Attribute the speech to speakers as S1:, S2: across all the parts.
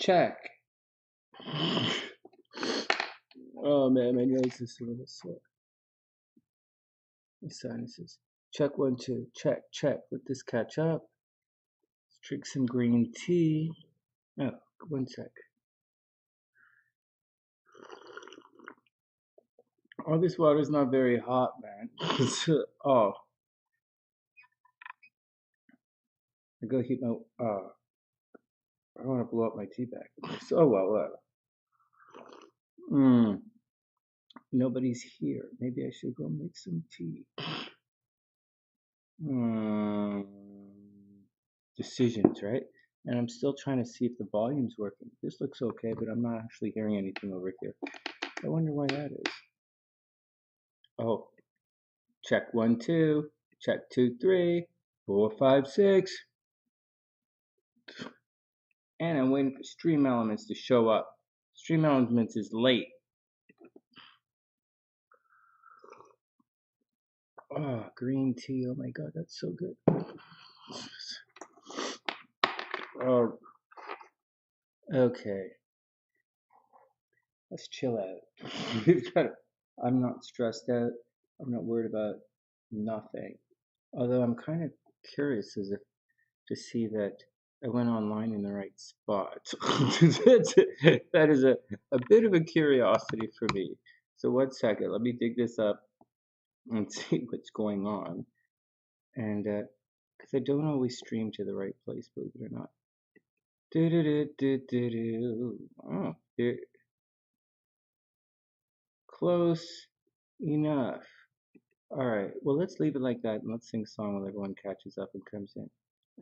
S1: Check. Oh man, my nose is a little sore. My sinuses. Check 1, 2. Check, check. Let this catch up. Let's drink some green tea. Oh, 1 sec. Oh, this water's not very hot, man. Oh. I go heat my. I don't want to blow up my tea bag. So well. Nobody's here. Maybe I should go make some tea. Decisions, right? And I'm still trying to see if the volume's working. This looks okay, but I'm not actually hearing anything over here. I wonder why that is. Oh, check 1, 2. Check 2, 3, 4, 5, 6. And I'm waiting for Stream Elements to show up. Stream Elements is late. Oh, green tea. Oh my god, that's so good. Oh, okay. Let's chill out. I'm not stressed out. I'm not worried about nothing. Although I'm kind of curious as if to see that I went online in the right spot. That is a bit of a curiosity for me. So 1 second, let me dig this up and see what's going on. And because I don't always stream to the right place, believe it or not. Oh, there. Close enough. All right. Well, let's leave it like that and let's sing a song while everyone catches up and comes in.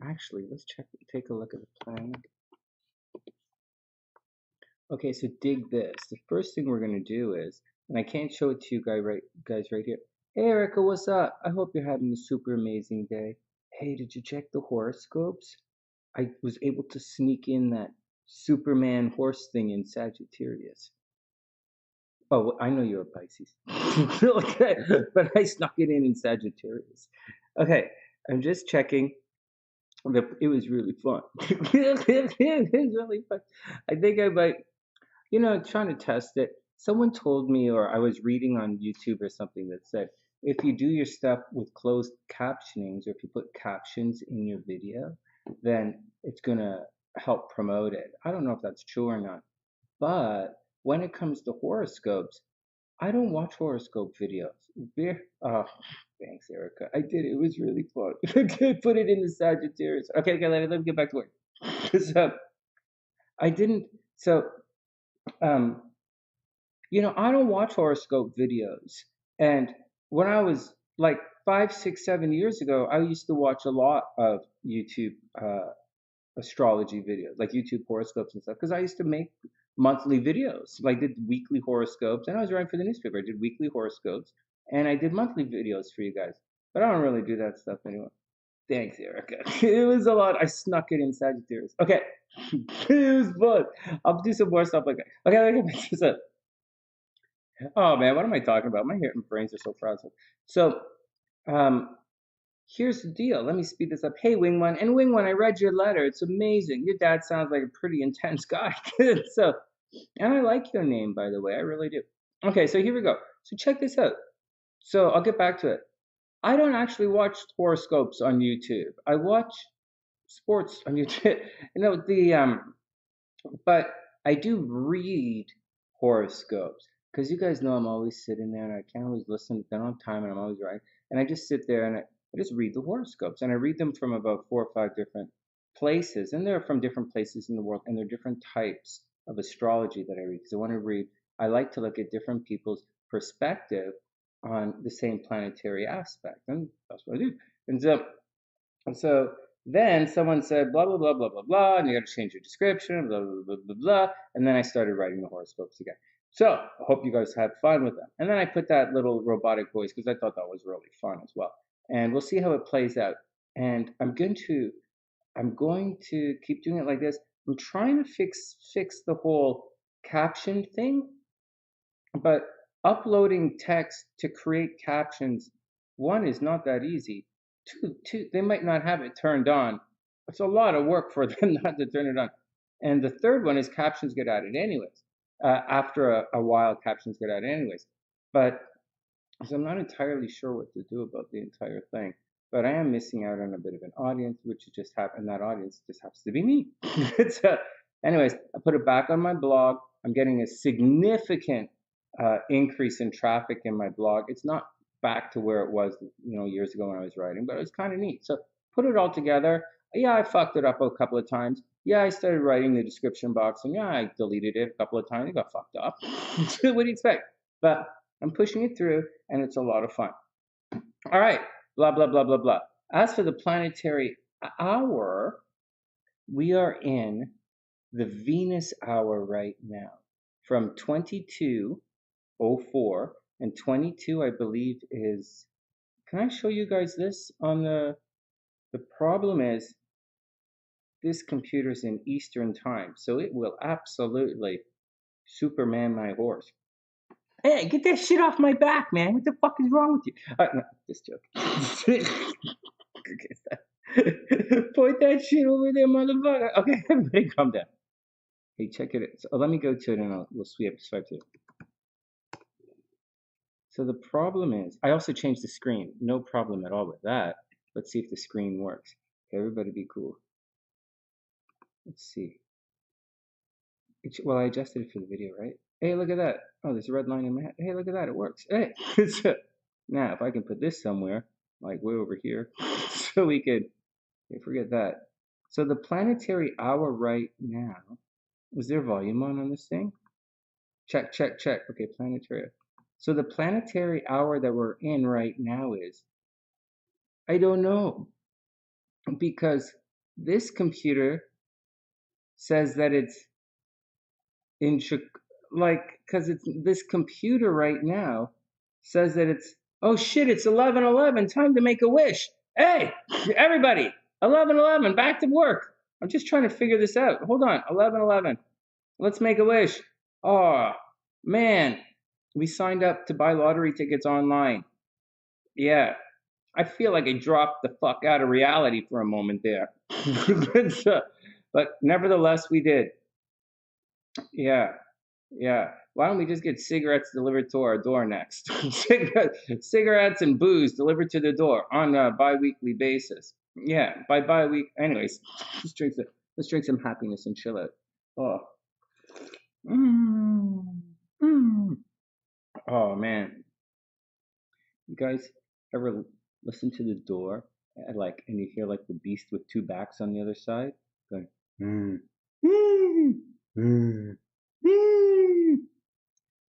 S1: Actually, let's take a look at the plan. Okay, so dig this. The first thing we're going to do is, and I can't show it to you guys right here. Hey, Erica, what's up? I hope you're having a super amazing day. Hey, did you check the horoscopes? I was able to sneak in that Superman horse thing in Sagittarius. Oh, I know you're a Pisces. Okay, but I snuck it in Sagittarius. Okay, I'm just checking. It was really fun. It was really fun. I think I might, trying to test it. Someone told me, or I was reading on YouTube or something that said, if you do your stuff with closed captionings, or if you put captions in your video, then it's gonna help promote it. I don't know if that's true or not, but when it comes to horoscopes, I don't watch horoscope videos. Oh, thanks, Erica. I did. It was really fun. Put it in the Sagittarius. Okay, let me get back to work. So I didn't. So, I don't watch horoscope videos. And when I was like 5, 6, 7 years ago, I used to watch a lot of YouTube astrology videos, like YouTube horoscopes and stuff, because I used to make monthly videos. Like I did weekly horoscopes, and I was writing for the newspaper. I did weekly horoscopes, and I did monthly videos for you guys. But I don't really do that stuff anymore. Thanks, Erica. It was a lot. I snuck it in Sagittarius. Okay, it was fun. I'll do some more stuff like that. Okay, let me make this up. Oh man, what am I talking about? My brains are so frazzled. So, here's the deal. Let me speed this up. Hey, Wing One. And Wing One, I read your letter. It's amazing. Your dad sounds like a pretty intense guy. So, and I like your name, by the way. I really do. Okay, so here we go. So check this out. So I'll get back to it. I don't actually watch horoscopes on YouTube. I watch sports on YouTube. But I do read horoscopes because you guys know I'm always sitting there and I can't always listen. I don't have time and I'm always writing. And I just sit there and I just read the horoscopes. And I read them from about 4 or 5 different places. And they're from different places in the world. And they're different types of astrology that I read. Because I like to look at different people's perspective on the same planetary aspect. And that's what I do. And so then someone said, blah, blah, blah, blah, blah, blah, and you got to change your description, blah, blah, blah, blah, blah. And then I started writing the horoscopes again. So I hope you guys had fun with them. And then I put that little robotic voice because I thought that was really fun as well. And we'll see how it plays out. And I'm going to keep doing it like this. I'm trying to fix the whole caption thing, but uploading text to create captions, one, is not that easy. Two, they might not have it turned on. It's a lot of work for them not to turn it on. And the third one is captions get added anyways. After a while, captions get added anyways. But so I'm not entirely sure what to do about the entire thing. But I am missing out on a bit of an audience, which just happened. That audience just happens to be me. Anyways, I put it back on my blog. I'm getting a significant increase in traffic in my blog. It's not back to where it was, years ago when I was writing, but it's kind of neat. So put it all together. Yeah, I fucked it up a couple of times. Yeah, I started writing the description box, and yeah, I deleted it a couple of times. It got fucked up. What do you expect? But I'm pushing it through, and it's a lot of fun. All right, blah, blah, blah, blah, blah. As for the planetary hour, we are in the Venus hour right now from 22:04, and 22, I believe, is. Can I show you guys this on the problem is this computer's in Eastern time, so it will absolutely Superman my horse. Hey, get that shit off my back, man. What the fuck is wrong with you? No, just joking. Point that shit over there, motherfucker. Okay, everybody calm down. Hey, check it out. So, let me go to it and we'll swipe to it. So the problem is, I also changed the screen. No problem at all with that. Let's see if the screen works. Okay, everybody be cool. Let's see. Well, I adjusted it for the video, right? Hey, look at that. Oh, there's a red line in my head. Hey, look at that. It works. Hey. Now, if I can put this somewhere, like way over here, so we could, forget that. So the planetary hour right now, is there volume on this thing? Check, check, check. Okay, planetary. So the planetary hour that we're in right now is, I don't know, because this computer says that it's in because it's this computer right now says that it's, oh shit, it's 11:11, time to make a wish. Hey, everybody, 11:11, back to work. I'm just trying to figure this out. Hold on, 11:11, let's make a wish. Oh man, we signed up to buy lottery tickets online. Yeah, I feel like I dropped the fuck out of reality for a moment there. But nevertheless, we did. Yeah. Yeah. Why don't we just get cigarettes delivered to our door next? Cigarettes and booze delivered to the door on a bi-weekly basis. Yeah, by bi-week. Anyways, let's drink some happiness and chill out. Oh. Oh man. You guys ever listen to the door and you hear like the beast with two backs on the other side going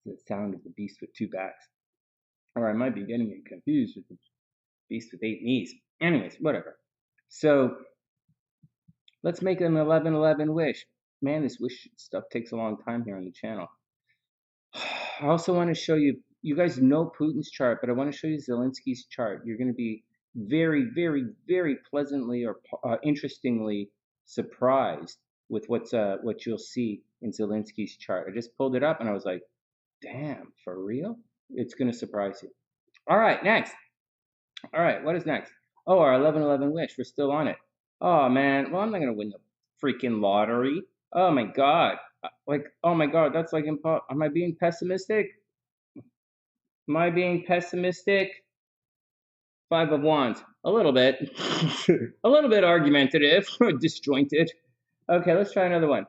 S1: the sound of the beast with two backs. Or I might be getting it confused with the beast with 8 knees. Anyways, whatever. So let's make an 11:11 wish. Man, this wish stuff takes a long time here on the channel. I also want to show you, you guys know Putin's chart, but I want to show you Zelensky's chart. You're going to be very, very, very pleasantly or interestingly surprised with what you'll see in Zelensky's chart. I just pulled it up and I was like, damn, for real? It's going to surprise you. All right, next. All right, what is next? Oh, our 11:11 wish. We're still on it. Oh, man. Well, I'm not going to win the freaking lottery. Oh, my God. Oh, my God. That's like impossible. Am I being pessimistic? Am I being pessimistic? 5 of Wands. A little bit. A little bit argumentative, disjointed. Okay, let's try another one.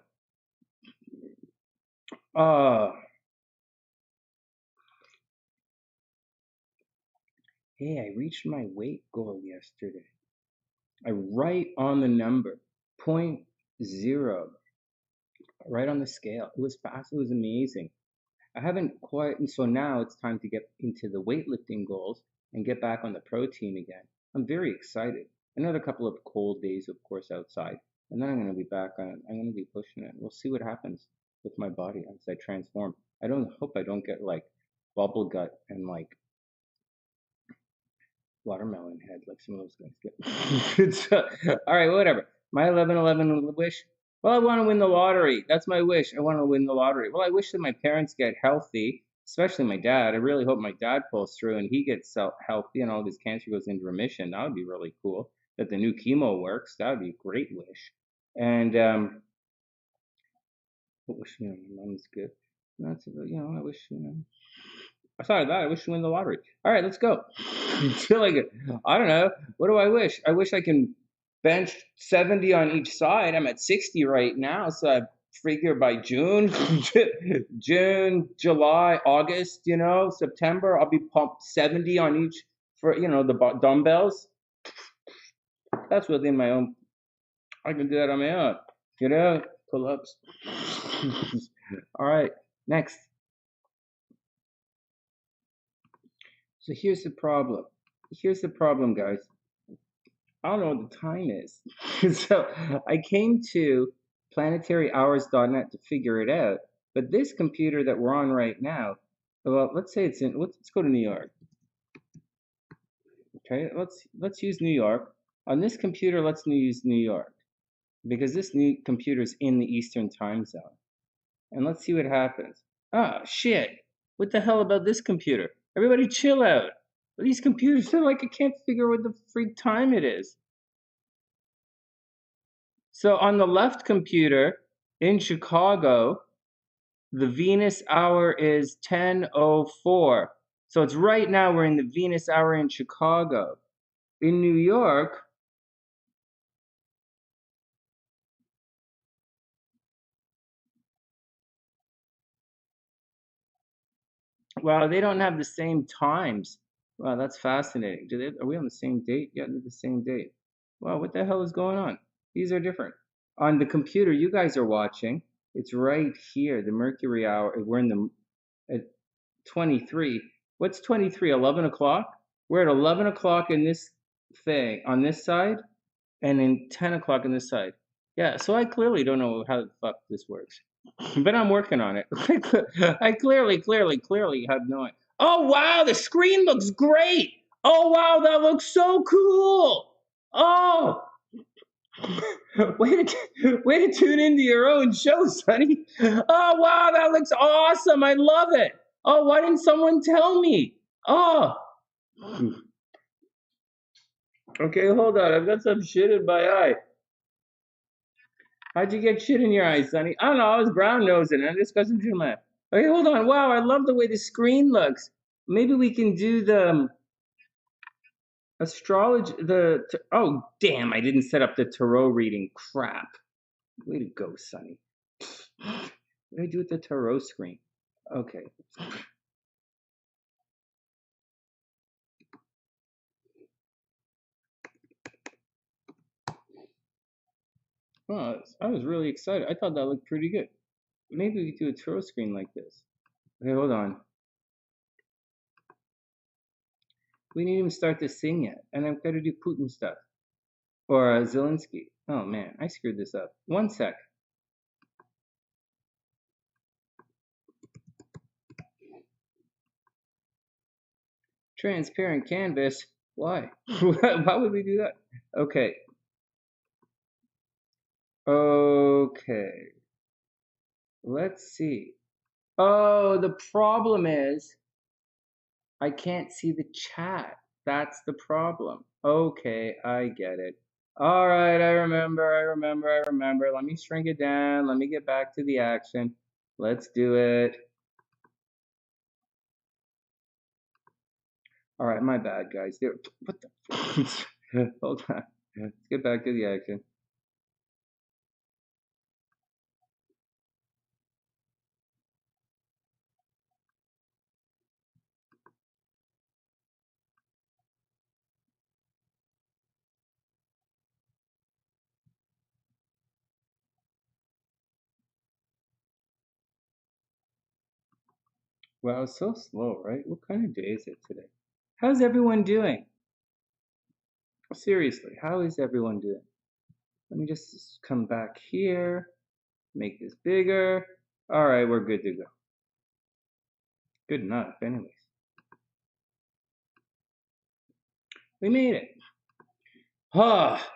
S1: Hey, I reached my weight goal yesterday. Right on the number, 0.0, right on the scale. It was fast. It was amazing. I haven't quite, and so now it's time to get into the weightlifting goals and get back on the protein again. I'm very excited. Another couple of cold days, of course, outside, and then I'm going to be back on. I'm going to be pushing it. We'll see what happens with my body as I transform. I hope I don't get like bubble gut and like watermelon head like some of those guys get. All right, whatever. My 11:11 wish. Well, I want to win the lottery. That's my wish. I want to win the lottery. Well, I wish that my parents get healthy, especially my dad. I really hope my dad pulls through and he gets healthy and all of his cancer goes into remission. That would be really cool. That the new chemo works. That would be a great wish. And wish my mom's good. That's I wish aside of that, I wish you win the lottery. All right, let's go. I feel like I don't know. What do I wish? I wish I can bench 70 on each side. I'm at 60 right now, so I figure by June, June, July, August, September, I'll be pumped 70 on each for the dumbbells. That's within my own. I can do that on my own. Pull-ups. All right, next. So here's the problem. Here's the problem, guys. I don't know what the time is. So I came to planetaryhours.net to figure it out. But this computer that we're on right now, well, let's say let's go to New York. Okay, let's use New York. On this computer, let's use New York. Because this new computer is in the Eastern time zone. And let's see what happens. Ah, shit. What the hell about this computer? Everybody chill out. These computers are like I can't figure what the freak time it is. So on the left computer in Chicago, the Venus hour is 10:04. So it's right now we're in the Venus hour in Chicago. In New York, well, they don't have the same times. Wow, that's fascinating. Are we on the same date? Yeah, they're the same date. Wow, what the hell is going on? These are different. On the computer you guys are watching, it's right here, the Mercury hour. We're in at 23. What's 23? 11 o'clock? We're at 11 o'clock in this thing on this side, and in 10 o'clock on this side. Yeah, so I clearly don't know how the fuck this works. But I'm working on it. I clearly have no idea. Oh, wow, the screen looks great. Oh, wow, that looks so cool. Oh, way to tune into your own show, Sonny. Oh, wow, that looks awesome. I love it. Oh, why didn't someone tell me? Oh. Okay, hold on. I've got some shit in my eye. How'd you get shit in your eye, Sonny? I don't know. I was brown nosing. I just got some shit in my eye. Okay, hold on. Wow, I love the way the screen looks. Maybe we can do the astrology. Oh, damn! I didn't set up the tarot reading. Crap. Way to go, Sonny. What did I do with the tarot screen? Okay. Oh, I was really excited. I thought that looked pretty good. Maybe we could do a tarot screen like this. Okay, hold on. We didn't even start to sing yet, and I've got to do Putin stuff. Or Zelensky. Oh man, I screwed this up. One sec. Transparent canvas. Why? Why would we do that? Okay. Okay. Let's see. Oh, the problem is I can't see the chat. That's the problem. Okay, I get it. All right, I remember. Let me shrink it down. Let me get back to the action. Let's do it. All right, my bad, guys. What the? Hold on. Let's get back to the action. Wow, it's so slow, right? What kind of day is it today? How's everyone doing? Seriously, how is everyone doing? Let me just come back here, make this bigger. All right, we're good to go. Good enough, anyways. We made it. Ah,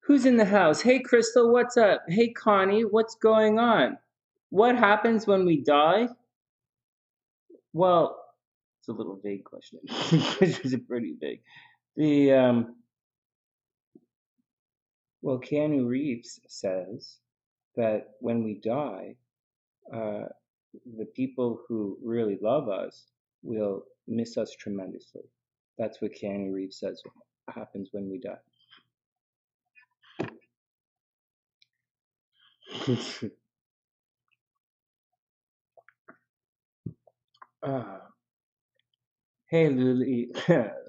S1: who's in the house? Hey, Crystal, what's up? Hey, Connie, what's going on? What happens when we die? Well, it's a little vague question. This is pretty big. Well, Keanu Reeves says that when we die, the people who really love us will miss us tremendously. That's what Keanu Reeves says happens when we die. uh, hey, Louis,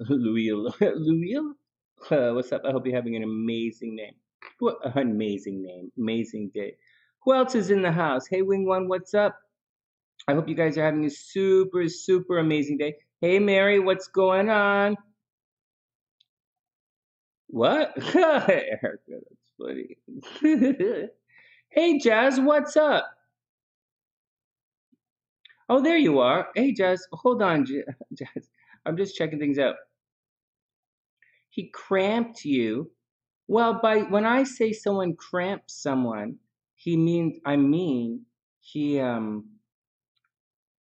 S1: Louis, Louis, what's up? I hope you're having an amazing name. What amazing name, amazing day. Who else is in the house? Hey, Wing One, what's up? I hope you guys are having a super, super amazing day. Hey, Mary, what's going on? What? Erica, that's funny. Hey, Jazz, what's up? Oh, there you are. Hey, Jazz, hold on, Jazz. I'm just checking things out. He cramped you. Well, by when I say someone cramps someone, I mean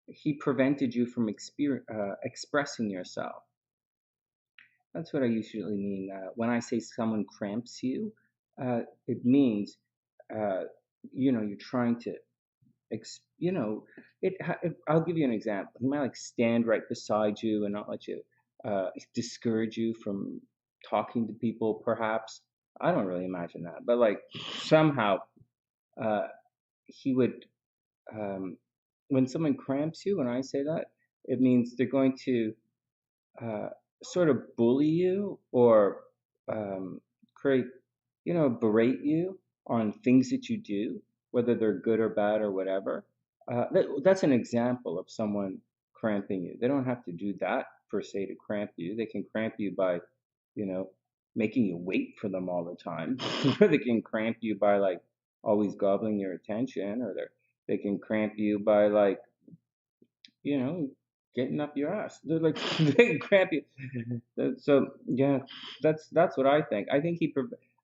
S1: he prevented you from expressing yourself. That's what I usually mean. When I say someone cramps you, it means, you're trying to, I'll give you an example. He might like stand right beside you and not let you, discourage you from talking to people, perhaps. I don't really imagine that, but like somehow, uh, he would, when someone cramps you, when I say that, it means they're going to, uh, sort of bully you or, um, create, berate you on things that you do, whether they're good or bad or whatever. That's an example of someone cramping you. They don't have to do that per se to cramp you. They can cramp you by, you know, making you wait for them all the time. Or they can cramp you by like always gobbling your attention, or they can cramp you by like, you know, getting up your ass. They're like they cramp you. So yeah, that's what I think. I think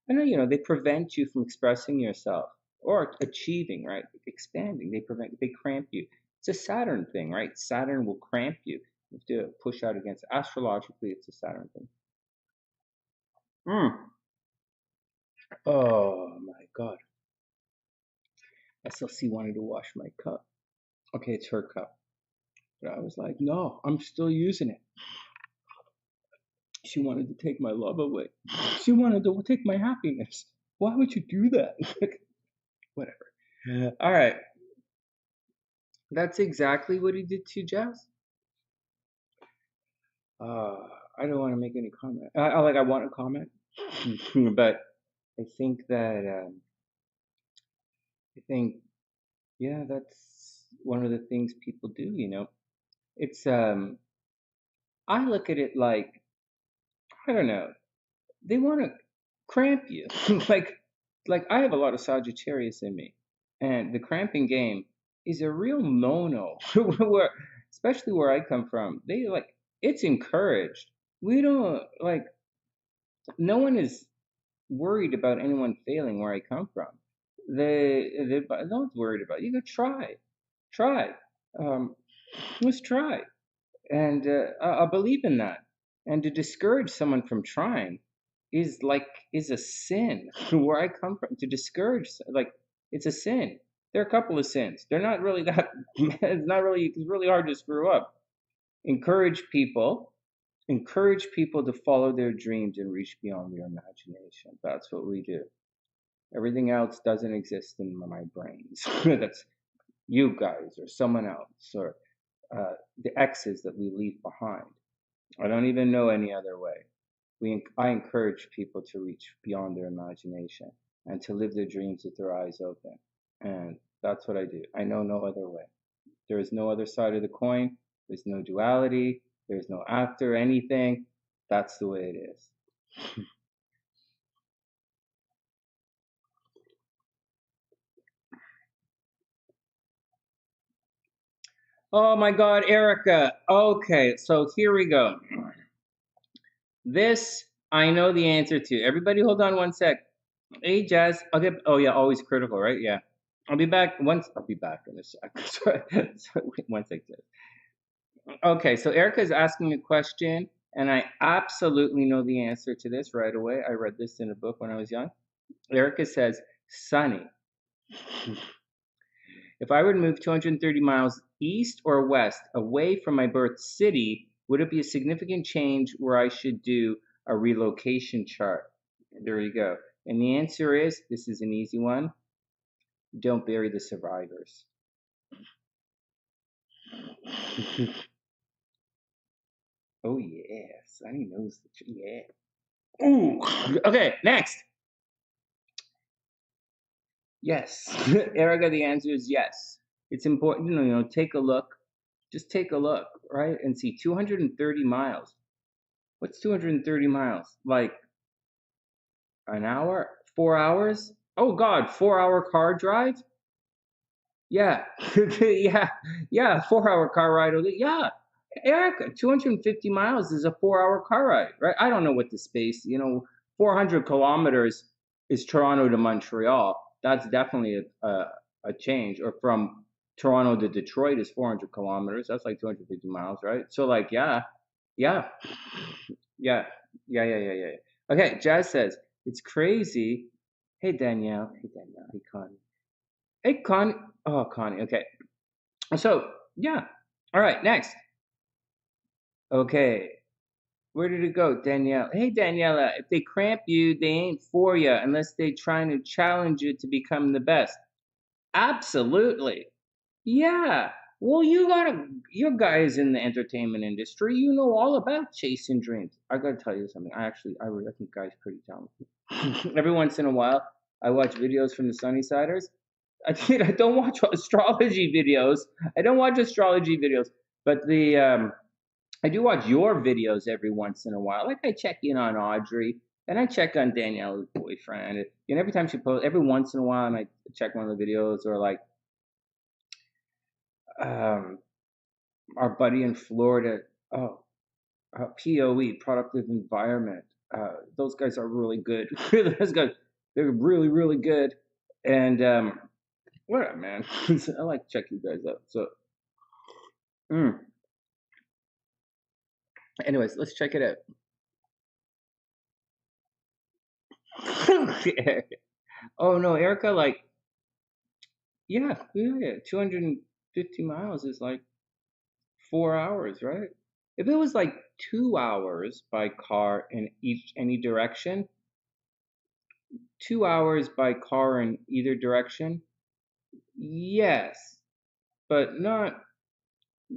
S1: I know, they prevent you from expressing yourself or achieving, right? Expanding. They cramp you. It's a Saturn thing, right? Saturn will cramp you. You have to push out against. Astrologically, it's a Saturn thing. Mm. Oh my God. SLC wanted to wash my cup. Okay, it's her cup. But I was like, no, I'm still using it. She wanted to take my love away. She wanted to take my happiness. Why would you do that? Whatever. All right. That's exactly what he did to you, Jazz. Uh, I don't want to make any comment. I want to comment, but I think that I think yeah, that's one of the things people do. It's I look at it like, I don't know. They want to cramp you. like like I have a lot of Sagittarius in me, and the cramping game is a real no-no. Where, especially where I come from, they like it's encouraged. We don't like no one is worried about anyone failing where I come from. They not worried about it. You go try. Um, let's try, and I believe in that. And to discourage someone from trying is a sin. Where I come from, to discourage, like, it's a sin. There are a couple of sins. They're not really that. It's really hard to screw up. Encourage people. Encourage people to follow their dreams and reach beyond their imagination. That's what we do. Everything else doesn't exist in my brains. That's you guys or someone else, or the X's that we leave behind. I don't even know any other way. I encourage people to reach beyond their imagination and to live their dreams with their eyes open. And that's what I do. I know no other way. There is no other side of the coin. There's no duality. There's no after anything. That's the way it is. Oh my God, Erica. Okay, so here we go. This I know the answer to. Everybody hold on one sec. Hey, Jazz. Okay. Oh, yeah, always critical, right? Yeah. I'll be back in a sec. Sorry, wait, one sec, Jazz. Okay, so Erica is asking a question, and I absolutely know the answer to this right away. I read this in a book when I was young. Erica says, Sunny, If I were to move 230 miles east or west away from my birth city, would it be a significant change where I should do a relocation chart? There you go. And the answer is, this is an easy one, don't bury the survivors. Oh yeah, Sunny knows the truth. Yeah. Ooh. Okay, next. Yes, Erica. The answer is yes. It's important, take a look. Just take a look, right, and see 230 miles. What's 230 miles? Like an hour? 4 hours? Oh God, 4 hour car drive? Yeah, yeah, 4 hour car ride. Yeah, Erica, 250 miles is a 4 hour car ride, right? I don't know what the space, 400 kilometers is Toronto to Montreal. That's definitely a change. Or from Toronto to Detroit is 400 kilometers. That's like 250 miles, right? So, like, yeah, yeah, yeah, yeah. Okay, Jazz says, it's crazy. Hey, Danielle. Hey, Danielle. Hey, Connie. Hey, Connie. Oh, Connie. Okay. So, yeah. All right, next. Okay. Where did it go? Danielle. Hey, Daniela. If they cramp you, they ain't for you unless they trying to challenge you to become the best. Absolutely. Yeah. Well, you guys in the entertainment industry, you know all about chasing dreams. I gotta tell you something. I think guys pretty talented. Every once in a while, I watch videos from the Sunnysiders. I don't watch astrology videos. But I do watch your videos every once in a while. Like I check in on Audrey and I check on Danielle's boyfriend. And every time she posts, every once in a while, I might check one of the videos, or like um, our buddy in Florida. Oh, POE, Productive Environment. Those guys are really good. Those guys, they're really, really good. And whatever, man. I like to check you guys out. So, anyways, let's check it out. Oh no, Erica, like, yeah, 250 miles is like 4 hours, right? If it was like 2 hours by car in any direction, 2 hours by car in either direction, yes, but not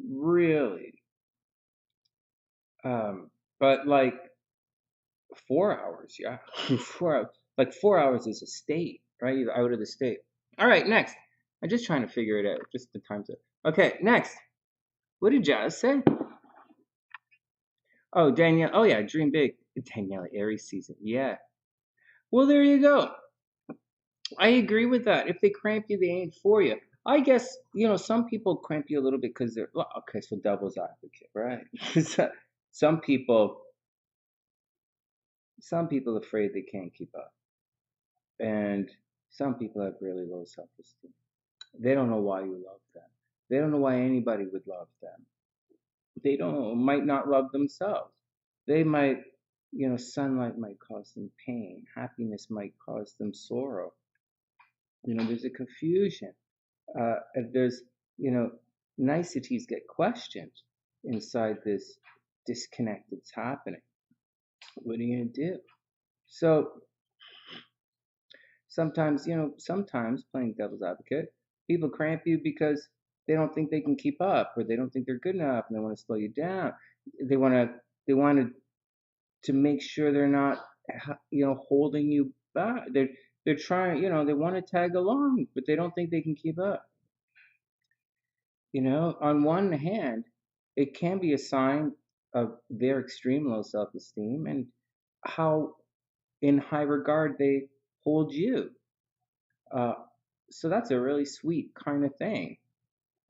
S1: really. But like 4 hours, yeah, 4 hours. Like 4 hours is a state, right? You're out of the state. All right, next. I'm just trying to figure it out. Just the times it. Okay, next. What did Jazz say? Oh, Danielle. Oh, yeah, dream big. Danielle, Aries season. Yeah. Well, there you go. I agree with that. If they cramp you, they ain't for you. I guess, some people cramp you a little bit because they're, well, okay, so devil's advocate, right? some people, some people afraid they can't keep up. And some people have really low self-esteem. They don't know why you love them. They don't know why anybody would love them. They might not love themselves. They might, sunlight might cause them pain. Happiness might cause them sorrow. There's a confusion. There's, niceties get questioned inside this disconnect that's happening. What are you going to do? So sometimes, playing devil's advocate, people cramp you because they don't think they can keep up, or they don't think they're good enough, and they want to slow you down. They want to make sure they're not, holding you back. They're trying, they want to tag along, but they don't think they can keep up. On one hand, it can be a sign of their extreme low self-esteem and how in high regard they hold you. So that's a really sweet kind of thing.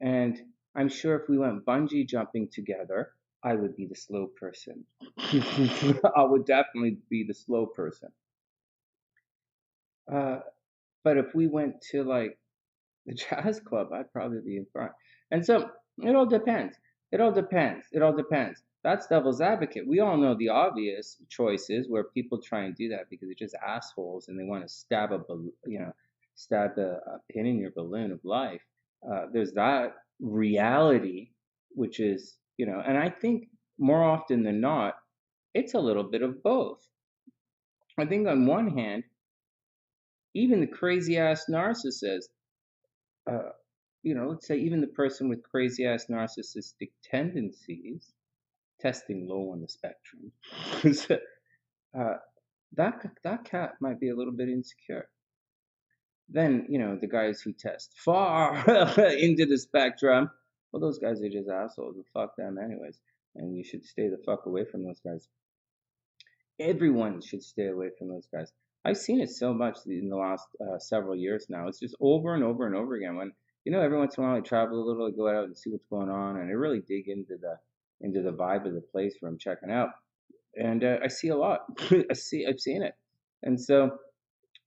S1: And I'm sure if we went bungee jumping together, I would be the slow person. I would definitely be the slow person. But if we went to like the jazz club, I'd probably be in front. And so it all depends. It all depends. That's devil's advocate. We all know the obvious choices where people try and do that because they're just assholes and they want to stab a pin in your balloon of life. There's that reality, which is, and I think more often than not, it's a little bit of both. I think on one hand, even the crazy ass narcissist, uh, let's say even the person with crazy ass narcissistic tendencies, testing low on the spectrum, uh, that cat might be a little bit insecure. Then, the guys who test far into the spectrum, well, those guys are just assholes, and fuck them anyways. And you should stay the fuck away from those guys. Everyone should stay away from those guys. I've seen it so much in the last several years now. It's just over and over and over again. When, every once in a while I travel a little, I go out and see what's going on, and I really dig into the vibe of the place where I'm checking out. And I see a lot. I've seen it. And so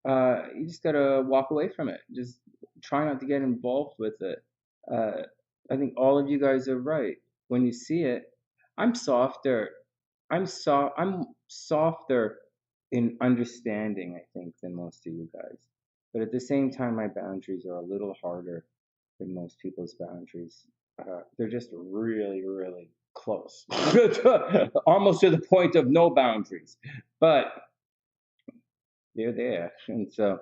S1: you just gotta walk away from it. Just try not to get involved with it. I think all of you guys are right. When you see it, I'm softer. I'm softer in understanding, I think, than most of you guys. But at the same time, my boundaries are a little harder than most people's boundaries. They're just really, really close, almost to the point of no boundaries. But they're there, and so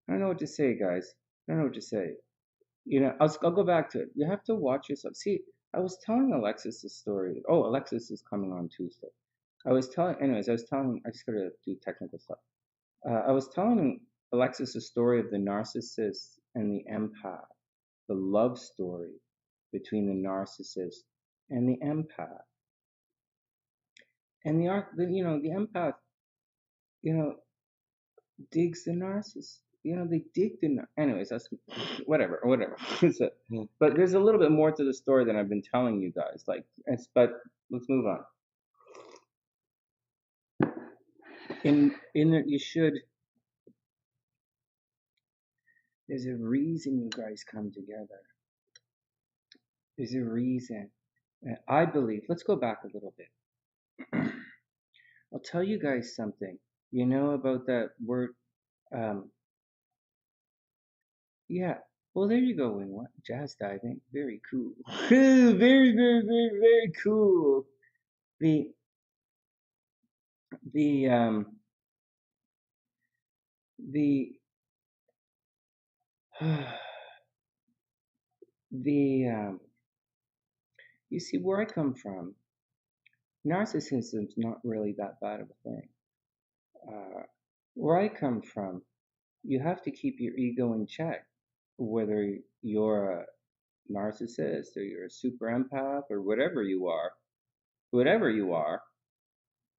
S1: I don't know what to say, guys. I don't know what to say. I'll go back to it. You have to watch yourself. See, I was telling Alexis the story. Oh, Alexis is coming on Tuesday. I just gotta do technical stuff. I was telling Alexis the story of the narcissist and the empath, the love story between the narcissist and the empath. And the empath, digs the narcissist. They dig the anyways, that's whatever. So, but there's a little bit more to the story than I've been telling you guys. But let's move on. You should. There's a reason you guys come together. There's a reason. I believe. Let's go back a little bit. I'll tell you guys something. You know about that word. Yeah. Well, there you go, Wing. Jazz diving. Very cool. Very, very, very, very cool. The the the you see where I come from, narcissism's not really that bad of a thing. Where I come from, you have to keep your ego in check, whether you're a narcissist or you're a super empath or whatever you are,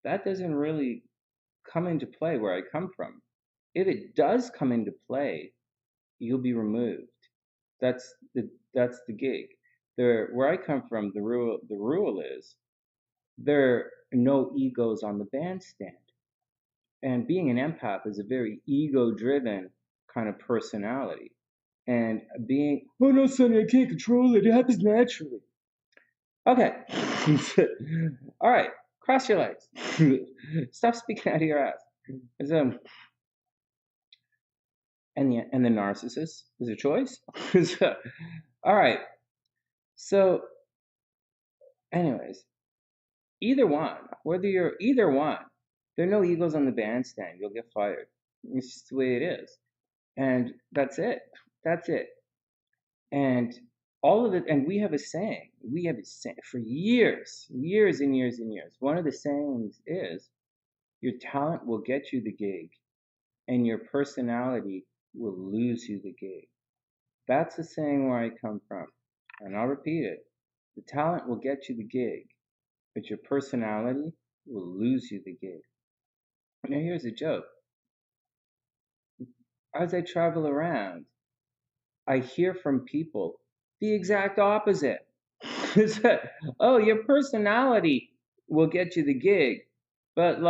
S1: that doesn't really come into play where I come from. If it does come into play, you'll be removed. That's the gig. Where I come from, the rule is there are no egos on the bandstand. And being an empath is a very ego-driven kind of personality. And oh no, Sonny, I can't control it. It happens naturally. Okay. All right. Cross your legs. Stop speaking out of your ass. And the narcissist is a choice. All right. So, anyways, whether you're either one, there are no egos on the bandstand. You'll get fired. It's just the way it is. And that's it. And all of it, and we have a saying for years and years and years. One of the sayings is, your talent will get you the gig, and your personality will lose you the gig. That's the saying where I come from. And I'll repeat it. The talent will get you the gig, but your personality will lose you the gig. Now here's a joke. As I travel around, I hear from people the exact opposite. Oh, your personality will get you the gig, but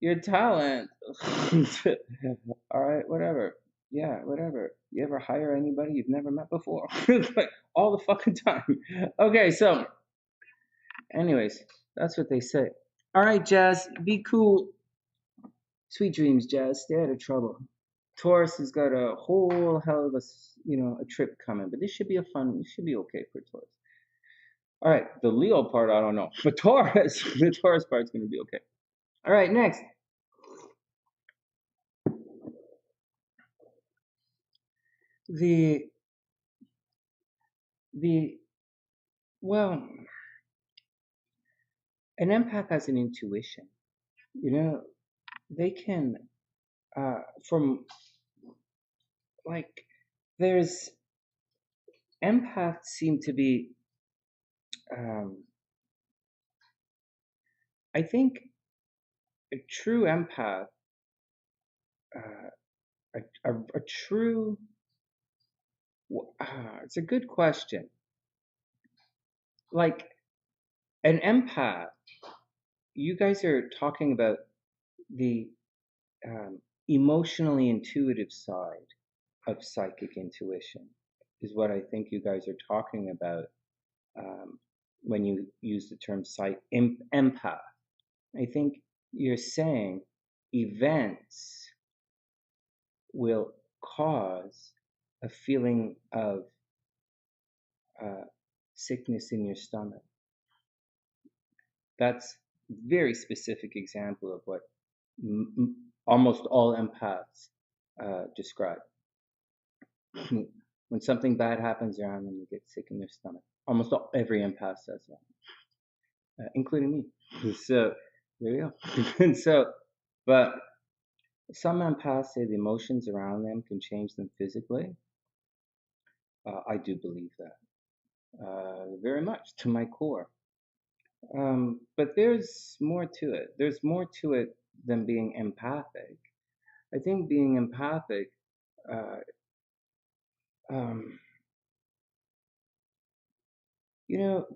S1: your talent. All right, whatever. Yeah, whatever. You ever hire anybody you've never met before? All the fucking time. Okay, so anyways, that's what they say. All right, Jazz, be cool. Sweet dreams, Jazz. Stay out of trouble. Taurus has got a whole hell of a, a trip coming, but this should be this should be okay for Taurus. All right, the Leo part, I don't know. But Taurus, the Taurus part's going to be okay. All right, next. The, well, an empath has an intuition. They can, from, like, there's, empaths seem to be, I think a true empath, a true, it's a good question. Like, an empath, you guys are talking about the emotionally intuitive side of psychic intuition, is what I think you guys are talking about when you use the term empath. I think you're saying events will cause a feeling of sickness in your stomach. That's a very specific example of what almost all empaths describe. When something bad happens around them, they get sick in their stomach. Almost every empath says that, including me. So there you go. And so, but some empaths say the emotions around them can change them physically. I do believe that very much to my core. But there's more to it. There's more to it than being empathic. I think being empathic,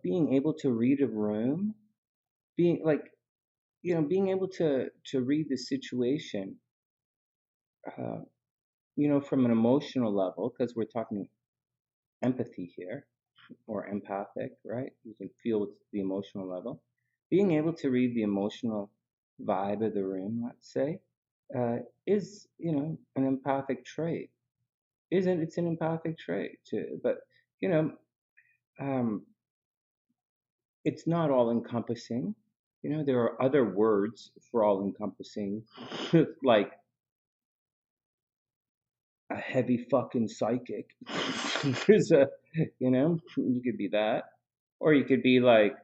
S1: being able to read a room, being like, being able to read the situation, from an emotional level, because we're talking empathy here, or empathic, right? You can feel the emotional level. Being able to read the emotional vibe of the room, let's say, is, an empathic trait. It's an empathic trait too, but, it's not all encompassing. There are other words for all encompassing, like a heavy fucking psychic. There's you could be that. Or you could be like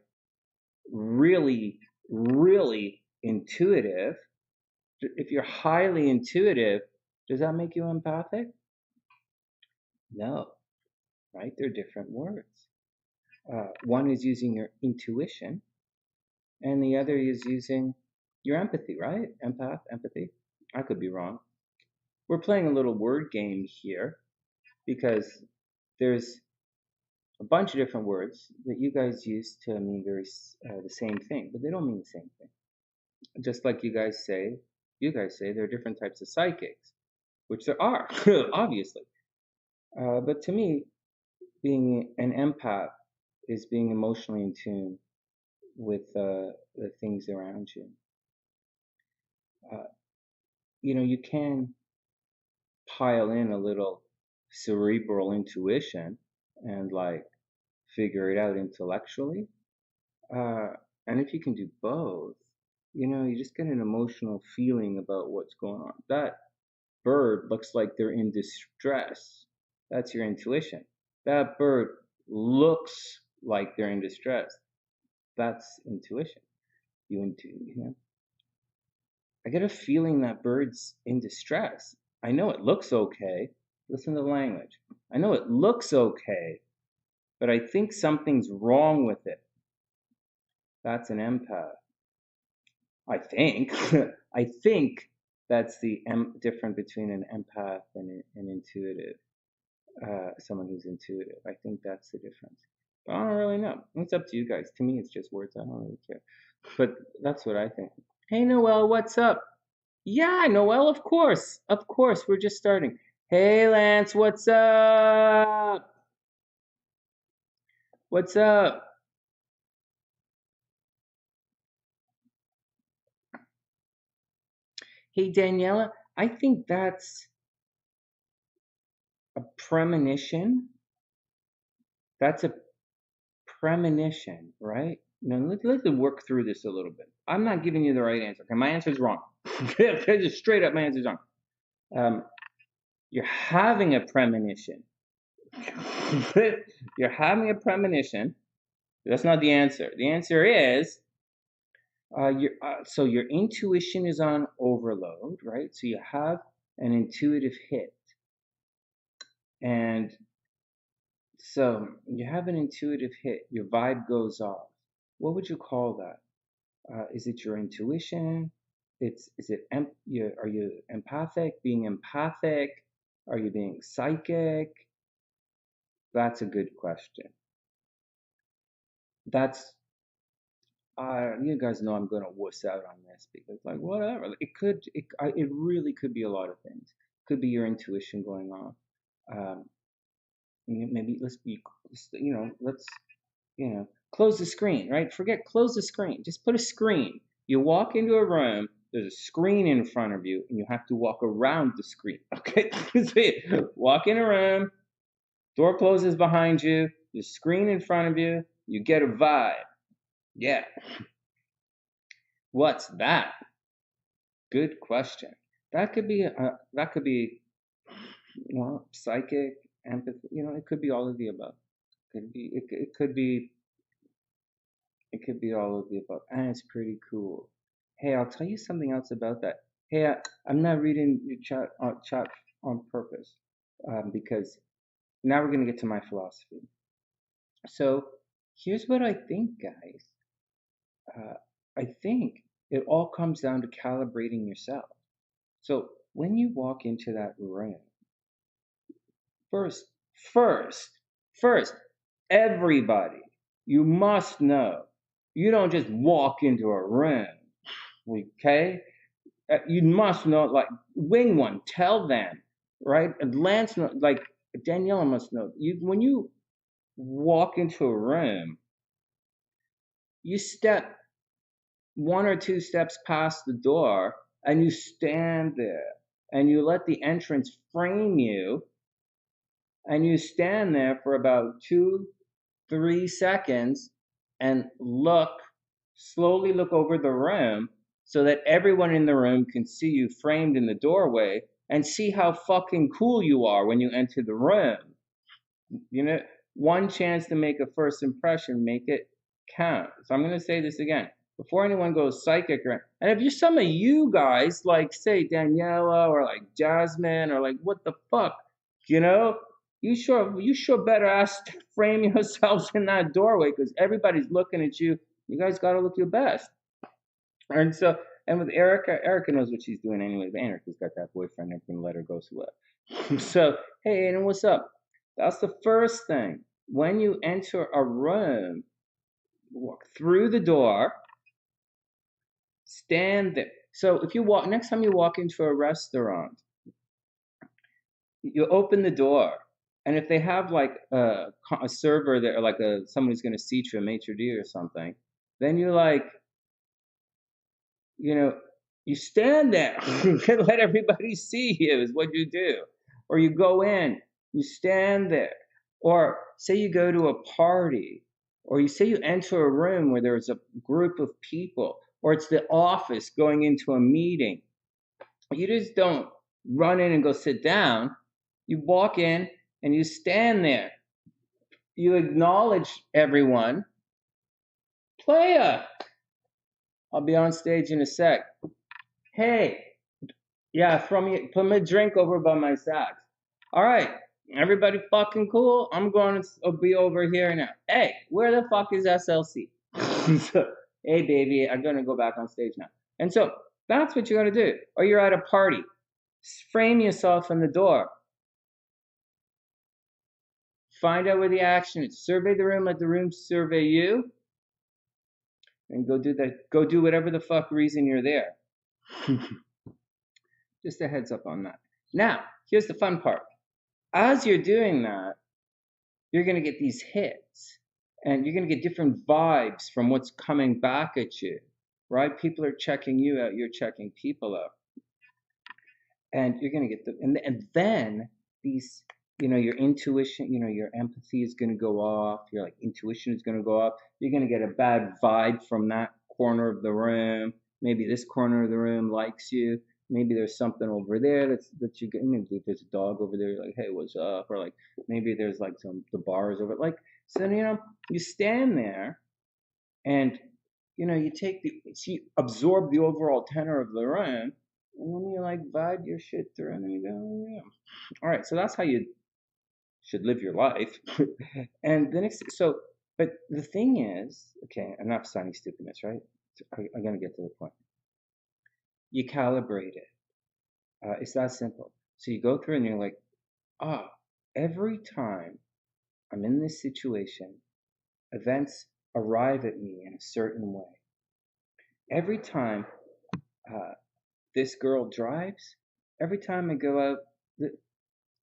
S1: really, really intuitive. If you're highly intuitive, does that make you empathic? No, right? They're different words. One is using your intuition, and the other is using your empathy, right? Empath, empathy. I could be wrong. We're playing a little word game here because there's a bunch of different words that you guys use to mean the same thing, but they don't mean the same thing. Just like you guys say there are different types of psychics, which there are, obviously. But to me, being an empath is being emotionally in tune with the things around you. You can pile in a little cerebral intuition and like figure it out intellectually. And if you can do both, you just get an emotional feeling about what's going on. That bird looks like they're in distress. That's your intuition. That bird looks like they're in distress. That's intuition. I get a feeling that bird's in distress. I know it looks okay. Listen to the language. I know it looks okay, but I think something's wrong with it. That's an empath. I think. I think that's the difference between an empath and an intuitive. Someone who's intuitive. I think that's the difference. But I don't really know. It's up to you guys. To me, it's just words. I don't really care. But that's what I think. Hey, Noel, what's up? Yeah, Noel, of course. Of course, we're just starting. Hey, Lance, what's up? What's up? Hey, Daniela, I think that's A premonition? That's a premonition, right? Now let's work through this a little bit. I'm not giving you the right answer. Okay, my answer's wrong. Just straight up, my answer's wrong. You're having a premonition. You're having a premonition. That's not the answer. The answer is so your intuition is on overload, right? So you have an intuitive hit, and so you have an intuitive hit. Your vibe goes off. What would you call that? Is it your intuition? Are you empathic? Being empathic? Are you being psychic? That's a good question. That's you guys know I'm gonna wuss out on this because like whatever. It really could be a lot of things. Could be your intuition going off. Maybe let's close the screen, right? Close the screen. Just put a screen. You walk into a room, there's a screen in front of you, and you have to walk around the screen. Okay? Walk in a room, door closes behind you, there's a screen in front of you, you get a vibe. Yeah. What's that? Good question. That could be psychic, empathy, it could be all of the above. It could be all of the above, and it's pretty cool. Hey, I'll tell you something else about that. Hey, I'm not reading your chat on purpose, because now we're gonna get to my philosophy. So here's what I think, guys. I think it all comes down to calibrating yourself. So when you walk into that room, first, everybody, you must know, you don't just walk into a room, okay? You must know, like, wing one, tell them, right? Lance, like, Daniela must know. When you walk into a room, you step one or two steps past the door and you stand there and you let the entrance frame you and you stand there for about 2-3 seconds and slowly look over the room so that everyone in the room can see you framed in the doorway and see how fucking cool you are when you enter the room. One chance to make a first impression, make it count. So I'm going to say this again. Before anyone goes psychic, and if you're some of you guys, like say Daniela or like Jasmine or like what the fuck, you sure better ask to frame yourselves in that doorway because everybody's looking at you. You guys got to look your best. And with Erica knows what she's doing anyway. But Erica's got that boyfriend and can let her go sweat. So hey, and what's up? That's the first thing. When you enter a room, walk through the door, stand there. So if you next time you walk into a restaurant, you open the door, and if they have like a server there, or like someone who's going to seat you, a maitre d' or something, then you you stand there and let everybody see you is what you do. Or you go in, you stand there. Or say you go to a party, or you say you enter a room where there's a group of people, or it's the office going into a meeting. You just don't run in and go sit down. You walk in and you stand there. You acknowledge everyone. Playa, I'll be on stage in a sec. Hey, yeah, put my drink over by my sax. All right, everybody fucking cool? I'm going to be over here now. Hey, where the fuck is SLC? Hey, baby, I'm going to go back on stage now. And so that's what you got to do. Or you're at a party. Frame yourself in the door. Find out where the action is. Survey the room, let the room survey you. And go do whatever the fuck reason you're there. Just a heads up on that. Now, here's the fun part. As you're doing that, you're going to get these hits. And you're going to get different vibes from what's coming back at you. Right? People are checking you out. You're checking people out. And you're going to get and then these your intuition, your empathy is going to go off. Your like intuition is going to go off. You're going to get a bad vibe from that corner of the room. Maybe this corner of the room likes you. Maybe there's something over there that you get. Maybe there's a dog over there. You're like, hey, what's up? Or like maybe there's like the bars over. Like so, you stand there and you you absorb the overall tenor of the room, and then you like vibe your shit through, and then you go, oh, yeah. All right, so that's how you should live your life. And the next, but the thing is, okay, enough sunny stupidness, right? I'm gonna get to the point. You calibrate it. It's that simple. So you go through and you're like, every time I'm in this situation, events arrive at me in a certain way. Every time this girl drives, every time I go out,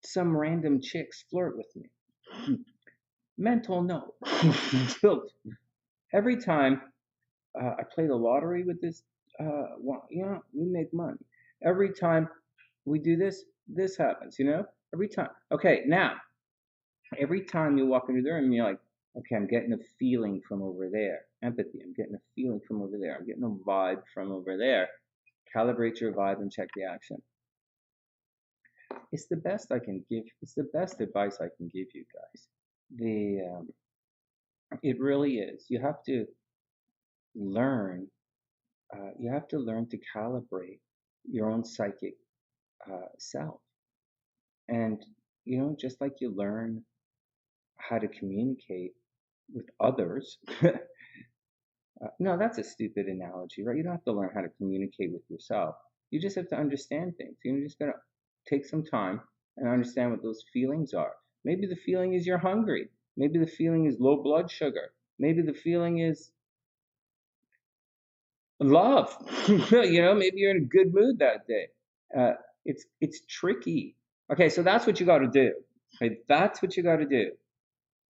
S1: some random chicks flirt with me. Mental note. Every time I play the lottery with this, we make money. Every time we do this, this happens, Every time. Okay, now, every time you walk into the room, you're like, okay, I'm getting a feeling from over there. Empathy, I'm getting a feeling from over there. I'm getting a vibe from over there. Calibrate your vibe and check the action. It's the best I can give. It's the best advice I can give you guys. It really is. You have to learn. You have to learn to calibrate your own psychic self, and just like you learn how to communicate with others. No, that's a stupid analogy, right? You don't have to learn how to communicate with yourself. You just have to understand things. You're just gonna take some time and understand what those feelings are. Maybe the feeling is you're hungry. Maybe the feeling is low blood sugar. Maybe the feeling is love. Maybe you're in a good mood that day. It's tricky. Okay, so that's what you got to do. Okay, that's what you got to do.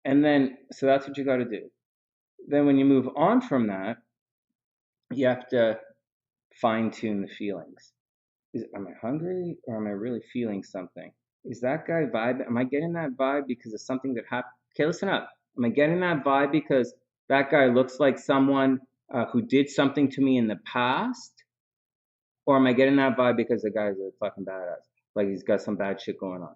S1: And then, so that's what you got to do. Then when you move on from that, you have to fine tune the feelings. Am I hungry or am I really feeling something? Is that guy vibe? Am I getting that vibe because of something that happened? Okay, listen up. Am I getting that vibe because that guy looks like someone who did something to me in the past? Or am I getting that vibe because the guy's a fucking badass? Like he's got some bad shit going on.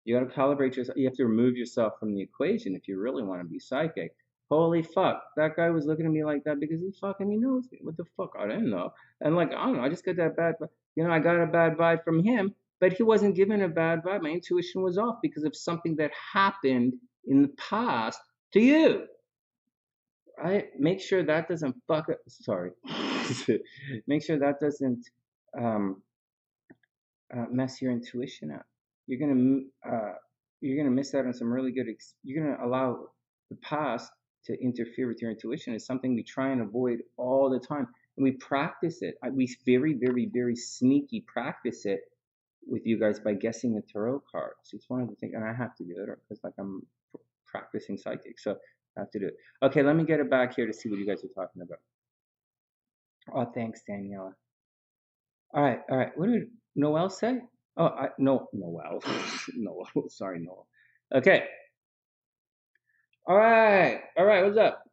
S1: You gotta calibrate yourself. You have to remove yourself from the equation if you really want to be psychic. Holy fuck, that guy was looking at me like that because he knows me. What the fuck? I didn't know. And like, I don't know, I just got that bad, I got a bad vibe from him, but he wasn't given a bad vibe. My intuition was off because of something that happened in the past to you. Right? Make sure that doesn't fuck up. Sorry. Make sure that doesn't mess your intuition up. You're gonna miss out on some really good. You're gonna allow the past to interfere with your intuition. It's something we try and avoid all the time, and we practice it. We very, very, very sneaky practice it with you guys by guessing the tarot cards. It's one of the things, and I have to do it because like I'm practicing psychic, so I have to do it. Okay, let me get it back here to see what you guys are talking about. Oh, thanks, Daniela. All right. What did Noel say? Oh, no, Noel. Noel. Sorry, Noel. Okay. All right. What's up?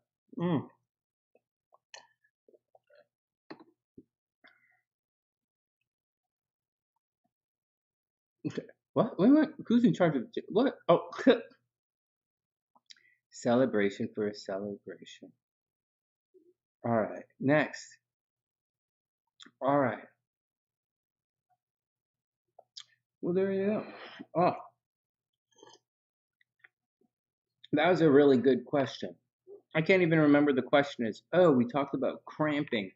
S1: Okay. What? Wait. Who's in charge of what? Oh, celebration for a celebration. All right. Next. All right. Well, there you go. Oh, that was a really good question. I can't even remember the question is. Oh, we talked about cramping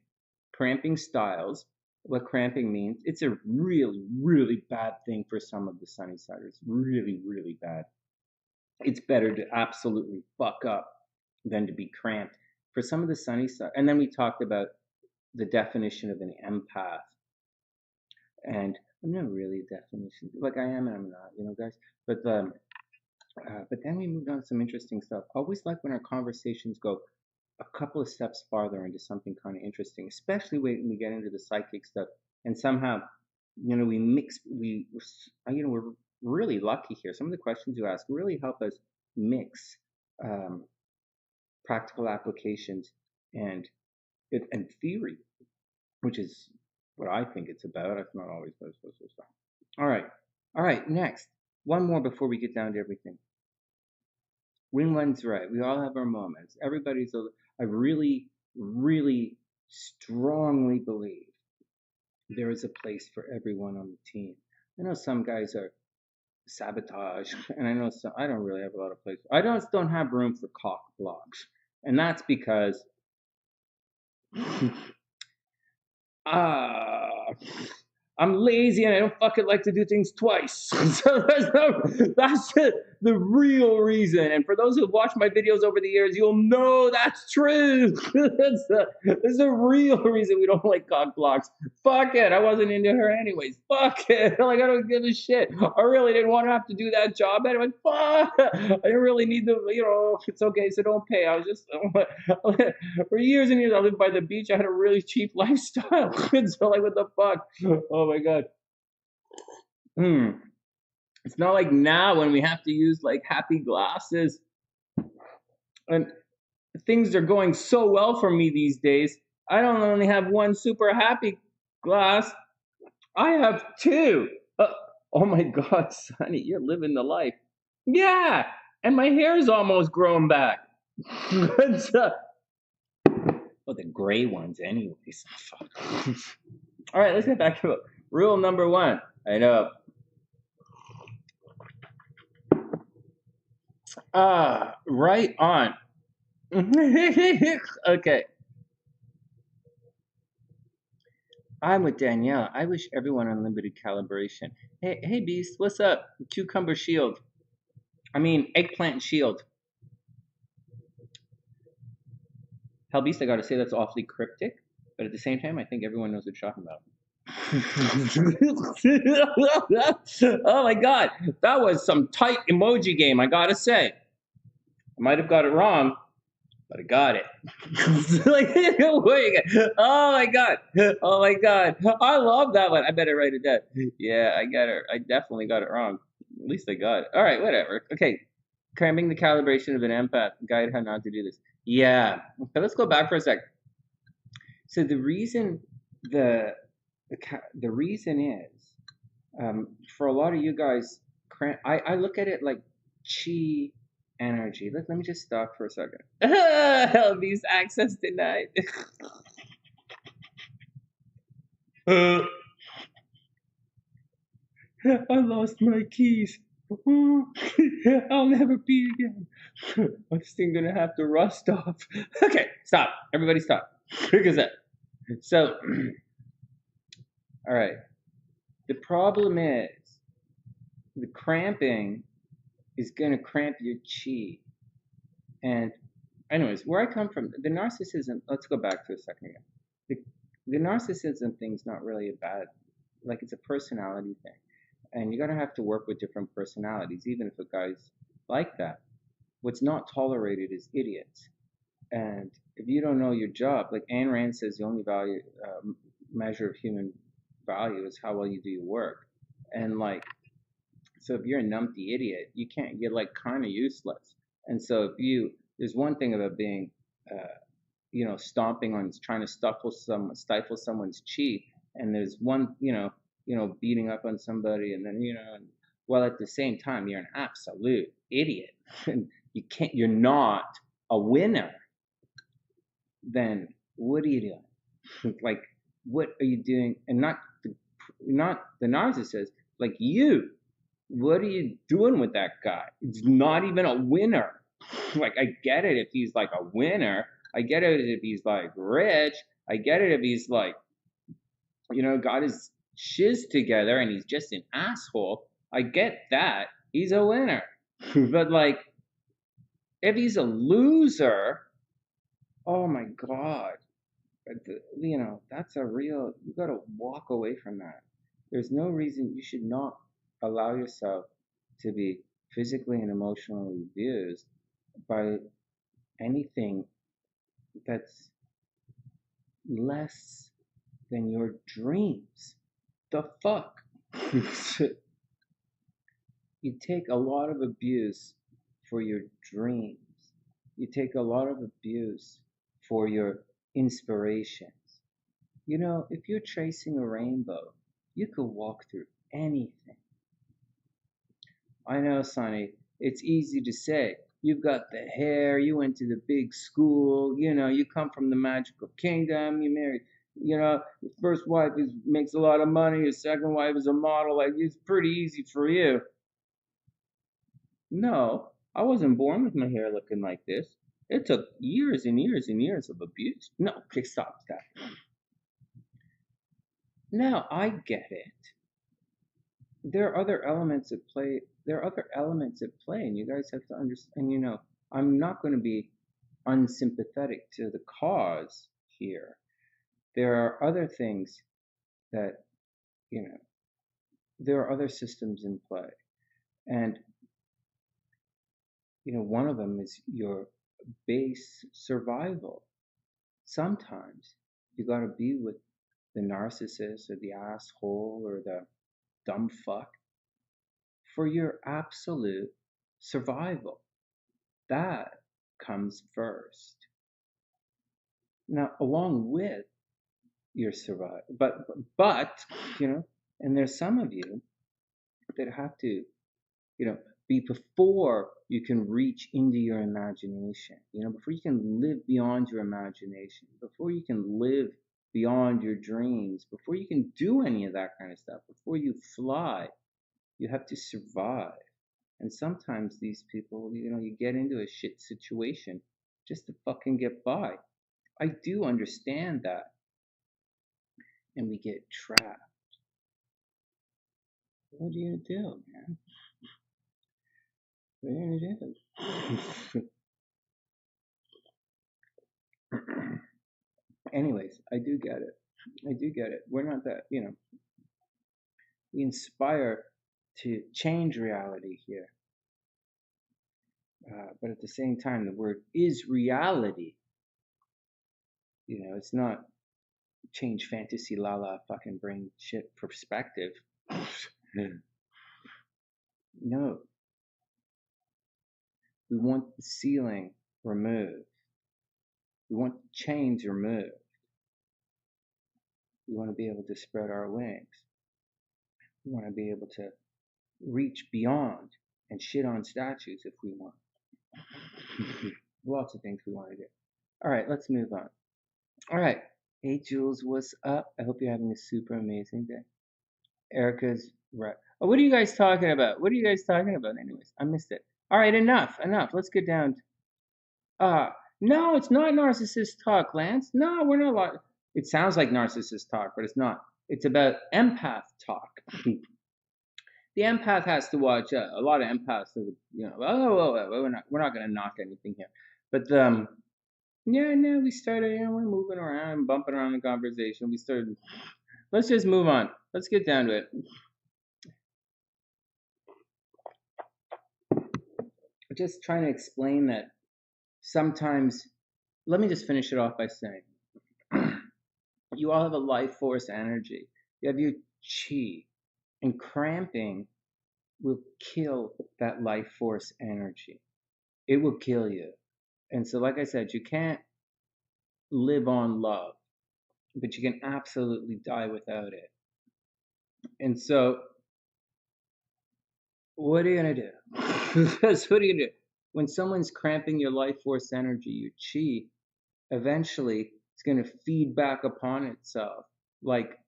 S1: styles. What cramping means. It's a really, really bad thing for some of the SunnySiders. Really, really bad. It's better to absolutely fuck up than to be cramped. For some of the SunnySide, and then we talked about the definition of an empath. And I'm not really a definition, like I am and I'm not, guys. But then we moved on to some interesting stuff. I always like when our conversations go a couple of steps farther into something kind of interesting, especially when we get into the psychic stuff. And somehow, we mix, we're really lucky here. Some of the questions you ask really help us mix um, practical applications and and theory, which is what I think it's about. It's not always what it's supposed to be. All right. Next, one more before we get down to everything. When one's right, we all have our moments. Everybody's. I really, really strongly believe there is a place for everyone on the team. I know some guys are sabotage, and I know some. I don't really have a lot of place. I don't have room for cock blocks, and that's because ah, I'm lazy and I don't fucking like to do things twice. So that's the real reason. And for those who've watched my videos over the years, you'll know that's true. That's the real reason we don't like cock blocks. Fuck it. I wasn't into her anyways. Fuck it. Like, I don't give a shit. I really didn't want to have to do that job. And I went, fuck. I didn't really need the, it's okay, so don't pay. I was just, for years and years, I lived by the beach. I had a really cheap lifestyle. So, like, what the fuck? Oh my god. It's not like now when we have to use like happy glasses, and things are going so well for me these days. I don't only have one super happy glass, I have two. Oh my god, Sonny, you're living the life. Yeah, and my hair's almost grown back. Well, the gray ones, anyways. All right, let's get back to it. Rule number one. I know. Right on. Okay. I'm with Danielle. I wish everyone unlimited calibration. Hey, Beast, what's up? Cucumber shield. I mean, eggplant shield. Hell, Beast, I gotta say that's awfully cryptic, but at the same time, I think everyone knows what you're talking about. Oh my god, that was some tight emoji game, I gotta say. I might have got it wrong, but I got it. Like, oh my god, oh my god, I love that one. I better write it down. Yeah, I got it. I definitely got it wrong. At least I got it. All right, whatever. Okay, cramming the calibration of an empath. Guide how not to do this. Yeah. Okay, let's go back for a sec. So the reason the reason is for a lot of you guys, I look at it like chi energy. Let me just stop for a second. These access denied. I lost my keys. I'll never be again. This thing gonna have to rust off. Okay, stop. Everybody stop. Because that. So, all right. The problem is the cramping is gonna cramp your chi. And anyways, where I come from, the narcissism. Let's go back to a second again. The narcissism thing's not really a bad. Like, it's a personality thing. And you're gonna have to work with different personalities, even if a guy's like that. What's not tolerated is idiots. And if you don't know your job, like Ayn Rand says, the only value measure of human value is how well you do your work. And like, so if you're a numpty idiot, you're like kind of useless. And so there's one thing about being, stomping on, trying to stifle someone's chi, and there's one, beating up on somebody, and then, while at the same time you're an absolute idiot, and you're not a winner, then what are you doing? Like, what are you doing? And not the narcissist, like you. What are you doing with that guy? It's not even a winner. Like, I get it if he's like a winner. I get it if he's like rich. I get it if he's like, got his shiz together and he's just an asshole. I get that. He's a winner. But like, if he's a loser, oh my god. That's you gotta walk away from that. There's no reason you should not allow yourself to be physically and emotionally abused by anything that's less than your dreams. The fuck? You take a lot of abuse for your dreams. You take a lot of abuse for your inspirations. You know, if you're tracing a rainbow, you could walk through anything. I know, Sonny, it's easy to say. You've got the hair, you went to the big school, you know, you come from the magical kingdom, you married, you know, your first wife makes a lot of money, your second wife is a model, like it's pretty easy for you. No, I wasn't born with my hair looking like this. It took years and years and years of abuse. No, okay, stop that. Now I get it. There are other elements at play. There are other elements at play, and you guys have to understand. You know, I'm not going to be unsympathetic to the cause here. There are other things that, you know, there are other systems in play, and you know, one of them is your base survival. Sometimes you got to be with the narcissist or the asshole or the dumb fuck for your absolute survival. That comes first. Now, along with your survival, but you know, and there's some of you that have to, you know, be before you can reach into your imagination. You know, before you can live beyond your imagination, before you can live beyond your dreams, before you can do any of that kind of stuff, before you fly, you have to survive. And sometimes these people, you know, you get into a shit situation just to fucking get by. I do understand that. And we get trapped. What are you gonna do, man? What are you gonna do? Anyways, I do get it. I do get it. We're not that, you know, we inspire to change reality here. But at the same time, the word is reality. You know, it's not change fantasy la la fucking bring shit perspective. No, we want the ceiling removed. We want the chains removed. We want to be able to spread our wings. We want to be able to reach beyond and shit on statues if we want. Lots of things we want to do. All right, let's move on. All right. Hey, Jules, what's up? I hope you're having a super amazing day. Erica's right. Oh, what are you guys talking about? What are you guys talking about, anyways? I missed it. All right, enough. Let's get down. No, it's not narcissist talk, Lance. No, we're not. It sounds like narcissist talk, but it's not. It's about empath talk. The empath has to watch a lot of empaths. You know, we're not gonna knock anything here, but yeah, no, we started. You know, we're moving around, bumping around the conversation. We started. Let's just move on. Let's get down to it. Just trying to explain that sometimes. Let me just finish it off by saying, you all have a life force energy. You have your chi, and cramping will kill that life force energy. It will kill you. And so, like I said, you can't live on love, but you can absolutely die without it. And so, what are you gonna do? Because what are you gonna do? When someone's cramping your life force energy, your chi, eventually it's gonna feed back upon itself like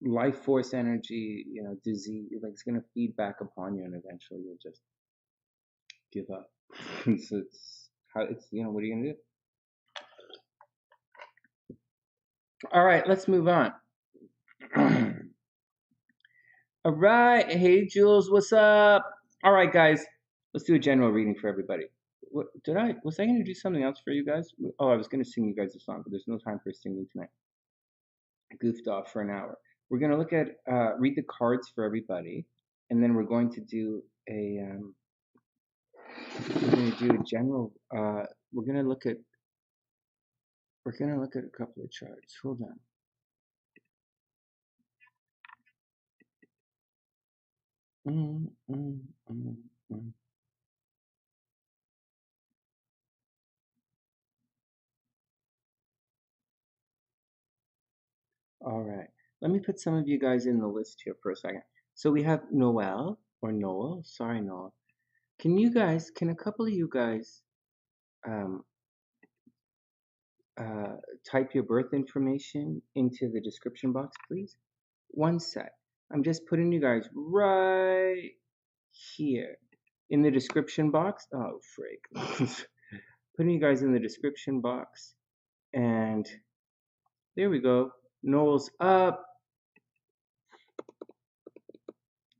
S1: life force energy, you know, disease. Like it's gonna feed back upon you, and eventually you'll just give up. So it's how it's, you know, what are you gonna do? All right, let's move on. All right, hey Jules, what's up? All right, guys, let's do a general reading for everybody. What was I gonna do something else for you guys? Oh, I was gonna sing you guys a song, but there's no time for singing tonight. I goofed off for an hour. We're gonna look at read the cards for everybody, and then we're going to do a general. We're gonna look at a couple of charts. Hold on. Mm, mm, mm, mm. All right. Let me put some of you guys in the list here for a second. So we have Noel or Noel. Sorry, Noel. Can a couple of you guys um, uh, type your birth information into the description box, please? One sec. I'm just putting you guys right here in the description box. Oh, frick. Putting you guys in the description box. And there we go. Noel's up.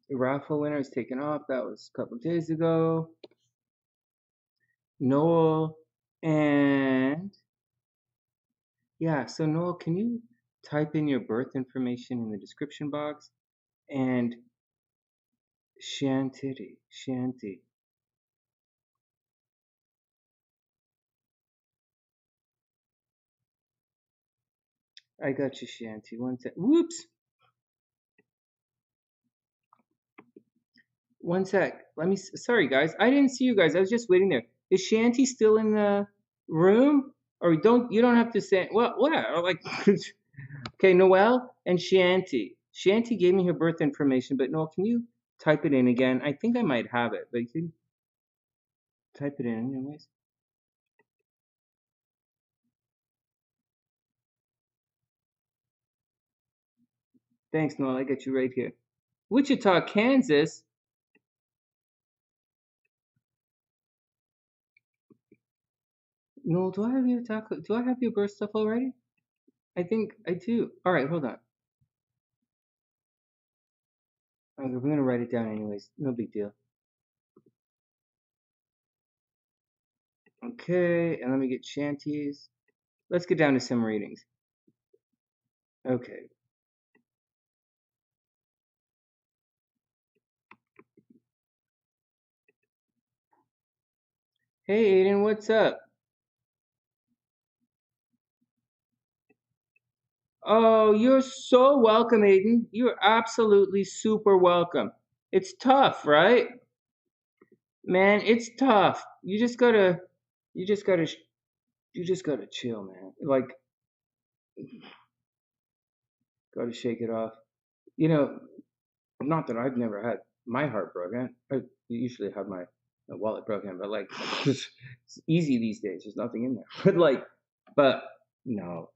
S1: The raffle winner is taken off. That was a couple days ago. Noel. And yeah, so Noel, can you type in your birth information in the description box? And Shanti. I got you, Shanti. One sec. Whoops. One sec. Sorry, guys. I didn't see you guys. I was just waiting there. Is Shanti still in the room? Or you don't have to say, well, what? Or like, okay, Noel and Shanti. Shanti gave me her birth information, but Noel, can you type it in again? I think I might have it, but you can type it in anyways. Thanks, Noel. I got you right here. Wichita, Kansas. Noel, do I have your birth stuff already? I think I do. All right, hold on. Okay, we're gonna write it down anyways. No big deal. Okay, and let me get Shanties. Let's get down to some readings. Okay. Hey, Aiden, what's up? Oh, you're so welcome, Aiden. You're absolutely super welcome. It's tough, right? Man, it's tough. You just gotta, you just gotta chill, man. Like, gotta shake it off. You know, not that I've never had my heart broken. I usually have my wallet broken, but like, it's easy these days. There's nothing in there. But no,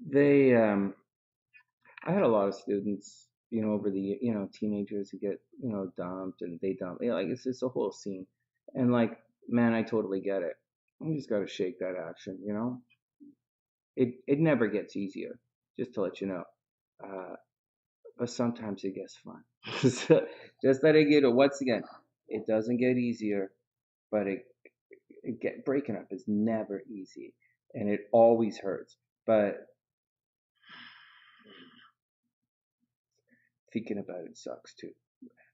S1: they, I had a lot of students, over the, teenagers who get, dumped and they dump. Yeah, like it's just a whole scene. And like, man, I totally get it. You just gotta shake that action. It never gets easier, just to let you know. Uh, but sometimes it gets fun. Just let it get. Once again, it doesn't get easier, but it get breaking up is never easy, and it always hurts. But thinking about it sucks too.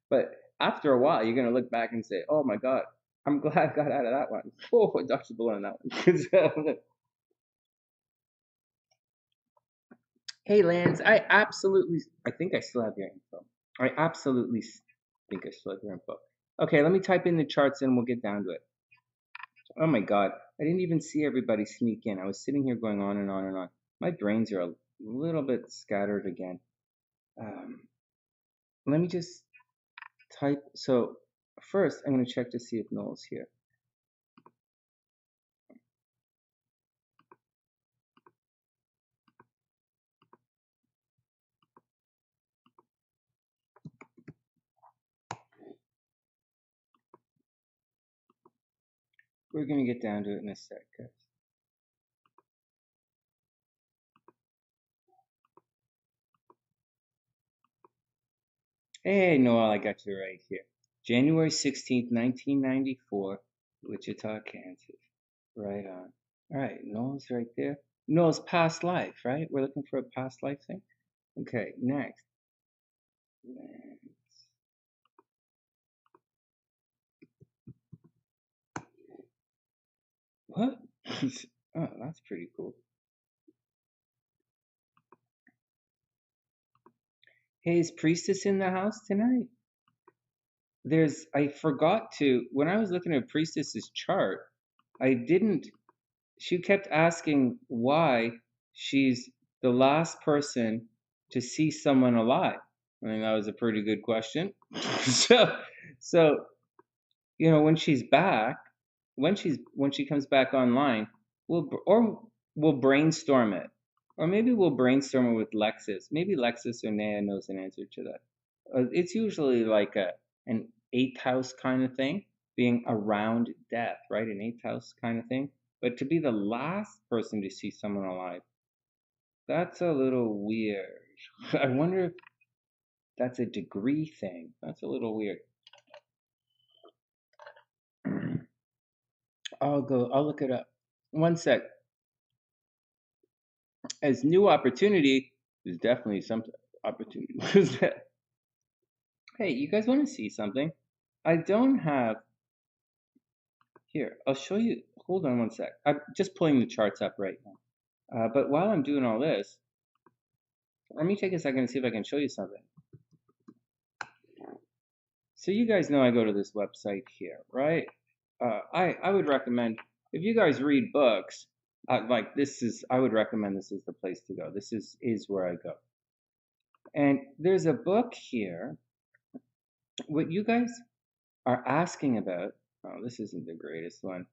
S1: But after a while, you're gonna look back and say, "Oh my God, I'm glad I got out of that one." Oh, I dodged the bullet on that one. Hey, Lance, I think I still have your info. I absolutely think I still have your info. Okay, let me type in the charts and we'll get down to it. Oh my God, I didn't even see everybody sneak in. I was sitting here going on and on and on. My brains are a little bit scattered again. Um, Let me just type. So first, I'm going to check to see if Noel's here. We're going to get down to it in a sec, guys. Hey, Noel, I got you right here. January 16th, 1994, Wichita, Kansas. Right on. All right, Noel's right there. Noel's past life, right? We're looking for a past life thing. Okay, next. What? Oh, that's pretty cool. Hey, is Priestess in the house tonight? I forgot to, when I was looking at Priestess's chart, she kept asking why she's the last person to see someone alive. I think that was a pretty good question. so, so, when she's back, when she comes back online, we'll brainstorm it, or maybe we'll brainstorm it with Lexus. Maybe Lexus or Naya knows an answer to that. It's usually like an eighth house kind of thing, being around death, right? An eighth house kind of thing. But to be the last person to see someone alive, that's a little weird. I wonder if that's a degree thing. That's a little weird. I'll look it up. One sec. As new opportunity, there's definitely some opportunity. Hey, you guys want to see something? I don't have. Here, I'll show you. Hold on one sec. I'm just pulling the charts up right now. But while I'm doing all this, let me take a second and see if I can show you something. So you guys know I go to this website here, right? I would recommend, if you guys read books, I would recommend this is the place to go. This is where I go. And there's a book here. What you guys are asking about, oh, this isn't the greatest one.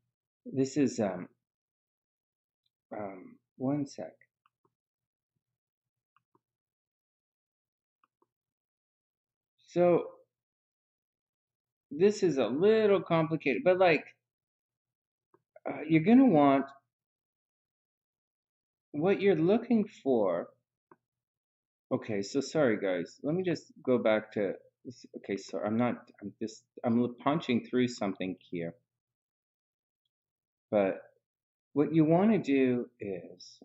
S1: This is, one sec. So this is a little complicated, but you're going to want what you're looking for. Okay, so sorry guys. Let me just go back to this. Okay, so I'm punching through something here. But what you want to do is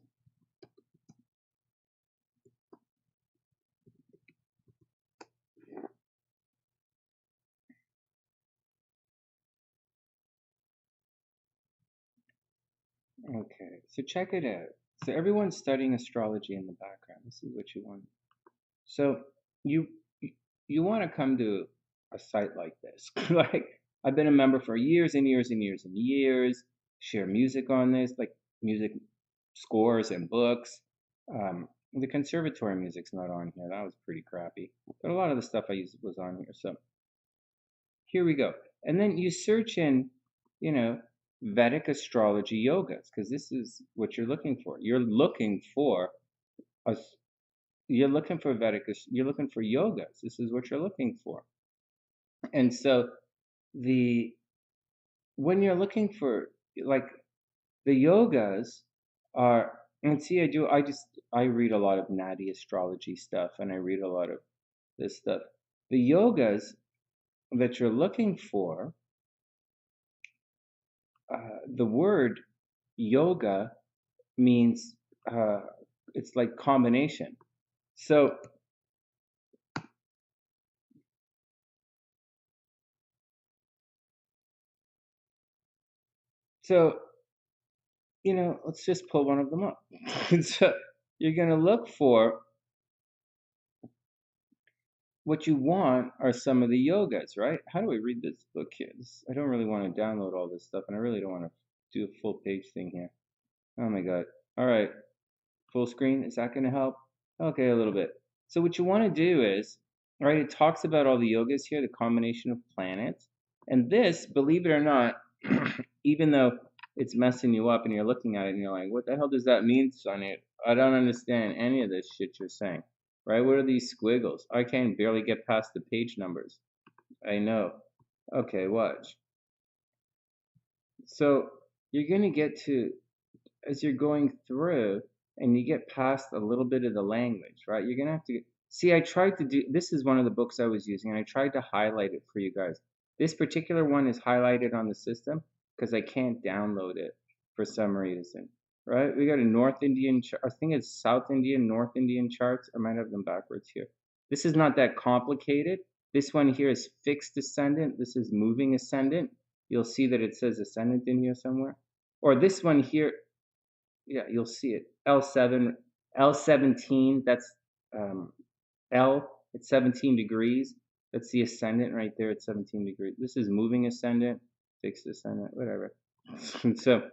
S1: okay, so check it out. So everyone's studying astrology in the background. This is what you want. So you you want to come to a site like this. Like I've been a member for years and years and years and years. Share music on this, like music scores and books. The conservatory music's not on here. That was pretty crappy. But a lot of the stuff I used was on here. So here we go. And then you search in, Vedic astrology yogas, because this is what you're looking for. You're looking for a you're looking for you're looking for yogas. This is what you're looking for. And so when you're looking for, like, the yogas are, and see, I read a lot of natty astrology stuff, and I read a lot of this stuff. The yogas that you're looking for, the word yoga means, it's like combination. So let's just pull one of them up. So you're going to look for, what you want are some of the yogas, right? How do I read this book here? I don't really want to download all this stuff, and I really don't want to do a full page thing here. Oh my God. All right. Full screen. Is that going to help? Okay, a little bit. So what you want to do is, right, it talks about all the yogas here, the combination of planets. And this, believe it or not, even though it's messing you up and you're looking at it and you're like, what the hell does that mean, Sonny? I don't understand any of this shit you're saying. Right? What are these squiggles? I can barely get past the page numbers. I know. Okay, watch. So you're going to get to, as you're going through and you get past a little bit of the language, right? You're going to have to see, I tried to do, this is one of the books I was using, and I tried to highlight it for you guys. This particular one is highlighted on the system because I can't download it for some reason, right? We got a North Indian, I think it's South Indian, North Indian charts. I might have them backwards here. This is not that complicated. This one here is fixed ascendant. This is moving ascendant. You'll see that it says ascendant in here somewhere. Or this one here, yeah, you'll see it. L7, L17, that's L, it's 17 degrees. That's the ascendant right there at 17 degrees. This is moving ascendant, fixed ascendant, whatever. So,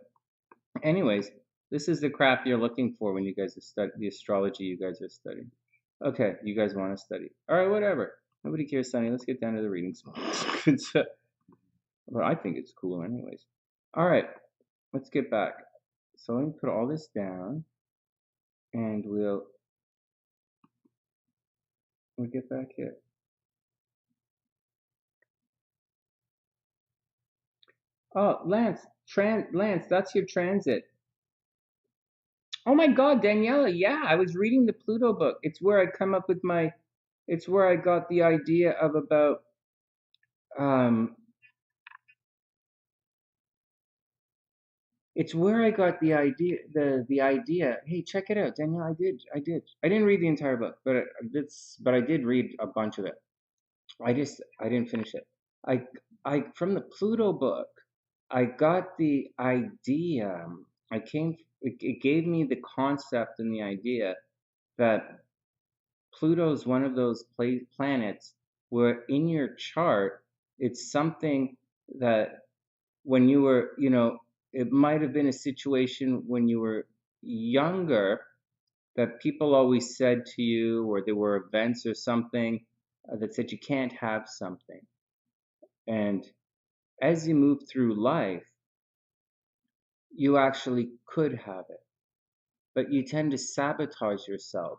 S1: anyways, this is the crap you're looking for when you guys are studying the astrology you guys are studying. Okay, you guys want to study. All right, whatever. Nobody cares, Sunny. Let's get down to the readings. So, well, I think it's cool anyways. All right, let's get back. So let me put all this down and we'll get back here. Oh, Lance, that's your transit. Oh my God, Daniela, yeah, I was reading the Pluto book. It's where I come up with it's where I got the idea of about, it's where I got the idea, the idea. Hey, check it out, Danielle. I didn't read the entire book, but I did read a bunch of it. I didn't finish it. From the Pluto book, I got the idea. It gave me the concept and the idea that Pluto's one of those planets where in your chart, it's something that when you were, it might have been a situation when you were younger that people always said to you, or there were events or something that said you can't have something. And as you move through life, you actually could have it, but you tend to sabotage yourself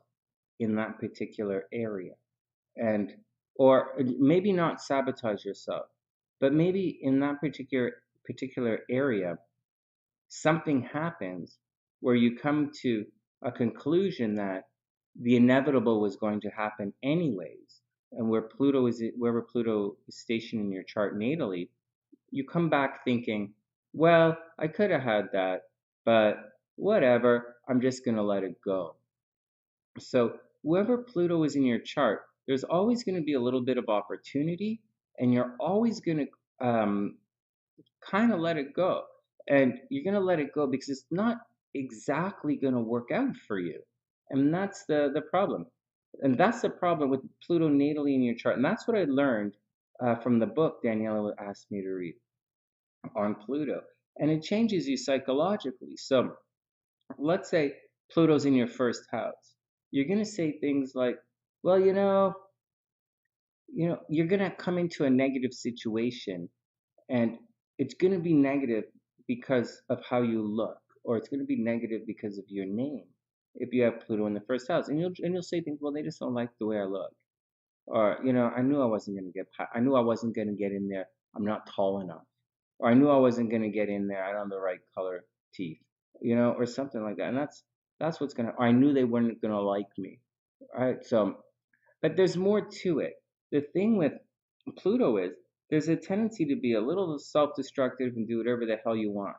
S1: in that particular area. And, or maybe not sabotage yourself, but maybe in that particular area, something happens where you come to a conclusion that the inevitable was going to happen anyways. And wherever Pluto is stationed in your chart natally, you come back thinking, well, I could have had that, but whatever, I'm just going to let it go. So wherever Pluto is in your chart, there's always going to be a little bit of opportunity, and you're always going to kind of let it go. And you're going to let it go because it's not exactly going to work out for you. And that's the problem. And that's the problem with Pluto natally in your chart. And that's what I learned from the book Daniela asked me to read on Pluto. And it changes you psychologically. So let's say Pluto's in your first house. You're going to say things like, well, you're going to come into a negative situation, and it's going to be negative because of how you look, or it's going to be negative because of your name if you have Pluto in the first house. And you'll say things, well, they just don't like the way I look. Or, I knew I wasn't going to get in there. I'm not tall enough. Or I knew I wasn't going to get in there. I don't have the right color teeth, or something like that. And that's what's going to, I knew they weren't going to like me. All right. So, but there's more to it. The thing with Pluto is there's a tendency to be a little self-destructive and do whatever the hell you want.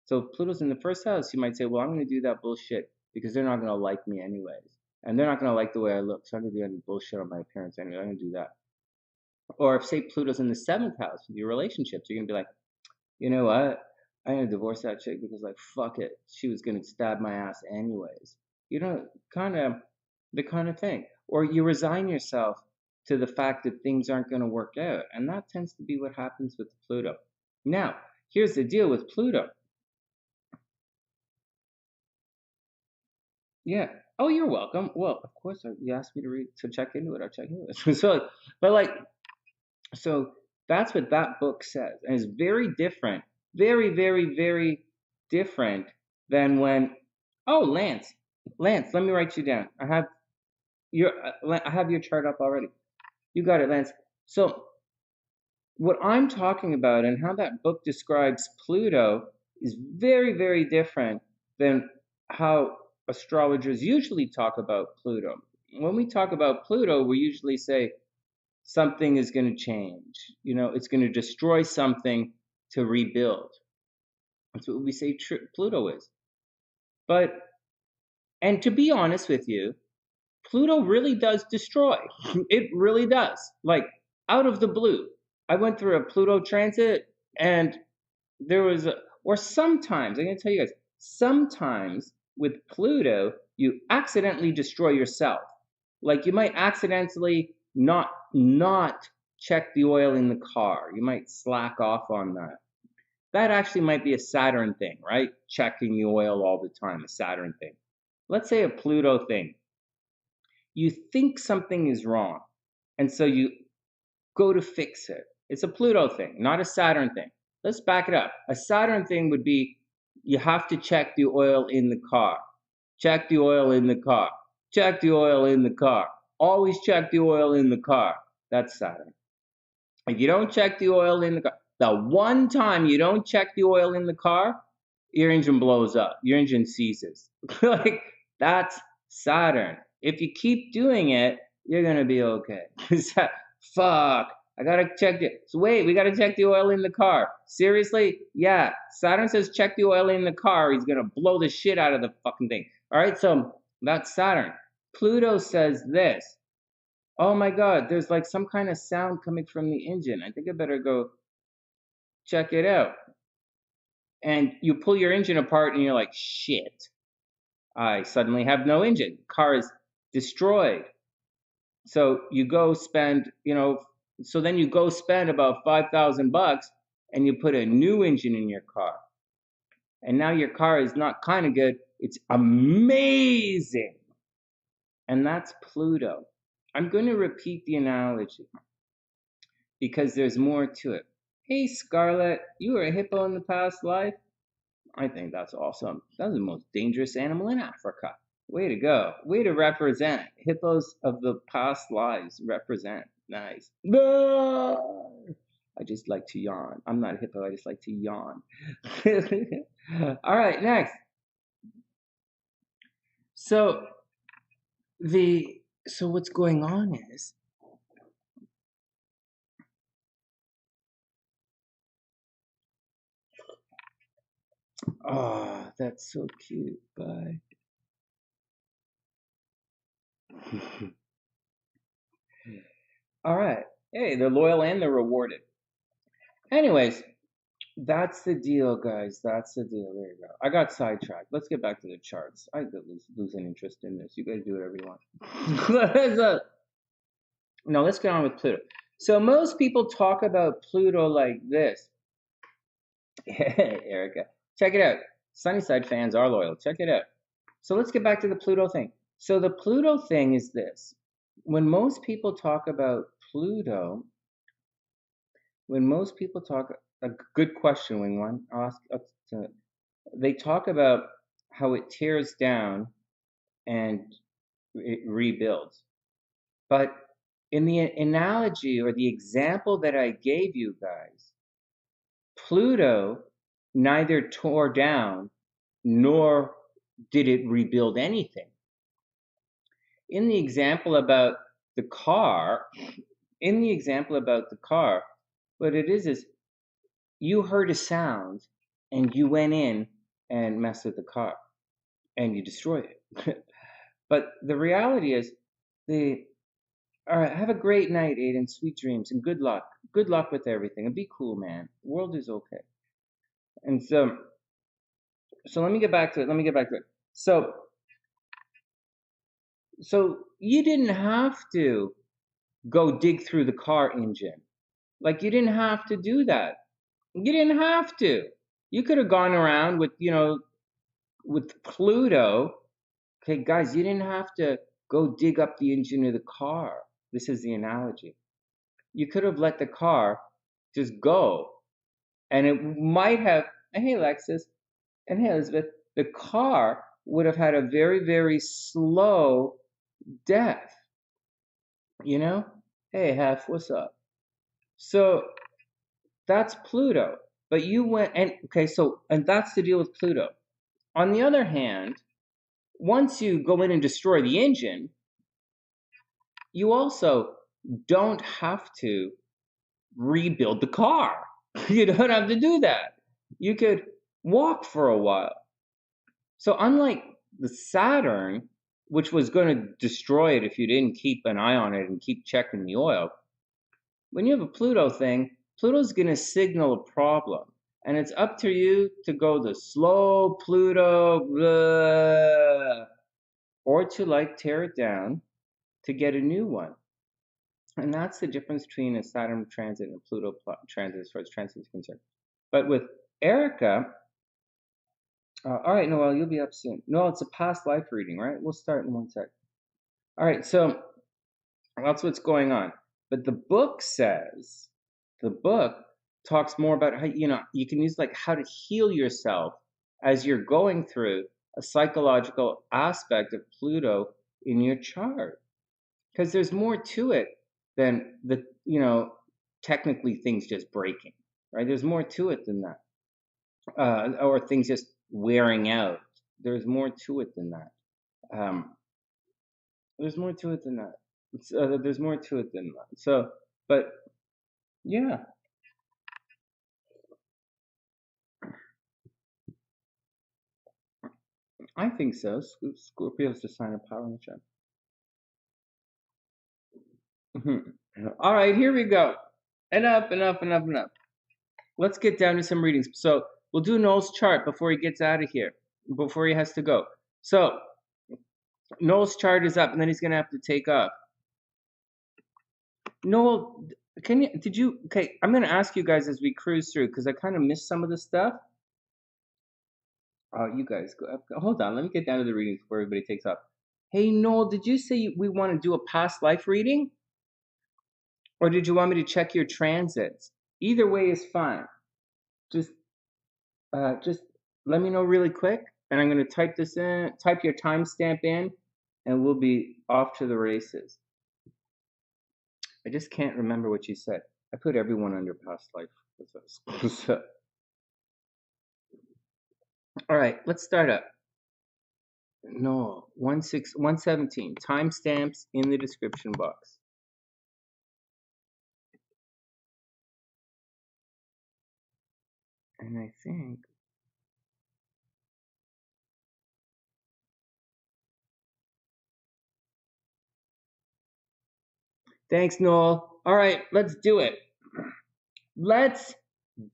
S1: So if Pluto's in the first house, you might say, well, I'm going to do that bullshit because they're not going to like me anyways. And they're not going to like the way I look. So I'm going to do any bullshit on my appearance anyway. I'm going to do that. Or if, say, Pluto's in the 7th house with your relationships, you're going to be like, you know what? I'm going to divorce that chick because, like, fuck it. She was going to stab my ass anyways. The kind of thing. Or you resign yourself to the fact that things aren't going to work out. And that tends to be what happens with Pluto. Now, here's the deal with Pluto. Yeah. Oh, you're welcome. Well, of course, you asked me to check into it. I'll check into it. So that's what that book says. And it's very different, very, very, very different than when, oh, Lance, let me write you down. I have your chart up already. You got it, Lance. So what I'm talking about and how that book describes Pluto is very, very different than how astrologers usually talk about Pluto. When we talk about Pluto, we usually say something is going to change. It's going to destroy something to rebuild. That's what we say Pluto is. And to be honest with you, Pluto really does destroy. It really does. Like, out of the blue. I went through a Pluto transit, and sometimes, I'm going to tell you guys, sometimes with Pluto, you accidentally destroy yourself. Like, you might accidentally not check the oil in the car. You might slack off on that. That actually might be a Saturn thing, right? Checking the oil all the time, a Saturn thing. Let's say a Pluto thing. You think something is wrong, and so you go to fix it. It's a Pluto thing, not a Saturn thing. Let's back it up. A Saturn thing would be you have to check the oil in the car. Check the oil in the car. Check the oil in the car. Always check the oil in the car. That's Saturn. If you don't check the oil in the car, the one time you don't check the oil in the car, your engine blows up. Your engine seizes. Like, that's Saturn. If you keep doing it, you're going to be okay. Fuck. I got to check it. So wait, we got to check the oil in the car. Seriously? Yeah. Saturn says check the oil in the car. He's going to blow the shit out of the fucking thing. All right, so that's Saturn. Pluto says this. Oh my God, there's like some kind of sound coming from the engine. I think I better go check it out. And you pull your engine apart and you're like, shit, I suddenly have no engine. Car is destroyed. So you go spend, so then you go spend about $5,000 and you put a new engine in your car. And now your car is not kind of good, it's amazing. And that's Pluto. I'm going to repeat the analogy because there's more to it. Hey, Scarlett, you were a hippo in the past life? I think that's awesome. That's the most dangerous animal in Africa. Way to go. Way to represent. Hippos of the past lives represent. Nice. I just like to yawn. I'm not a hippo. I just like to yawn. All right, next. So what's going on is that's so cute. Bye. All right. Hey, they're loyal and they're rewarded. Anyways, that's the deal, guys. That's the deal. There you go. I got sidetracked. Let's get back to the charts. I lose an interest in this. You guys do whatever you want. No, let's get on with Pluto. So most people talk about Pluto like this. Hey, Erica. Check it out. Sunnyside fans are loyal. Check it out. So let's get back to the Pluto thing. So the Pluto thing is this. When most people talk about Pluto, a good question, Wing One. I'll ask. They talk about how it tears down and it rebuilds. But in the analogy or the example that I gave you guys, Pluto neither tore down nor did it rebuild anything. In the example about the car, what it is you heard a sound and you went in and messed with the car and you destroyed it. But the reality is, all right, have a great night, Aiden. Sweet dreams and good luck. Good luck with everything. And be cool, man. The world is okay. And so let me get back to it. So you didn't have to go dig through the car engine. Like, you didn't have to do that. You didn't have to. You could have gone around with, with Pluto. Okay, guys, you didn't have to go dig up the engine of the car. This is the analogy. You could have let the car just go. And it might have, and hey, Lexus, and hey, Elizabeth, the car would have had a very, very slow death. Hey, Hef, what's up? So that's Pluto. But you went, and that's the deal with Pluto. On the other hand, once you go in and destroy the engine, you also don't have to rebuild the car. You don't have to do that. You could walk for a while. So unlike the Saturn, which was going to destroy it if you didn't keep an eye on it and keep checking the oil, when you have a Pluto thing, Pluto's going to signal a problem. And it's up to you to go the slow Pluto, blah, or to tear it down to get a new one. And that's the difference between a Saturn transit and a Pluto transit as far as transit is concerned. But with Erica, all right, Noel, you'll be up soon. Noel, it's a past life reading, right? We'll start in 1 sec. All right, so that's what's going on. But the book talks more about how, you can use like how to heal yourself as you're going through a psychological aspect of Pluto in your chart. Because there's more to it than technically things just breaking, right? There's more to it than that. Or things just wearing out. There's more to it than that. There's more to it than that. There's more to it than that. So, but yeah, I think so. Scorpio's the sign of power in the chart. All right, here we go. Enough. Let's get down to some readings. So we'll do Noel's chart before he gets out of here, before he has to go. So Noel's chart is up, and then he's gonna have to take off. Noel, okay, I'm gonna ask you guys as we cruise through, because I kind of missed some of the stuff. Oh, you guys go. Hold on, let me get down to the readings before everybody takes off. Hey, Noel, did you say we want to do a past life reading? Or did you want me to check your transits? Either way is fine. Just let me know really quick, and I'm gonna type your timestamp in, and we'll be off to the races. I just can't remember what you said. I put everyone under past life. All right, let's start up. No, 117. Timestamps in the description box. And I think thanks, Noel. All right, let's do it. Let's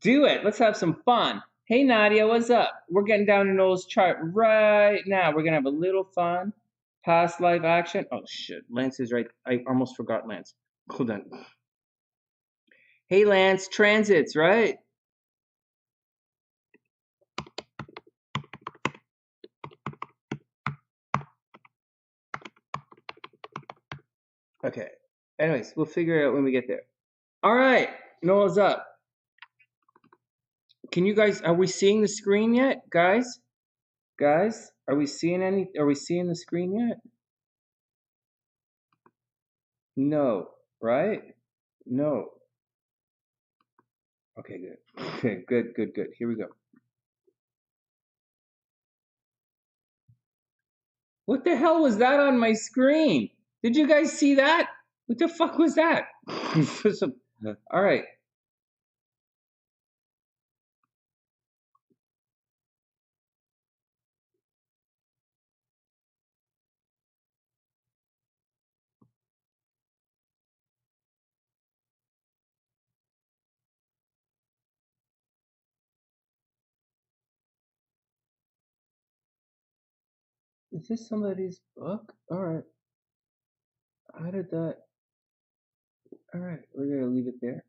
S1: do it. Let's have some fun. Hey, Nadia, what's up? We're getting down to Noel's chart right now. We're going to have a little fun. Past life action. Oh, shit. Lance is right. I almost forgot Lance. Hold on. Hey, Lance. Transits, right? Okay. Anyways, we'll figure it out when we get there. All right. Noel's up. Can you guys, are we seeing the screen yet, guys? Guys, are we seeing the screen yet? No, right? No. Okay, good. Okay, good. Here we go. What the hell was that on my screen? Did you guys see that? What the fuck was that? All right. Is this somebody's book? All right. How did that? All right, we're gonna leave it there.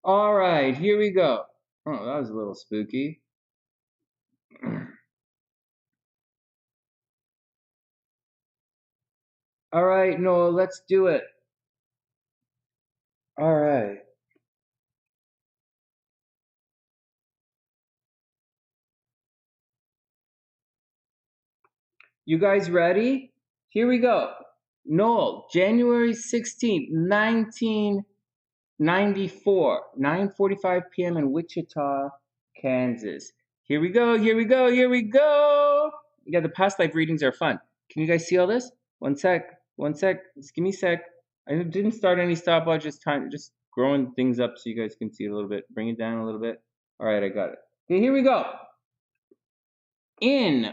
S1: All right, here we go. Oh, that was a little spooky. All right, Noah, let's do it. All right. You guys ready? Here we go. Noel, January 16th, 1994, 9:45 p.m. in Wichita, Kansas. Here we go. Yeah, the past life readings are fun. Can you guys see all this? One sec. Just give me a sec. I didn't start any stopwatch. Just growing things up so you guys can see a little bit. Bring it down a little bit. All right, I got it. Okay, here we go.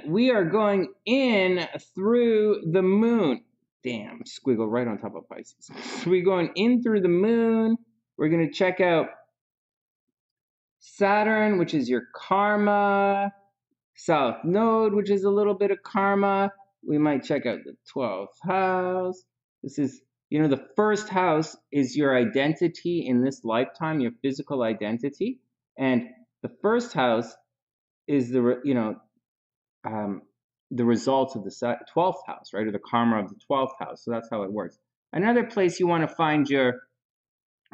S1: We are going in through the moon. Damn, squiggle right on top of Pisces. So we're going in through the moon. We're going to check out Saturn, which is your karma. South Node, which is a little bit of karma. We might check out the 12th house. This is, the first house is your identity in this lifetime, your physical identity. And the first house is the results of the 12th house, right? Or the karma of the 12th house. So that's how it works. Another place you want to find your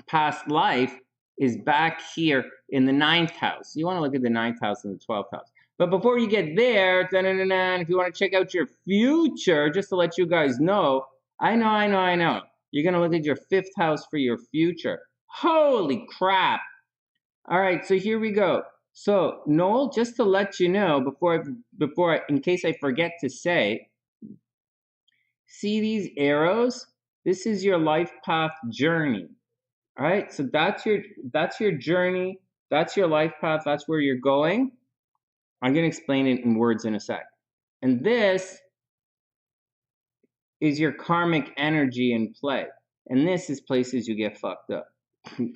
S1: past life is back here in the 9th house. You want to look at the 9th house and the 12th house. But before you get there, if you want to check out your future, just to let you guys know, I know. You're going to look at your 5th house for your future. Holy crap. All right, so here we go. So, Noel, just to let you know, in case I forget to say, see these arrows? This is your life path journey. All right, so that's your journey, that's your life path, that's where you're going. I'm going to explain it in words in a sec. And this is your karmic energy in play. And this is places you get fucked up.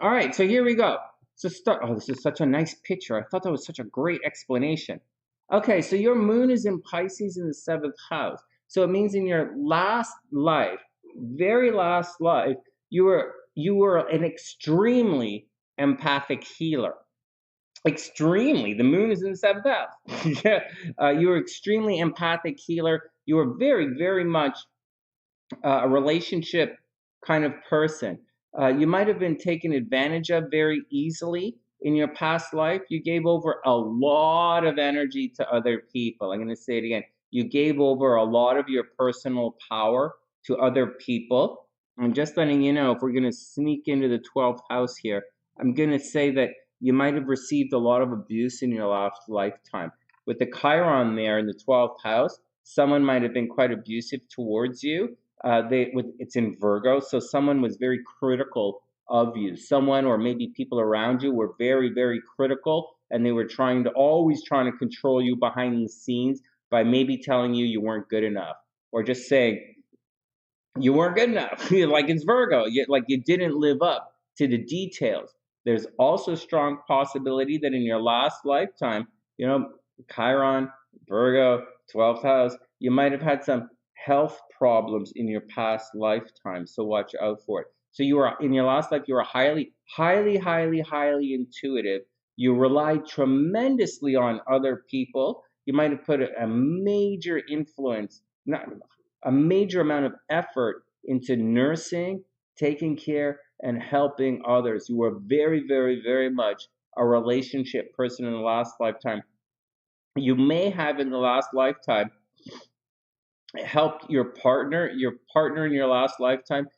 S1: All right, so here we go. So this is such a nice picture. I thought that was such a great explanation. Okay, so your moon is in Pisces in the 7th house. So it means in your last life, very last life, you were an extremely empathic healer. Extremely. The moon is in the 7th house. Yeah, you were extremely empathic healer. You were very, very much a relationship kind of person. You might have been taken advantage of very easily in your past life. You gave over a lot of energy to other people. I'm going to say it again. You gave over a lot of your personal power to other people. I'm just letting you know, if we're going to sneak into the 12th house here, I'm going to say that you might have received a lot of abuse in your last lifetime. With the Chiron there in the 12th house, someone might have been quite abusive towards you. It's in Virgo, so someone was very critical of you. Someone, or maybe people around you, were very, very critical, and they were always trying to control you behind the scenes by maybe telling you you weren't good enough, or just saying you weren't good enough. Like it's Virgo, you didn't live up to the details. There's also strong possibility that in your last lifetime, Chiron, Virgo, 12th house, you might have had some health problems in your past lifetime. So watch out for it. So in your last life, you were highly, highly, highly, highly intuitive. You relied tremendously on other people. You might have put a major influence, not a major amount of effort into nursing, taking care, and helping others. You were very, very, very much a relationship person in the last lifetime. You may have in the last lifetime helped your partner in your last lifetime.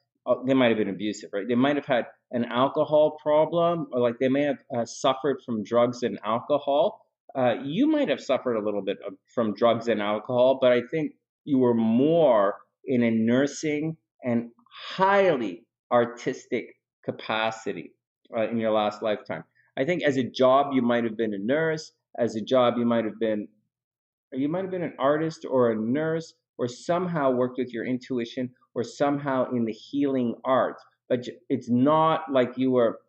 S1: They might have been abusive, right? They might have had an alcohol problem, or like they may have suffered from drugs and alcohol. You might have suffered a little bit from drugs and alcohol, but I think you were more in a nursing and highly artistic capacity in your last lifetime. I think as a job, you might have been a nurse. As a job, you might have been an artist or a nurse, or somehow worked with your intuition, or somehow in the healing arts. But it's not like you were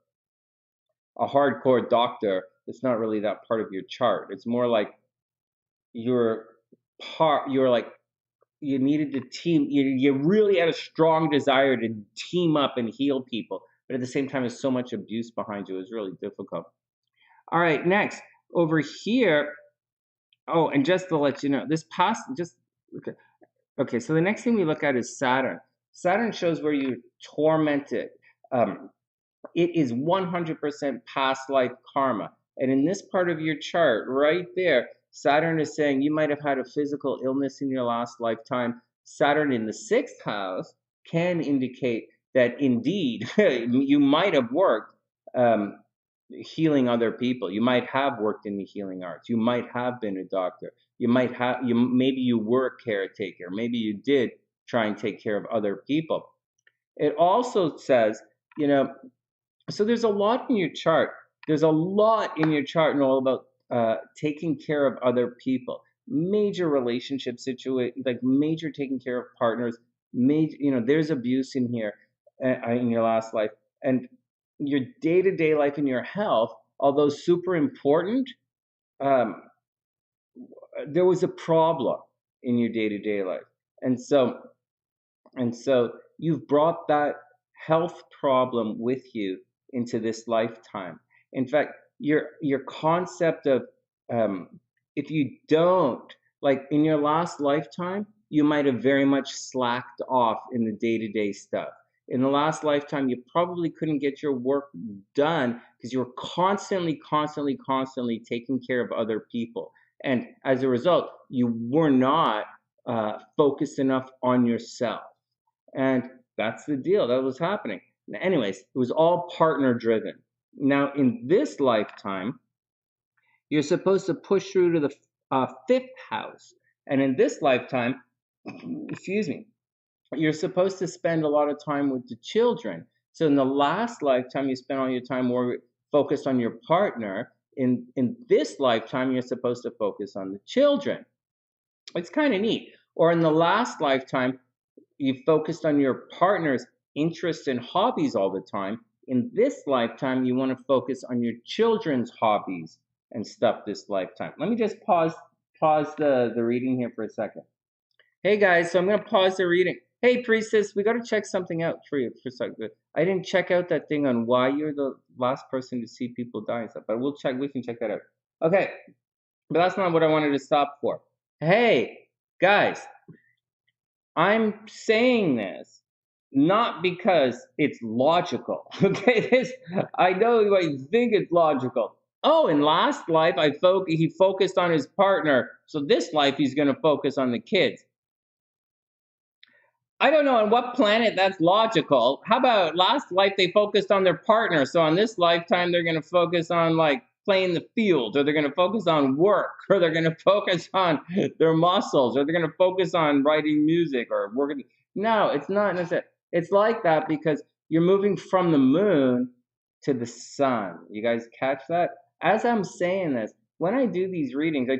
S1: a hardcore doctor. It's not really that part of your chart. It's more like you're like you needed to team. You really had a strong desire to team up and heal people, but at the same time, there's so much abuse behind you. It was really difficult. All right, next over here. Oh, and just to let you know, okay. So the next thing we look at is Saturn. Saturn shows where you're tormented. It is 100% past life karma. And in this part of your chart, right there, Saturn is saying you might have had a physical illness in your last lifetime. Saturn in the 6th house can indicate that indeed you might have worked healing other people. You might have worked in the healing arts. You might have been a doctor. Maybe you were a caretaker. Maybe you did try and take care of other people. It also says, so there's a lot in your chart. There's a lot in your chart, Noel, about taking care of other people. Major relationship situation, like major taking care of partners. There's abuse in here in your last life, and your day-to-day life and your health although super important, there was a problem in your day-to-day life. And so you've brought that health problem with you into this lifetime. In fact, your concept of if you don't, like in your last lifetime, you might have very much slacked off in the day-to-day stuff. In the last lifetime, you probably couldn't get your work done because you were constantly taking care of other people. And as a result, you were not focused enough on yourself. And that's the deal. That was happening. Anyways, it was all partner driven. Now, in this lifetime, you're supposed to push through to the fifth house. And in this lifetime, excuse me, you're supposed to spend a lot of time with the children. So in the last lifetime, you spent all your time more focused on your partner. In this lifetime, you're supposed to focus on the children. It's kind of neat. Or in the last lifetime, you focused on your partner's interests and hobbies all the time. In this lifetime, you want to focus on your children's hobbies and stuff this lifetime. Let me just pause the reading here for a second. Hey guys, so I'm going to pause the reading. Hey Priestess, we got to check something out for you for a second. I didn't check out that thing on why you're the last person to see people die and stuff, but we can check that out. Okay, but that's not what I wanted to stop for. Hey guys, I'm saying this not because it's logical. Okay, I know you might think it's logical. Oh, in last life he focused on his partner, so this life he's going to focus on the kids. I don't know on what planet that's logical. How about last life they focused on their partner, so on this lifetime they're going to focus on like playing the field, or they're going to focus on work, or they're going to focus on their muscles, or they're going to focus on writing music or working. No, it's not necessarily. It's like that because you're moving from the moon to the sun. You guys catch that? As I'm saying this, when I do these readings, I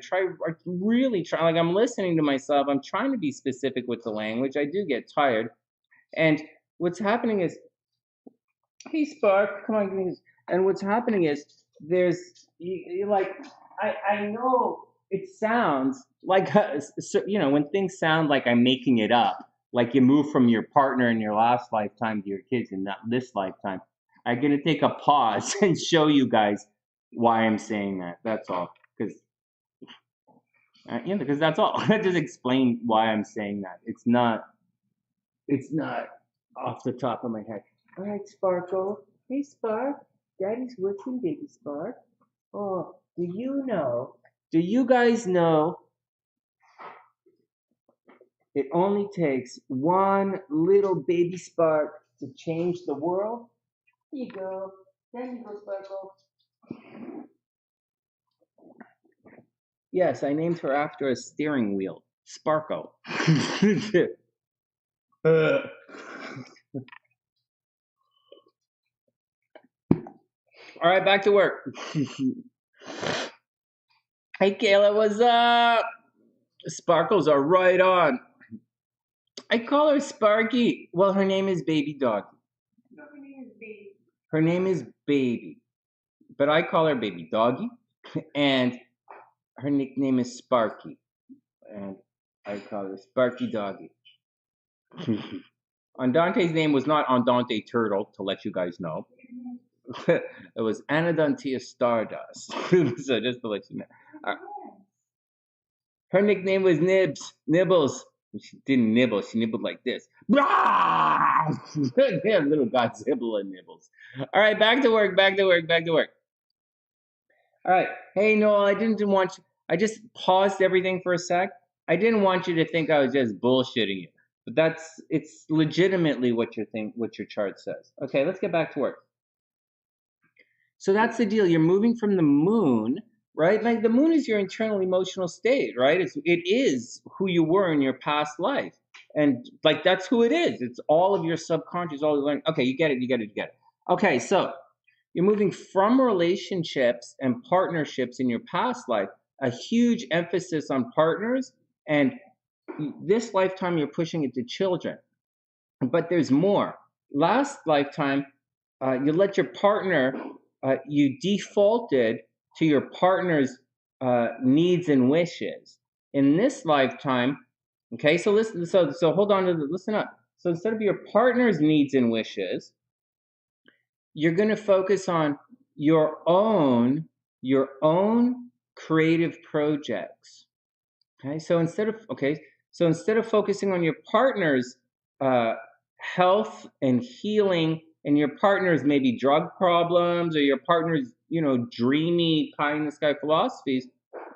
S1: really try, like I'm listening to myself. I'm trying to be specific with the language. I do get tired. And what's happening is, hey Spark, come on, give me this. And what's happening is, you like, I know it sounds like, when things sound like I'm making it up, like you move from your partner in your last lifetime to your kids in this lifetime, I'm going to take a pause and show you guys why I'm saying that. That's all. Because that's all. I just explain why I'm saying that. It's not off the top of my head. All right, Sparkle. Hey, Spark. Daddy's working, baby Spark. Oh, do you guys know it only takes one little baby spark to change the world? Here you go. There you go, Sparkle. Yes, I named her after a steering wheel. Sparkle. All right, back to work. Hey, Kayla, what's up? Sparkles are right on. I call her Sparky. Well, her name is Baby Doggy. No, her name is Baby. Her name is Baby. But I call her Baby Doggy. And her nickname is Sparky. And I call her Sparky Doggy. Andante's name was not Andante Turtle, to let you guys know. It was Anadontia Stardust. So just to let you know. Her nickname was Nibbles. She didn't nibble, she nibbled like this. Little Godzilla nibbles. All right, back to work. All right. Hey, Noel, I just paused everything for a sec. I didn't want you to think I was just bullshitting you. But it's legitimately what your chart says. Okay, let's get back to work. So that's the deal. You're moving from the moon, right? Like the moon is your internal emotional state, right? It is who you were in your past life. And like that's who it is. It's all of your subconscious, all you learn. Okay, you get it. Okay, so you're moving from relationships and partnerships in your past life, a huge emphasis on partners, and this lifetime you're pushing it to children. But there's more. Last lifetime, you let your partner you defaulted to your partner's needs and wishes. In this lifetime, okay, so listen, so hold on to listen up. So instead of your partner's needs and wishes, you're going to focus on your own creative projects. Okay, so instead of focusing on your partner's uh, health and healing, and your partner's maybe drug problems, or your partner's dreamy pie in the sky philosophies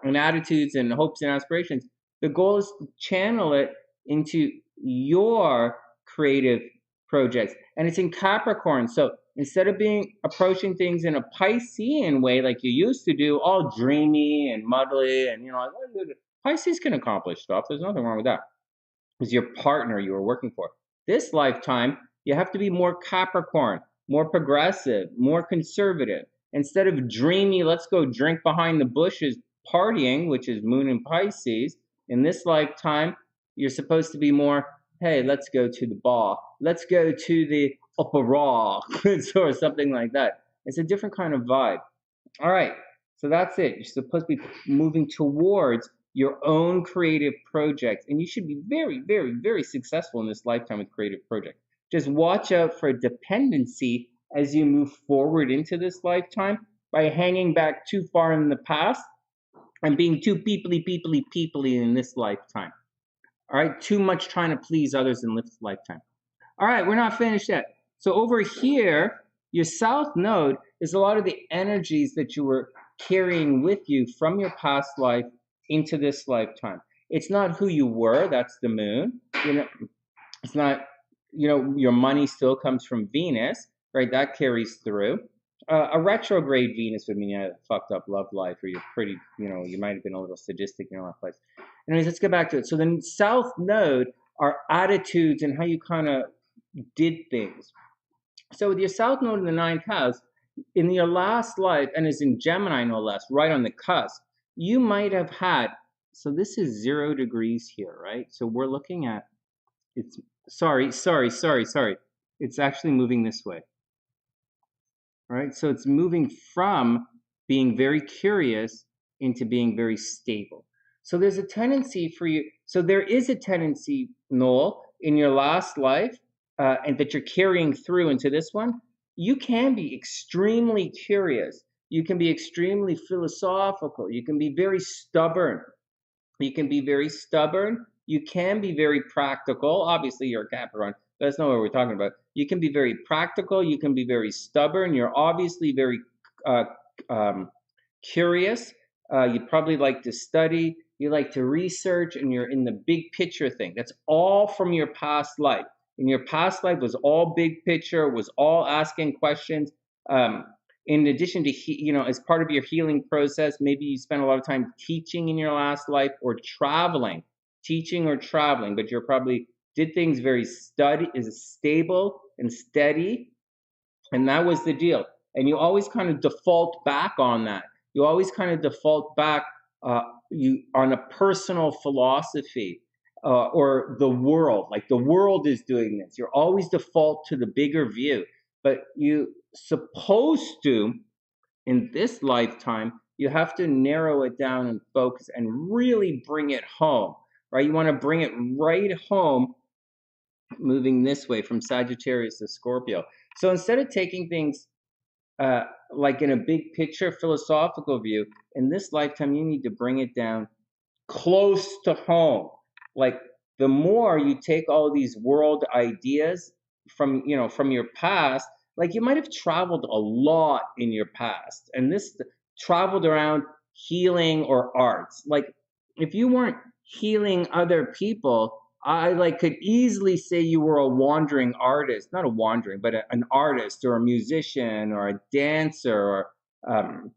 S1: and attitudes and hopes and aspirations, the goal is to channel it into your creative projects, and it's in Capricorn. So instead of approaching things in a Piscean way like you used to do, all dreamy and muddly, and like, Pisces can accomplish stuff. There's nothing wrong with that. It's your partner you are working for. This lifetime, you have to be more Capricorn, more progressive, more conservative. Instead of dreamy, let's go drink behind the bushes partying, which is Moon in Pisces, in this lifetime, you're supposed to be more, hey, let's go to the bar. Let's go to the opera, or something like that. It's a different kind of vibe. All right, so that's it. You're supposed to be moving towards your own creative projects, and you should be very, very, very successful in this lifetime with creative projects. Just watch out for dependency as you move forward into this lifetime by hanging back too far in the past and being too peoply in this lifetime. All right, too much trying to please others in this lifetime. All right, we're not finished yet. So over here, your south node is a lot of the energies that you were carrying with you from your past life into this lifetime. It's not who you were, that's the moon. It's not, your money still comes from Venus, right? That carries through. A retrograde Venus would mean you had a fucked up love life, or you're pretty, you might have been a little sadistic in your love life. Anyways, let's get back to it. So the south node are attitudes and how you kind of did things. So with your south node in the ninth house, in your last life, and is in Gemini no less, right on the cusp, you might have had, so this is 0 degrees here, right? So we're looking at, it's, sorry. It's actually moving this way. All right, so it's moving from being very curious into being very stable. So there's a tendency for you, so there is a tendency, Noel, in your last life, and that you're carrying through into this one. You can be extremely curious. You can be extremely philosophical. You can be very stubborn. You can be very practical. Obviously, you're a Capricorn. That's not what we're talking about. You can be very practical. You can be very stubborn. You're obviously very curious. You probably like to study. You like to research, and you're in the big picture thing. That's all from your past life. In your past life was all big picture, was all asking questions. In addition to, as part of your healing process, maybe you spent a lot of time teaching in your last life, or traveling, teaching or traveling, but you probably did things very stable and steady, and that was the deal. And you always kind of default back on that. You always kind of default back on a personal philosophy, or the world, like the world is doing this. You're always default to the bigger view, but you supposed to, in this lifetime, you have to narrow it down and focus and really bring it home, right? You want to bring it right home, moving this way from Sagittarius to Scorpio. So instead of taking things like in a big picture philosophical view, in this lifetime, you need to bring it down close to home. Like, the more you take all these world ideas from your past, like you might have traveled a lot in your past, and this traveled around healing or arts. Like, if you weren't healing other people, I could easily say you were a wandering artist, not a wandering, but an artist or a musician or a dancer, or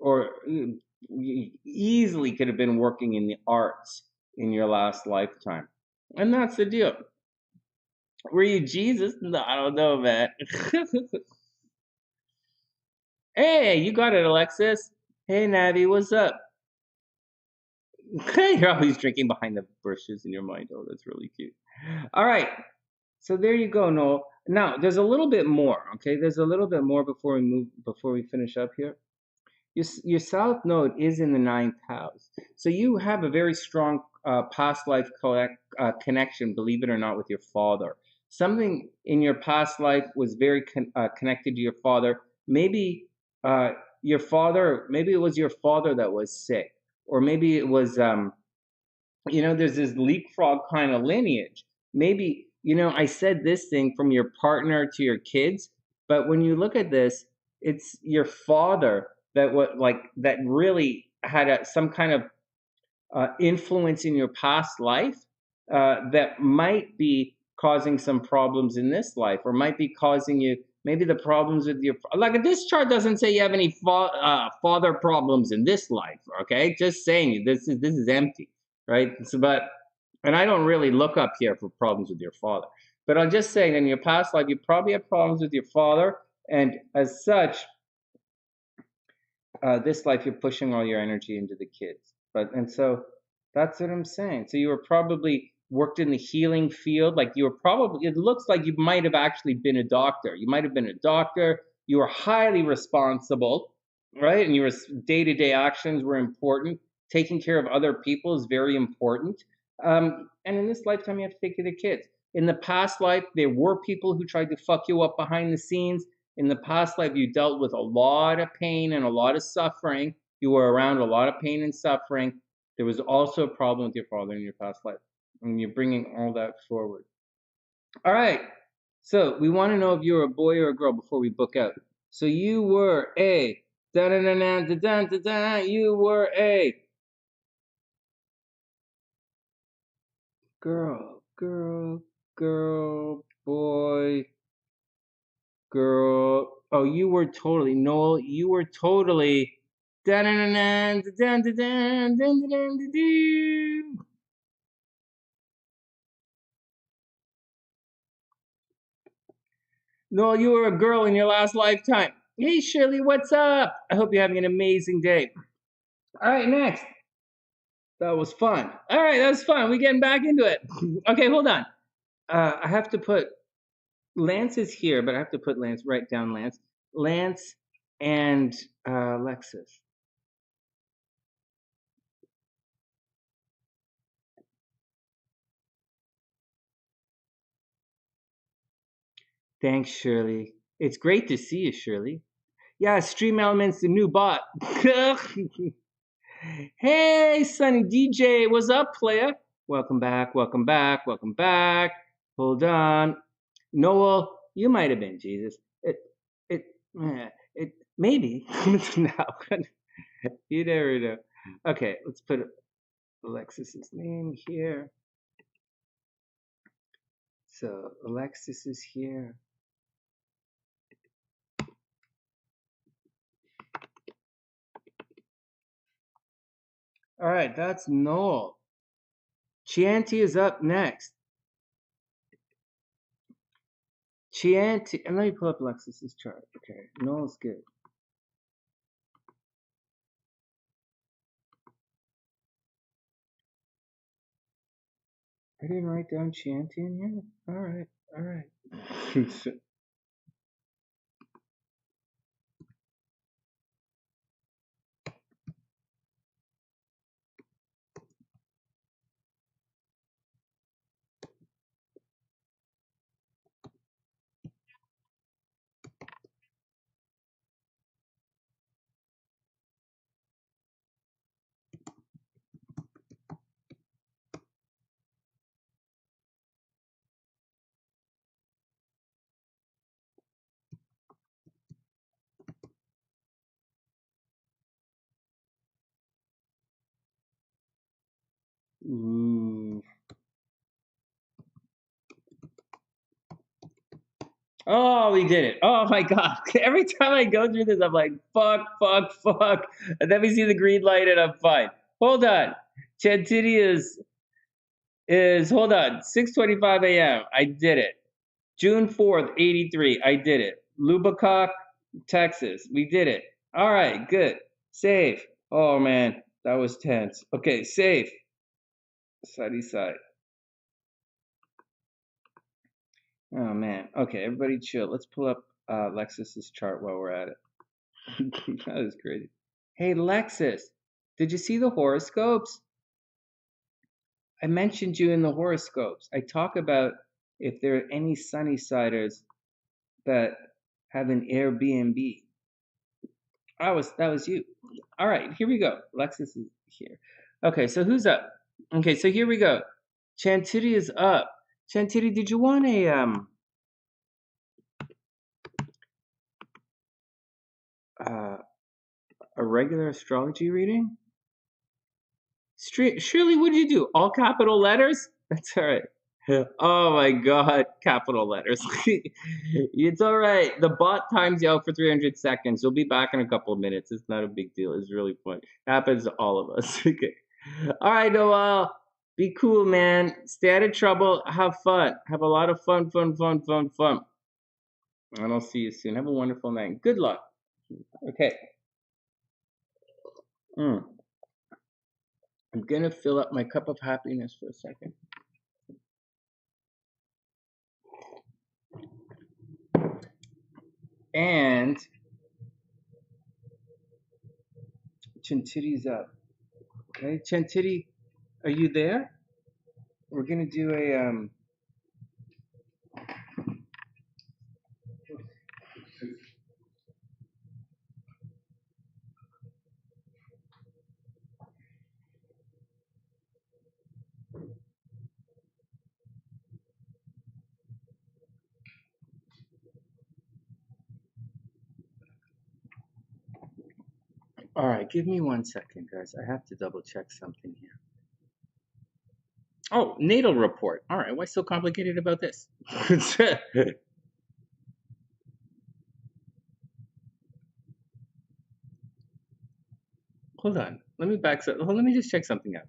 S1: or you easily could have been working in the arts in your last lifetime. And that's the deal. Were you Jesus? No, I don't know, man. Hey, you got it, Alexis. Hey, Navi, what's up? You're always drinking behind the bushes in your mind. Oh, that's really cute. All right. So there you go, Noel. Now, there's a little bit more, okay? There's a little bit more before we finish up here. Your South Node is in the ninth house. So you have a very strong past life connection, believe it or not, with your father. Something in your past life was very connected to your father. Maybe maybe it was your father that was sick, or maybe it was there's this leapfrog kind of lineage. Maybe, I said this thing from your partner to your kids, but when you look at this, it's your father that really had some kind of influence in your past life that might be causing some problems in this life, or might be causing you maybe the problems with your, like, this chart doesn't say you have any father problems in this life. Okay, just saying, this is empty, right? So, and I don't really look up here for problems with your father, but I'm just saying in your past life you probably have problems with your father, and as such, this life you're pushing all your energy into the kids. And so that's what I'm saying. So you were probably worked in the healing field. Like, it looks like you might have actually been a doctor. You might have been a doctor. You were highly responsible, right? And your day-to-day actions were important. Taking care of other people is very important. And in this lifetime, you have to take care of the kids. In the past life, there were people who tried to fuck you up behind the scenes. In the past life, you dealt with a lot of pain and a lot of suffering. You were around a lot of pain and suffering. There was also a problem with your father in your past life, and you're bringing all that forward. All right. So we want to know if you're a boy or a girl before we book out. So you were a you were a girl, boy, girl. Oh, you were totally, Noel. You were totally. Noel, you were a girl in your last lifetime. Hey, Shirley, what's up? I hope you're having an amazing day. All right, next. That was fun. All right, that was fun. We're getting back into it. Okay, hold on. I have to put Lance is here, but I have to put Lance, write down Lance. Lance and Lexus. Thanks, Shirley. It's great to see you, Shirley. Yeah, Stream Elements, the new bot. Hey, Sunny DJ, what's up, player? Welcome back, welcome back, welcome back. Hold on. Noel, you might have been Jesus. It, maybe. No, you never know. Okay, let's put Alexis's name here. So Alexis is here. All right, that's Noel. Chianti is up next. Chianti, and let me pull up Alexis's chart. Okay, Noel's good. I didn't write down Chianti in here. All right, all right. Ooh. Oh, we did it. Oh my God. Every time I go through this, I'm like, fuck, fuck, fuck. And then we see the green light and I'm fine. Hold on. Chantilly is hold on, 6:25 a.m. I did it. June 4th, 83. I did it. Lubbock, Texas. We did it. All right, good. Save. Oh man, that was tense. Okay, save. SunnySide. Oh man. Okay, everybody chill. Let's pull up Lexus's chart while we're at it. That is crazy. Hey Lexus, did you see the horoscopes? I mentioned you in the horoscopes. I talk about if there are any Sunnysiders that have an Airbnb. That was you. All right, here we go. Lexus is here. Okay, so who's up? Okay, so here we go. Chantity is up. Chantity, did you want uh, a regular astrology reading? Shirley, what did you do? All capital letters? That's all right. Oh my God, capital letters. It's all right. The bot times you out for 300 seconds. You'll be back in a couple of minutes. It's not a big deal. It's really fun. Happens to all of us. Okay. All right, Noel. Be cool, man. Stay out of trouble. Have fun. Have a lot of fun. And I'll see you soon. Have a wonderful night. Good luck. Okay. Mm. I'm going to fill up my cup of happiness for a second. And Chantiti's up. Okay, Chantiti, are you there? We're gonna do a All right, give me 1 second, guys. I have to double check something here. Oh, natal report. All right, what's so complicated about this? Hold on. Let me just check something out.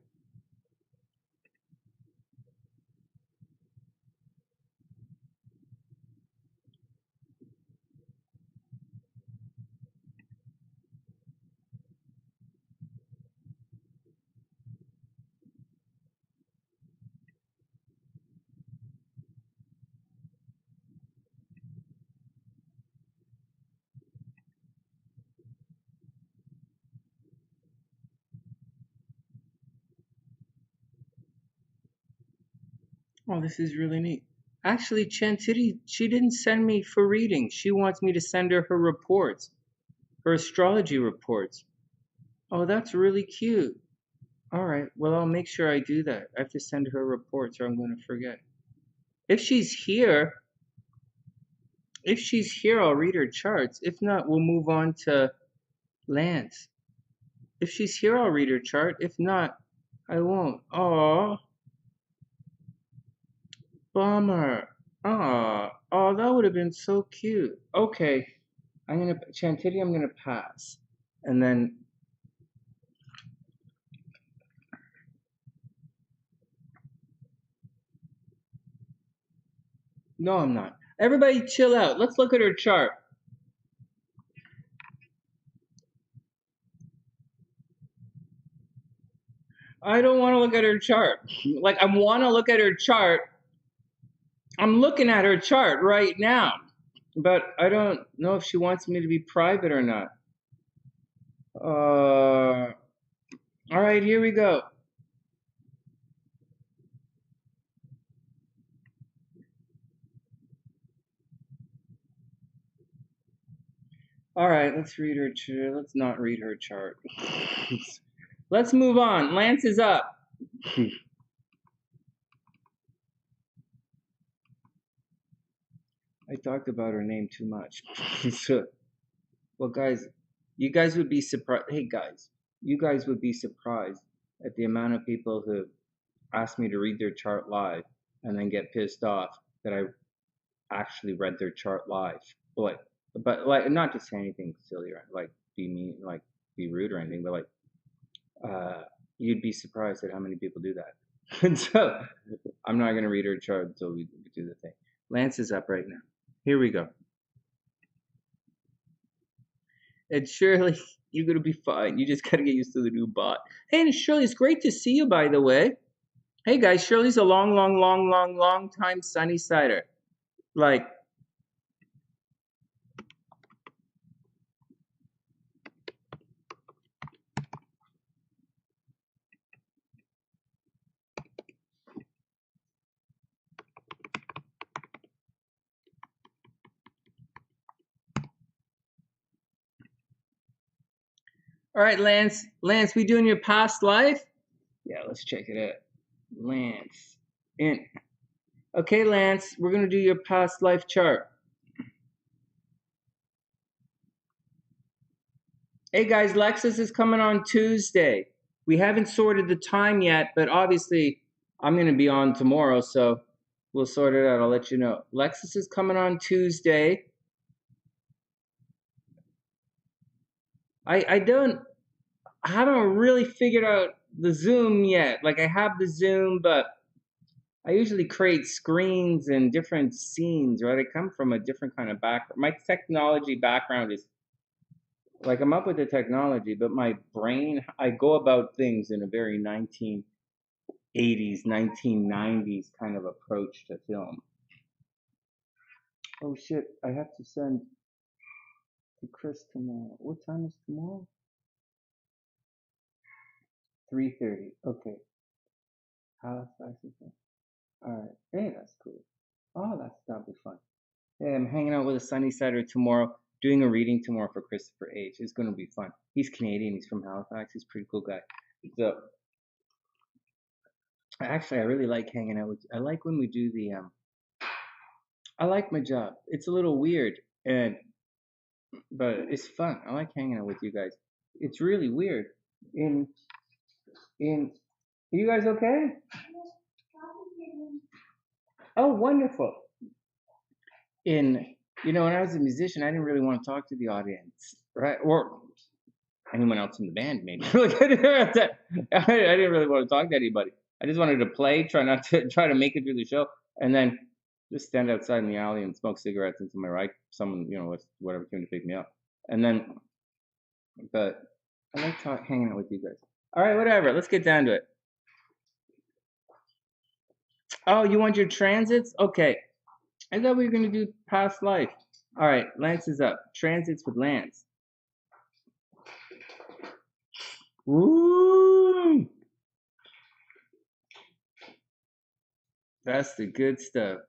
S1: Oh, this is really neat. Actually, Chantiti, she didn't send me for readings. She wants me to send her reports, her astrology reports. Oh, that's really cute. All right, well, I'll make sure I do that. I have to send her reports or I'm going to forget. If she's here, I'll read her charts. If not, we'll move on to Lance. If she's here, I'll read her chart. If not, I won't. Oh, bummer. Oh, that would have been so cute. Okay, Chantity, I'm gonna pass. And then, no, I'm not. Everybody chill out. Let's look at her chart. I don't want to look at her chart. Like, I want to look at her chart. I'm looking at her chart right now, but I don't know if she wants me to be private or not. All right, here we go. All right, let's read her chart. Let's not read her chart. Let's move on. Lance is up. I talked about her name too much. Well, guys, you guys would be surprised. Hey, guys, you guys would be surprised at the amount of people who ask me to read their chart live and then get pissed off that I actually read their chart live. But like, not to say anything silly or like be mean, like be rude or anything, but like, you'd be surprised at how many people do that. And so, I'm not gonna read her chart until we do the thing. Lance is up right now. Here we go. And Shirley, you're gonna be fine. You just gotta get used to the new bot. Hey, and Shirley, it's great to see you, by the way. Hey guys, Shirley's a long time Sunny Sider. Like, all right, Lance. Lance, we doing your past life? Yeah, let's check it out. Lance. In. Okay, Lance, we're gonna do your past life chart. Hey guys, Lexus is coming on Tuesday. We haven't sorted the time yet, but obviously I'm gonna be on tomorrow, so we'll sort it out. I'll let you know. Lexus is coming on Tuesday. I haven't really figured out the Zoom yet. Like I have the Zoom, but I usually create screens and different scenes, right? I come from a different kind of background. My technology background is like I'm up with the technology, but my brain, I go about things in a very 1980s, 1990s kind of approach to film. Oh shit, I have to send to Chris tomorrow. What time is tomorrow? 3:30. Okay. Halifax is that? Alright. Hey, that's cool. Oh, that'll be fun. Hey, I'm hanging out with a SunnySider tomorrow, doing a reading tomorrow for Christopher H. It's gonna be fun. He's Canadian, he's from Halifax, he's a pretty cool guy. So actually I really like hanging out with I like when we do the I like my job. It's a little weird but it's fun. I like hanging out with you guys. It's really weird. In you guys okay? Oh, wonderful. When I was a musician, I didn't really want to talk to the audience, right? Or anyone else in the band, maybe. I didn't really want to talk to anybody. I just wanted to play, try to make it through the show, and then just stand outside in the alley and smoke cigarettes until my right someone, whatever came to pick me up. And then, but I like hanging out with you guys. All right, whatever. Let's get down to it. Oh, you want your transits? Okay. I thought we were gonna do past life. All right, Lance is up. Transits with Lance. Woo! That's the good stuff.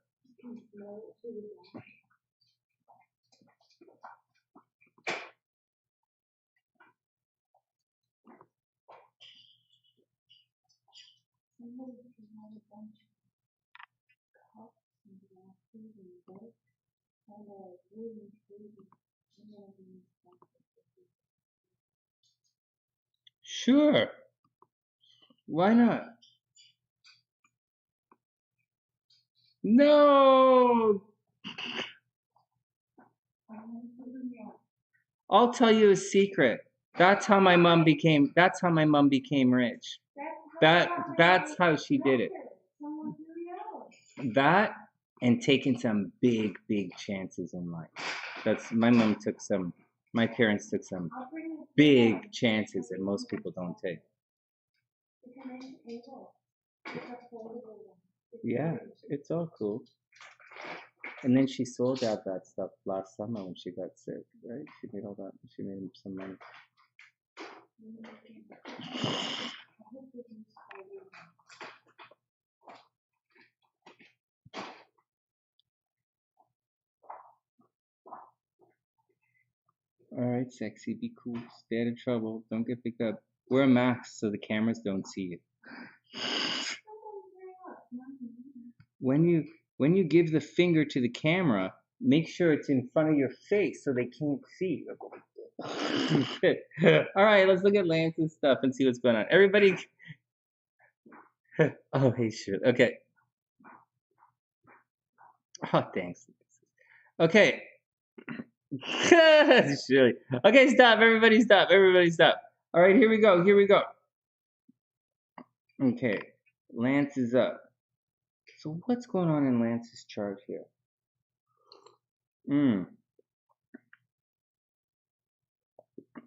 S1: Sure. Why not? No. I'll tell you a secret. That's how my mom became rich. That's how she did it. That and taking some big chances in life. My parents took some big chances that most people don't take. Yeah, it's all cool. And then she sold out that stuff last summer when she got sick, right? She made all that. She made some money. All right, sexy, be cool. Stay out of trouble. Don't get picked up. Wear a mask so the cameras don't see you. When you give the finger to the camera, make sure it's in front of your face so they can't see. All right, let's look at Lance's stuff and see what's going on. Everybody. Oh, hey, shit. Okay. Oh, thanks. Okay. Silly. Okay, stop. Everybody stop. Everybody stop. All right, here we go. Here we go. Okay. Lance is up. So what's going on in Lance's chart here?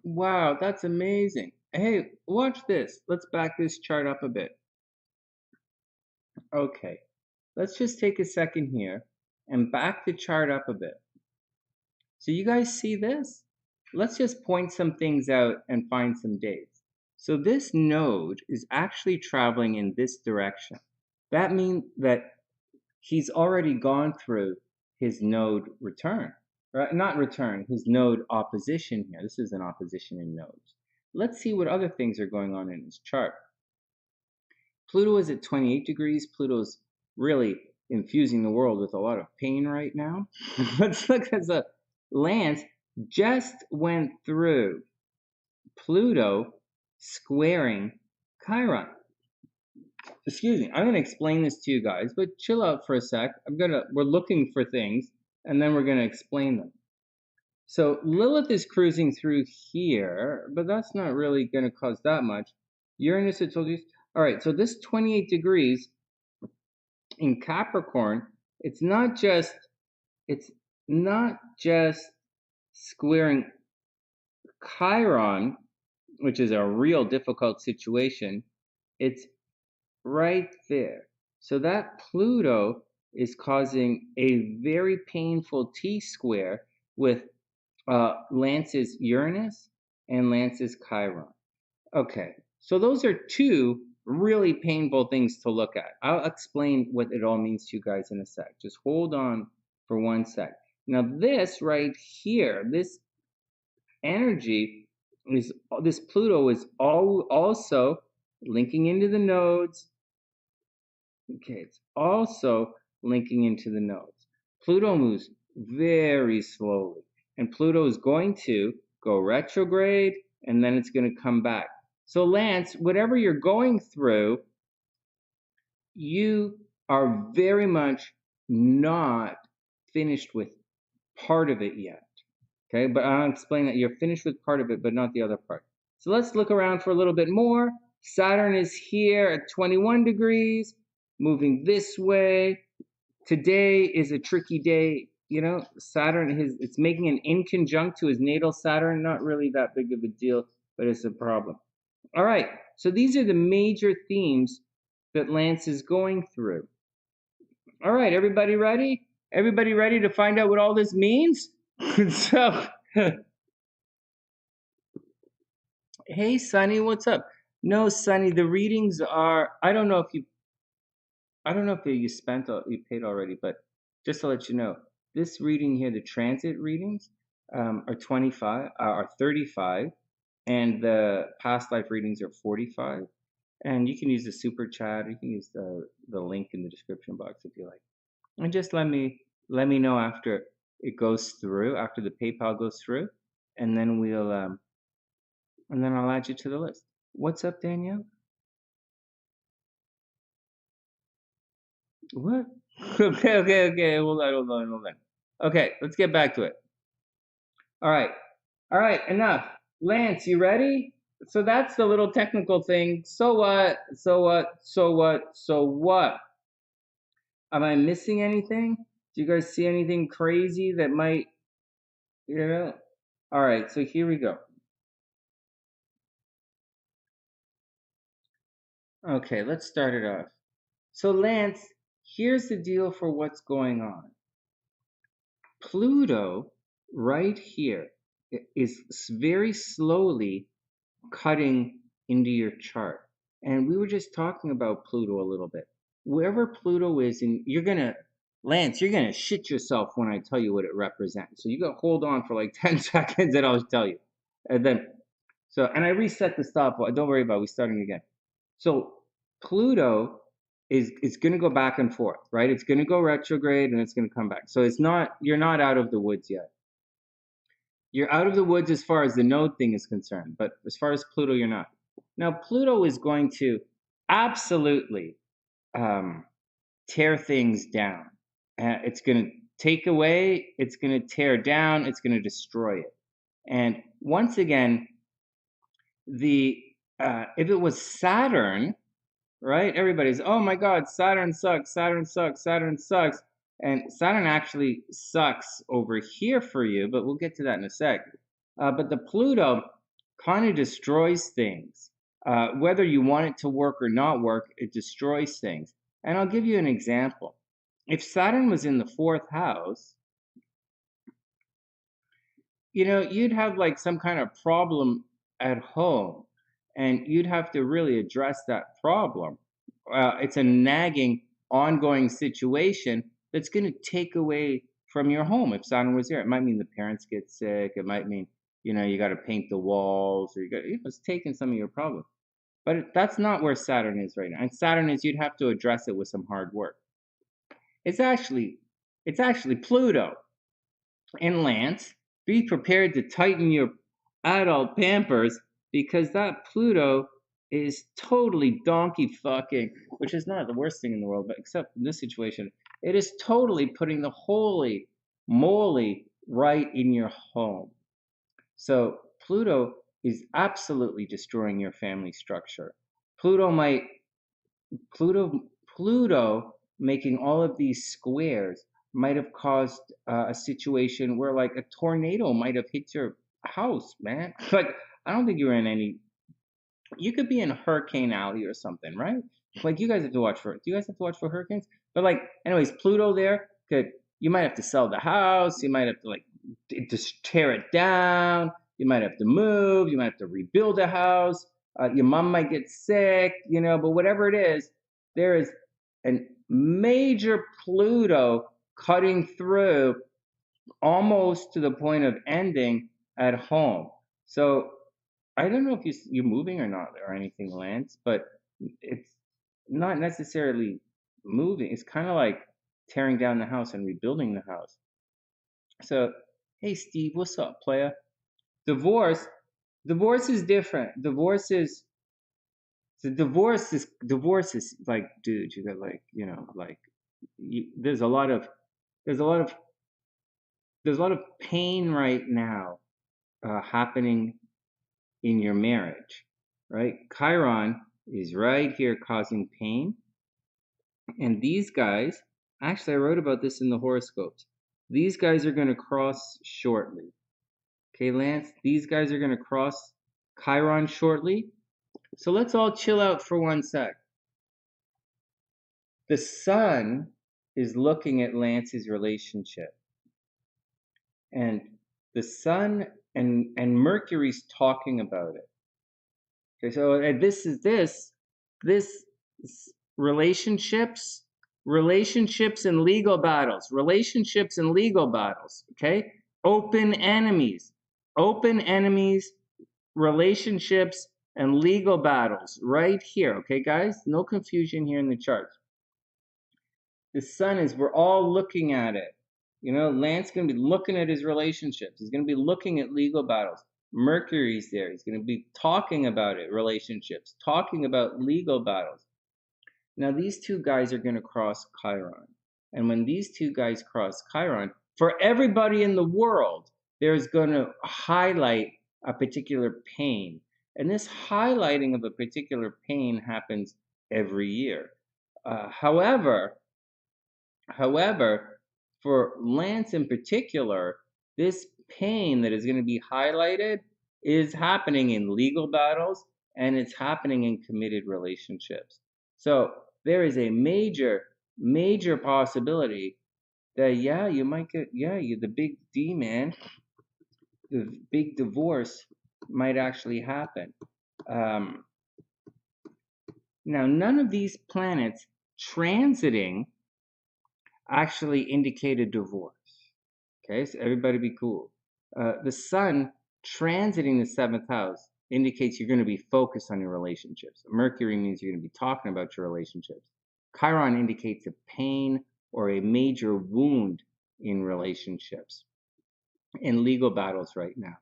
S1: Wow, that's amazing. Hey, watch this. Let's back this chart up a bit. Okay. Let's just take a second here and back the chart up a bit. So you guys see this? Let's just point some things out and find some dates. So this node is actually traveling in this direction. That means that he's already gone through his node return, right? Not return, his node opposition here. This is an opposition in nodes. Let's see what other things are going on in his chart. Pluto is at 28 degrees. Pluto's really infusing the world with a lot of pain right now. Let's look at the Lance just went through Pluto squaring Chiron. Excuse me, I'm going to explain this to you guys, but chill out for a sec. We're looking for things, and then we're going to explain them. So Lilith is cruising through here, but that's not really going to cause that much. Uranus, I told you. All right, so this 28 degrees in Capricorn, it's not just squaring Chiron, which is a real difficult situation. It's right there. So that Pluto is causing a very painful T-square with Lance's Uranus and Lance's Chiron. Okay, so those are two really painful things to look at. I'll explain what it all means to you guys in a sec. Just hold on for 1 sec. Now this right here, this energy is, this Pluto is also linking into the nodes. Okay, it's also linking into the nodes. Pluto moves very slowly, and Pluto is going to go retrograde, and then it's going to come back. So Lance, whatever you're going through, you are very much not finished with part of it yet. Okay, but I'll explain that you're finished with part of it, but not the other part. So let's look around for a little bit more. Saturn is here at 21 degrees, moving this way. Today is a tricky day. You know, Saturn, it's making an inconjunct to his natal Saturn. Not really that big of a deal, but it's a problem. All right, so these are the major themes that Lance is going through. All right, everybody ready? Everybody ready to find out what all this means? So, hey, Sunny, what's up? No, Sunny, the readings are, I don't know if you paid already, but just to let you know, this reading here, the transit readings, are 35, and the past life readings are 45. And you can use the super chat, you can use the link in the description box if you like. And just let me know after it goes through, after the PayPal goes through, and then I'll add you to the list. What's up, Danielle? What? Okay. Hold on. Okay, let's get back to it. All right, enough. Lance, you ready? So that's the little technical thing. So what? Am I missing anything? Do you guys see anything crazy that might, you know? All right, so here we go. Okay, let's start it off. So Lance, here's the deal for what's going on. Pluto, right here, is very slowly cutting into your chart. And we were just talking about Pluto a little bit. Wherever Pluto is, and Lance, you're gonna shit yourself when I tell you what it represents. So you gotta hold on for like 10 seconds and I'll tell you. And I reset the stopwatch. Don't worry about it, we're starting again. So Pluto is going to go back and forth, right? It's going to go retrograde and it's going to come back. So you're not out of the woods yet. You're out of the woods as far as the node thing is concerned, but as far as Pluto, you're not. Now, Pluto is going to absolutely tear things down. It's going to take away, it's going to tear down, it's going to destroy it. And once again, if it was Saturn, right? Everybody's, oh my God, Saturn sucks. And Saturn actually sucks over here for you, but we'll get to that in a sec. But the Pluto kind of destroys things. Whether you want it to work or not work, it destroys things. And I'll give you an example. if Saturn was in the 4th house, you know, you'd have like some kind of problem at home, and you'd have to really address that problem. It's a nagging, ongoing situation that's going to take away from your home. If Saturn was there, it might mean the parents get sick. It might mean, you know, you got to paint the walls, or you got, you know, it's taking some of your problem. But that's not where Saturn is right now. And Saturn is, you'd have to address it with some hard work. It's actually, it's actually Pluto. And Lance, be prepared to tighten your adult pampers, because that Pluto is totally donkey fucking, which is not the worst thing in the world, but except in this situation, it is totally putting the holy moly right in your home. So Pluto is absolutely destroying your family structure. Pluto might Pluto making all of these squares might have caused a situation where like a tornado might have hit your house, man. Like, I don't think you were in any. You could be in Hurricane Alley or something, right? Like, you guys have to watch for. Do you guys have to watch for hurricanes? But like, anyways, Pluto there could. You might have to sell the house. You might have to like just tear it down. You might have to move. You might have to rebuild a house. Your mom might get sick, you know. But whatever it is, there is a major Pluto cutting through almost to the point of ending at home. So I don't know if you're moving or not or anything, Lance, but it's not necessarily moving. It's kind of like tearing down the house and rebuilding the house. So, hey Steve, what's up, playa? Divorce, divorce is different. Divorce is like, dude, you got like, you know, like there's a lot of there's a lot of there's a lot of pain right now happening in your marriage, right? Chiron is right here causing pain. And these guys, actually, I wrote about this in the horoscopes. These guys are going to cross shortly. Okay, Lance, these guys are going to cross Chiron shortly. So let's all chill out for one sec. The sun is looking at Lance's relationship. And the sun and Mercury's talking about it. Okay, so this relationships and legal battles, okay? Open enemies, relationships and legal battles right here, okay, guys? No confusion here in the charts. The sun is, we're all looking at it. You know, Lance going to be looking at his relationships. He's going to be looking at legal battles. Mercury's there. He's going to be talking about it, relationships, talking about legal battles. Now, these two guys are going to cross Chiron. And when these two guys cross Chiron, for everybody in the world, there's going to highlight a particular pain. And this highlighting of a particular pain happens every year. However, for Lance in particular, this pain that is going to be highlighted is happening in legal battles, and it's happening in committed relationships. So there is a major possibility that, yeah, you might get, the big D, man, the big divorce might actually happen. Now, none of these planets transiting actually indicate a divorce. Okay, so everybody be cool. The sun transiting the 7th house indicates you're going to be focused on your relationships. Mercury means you're going to be talking about your relationships. Chiron indicates a pain or a major wound in relationships, in legal battles right now.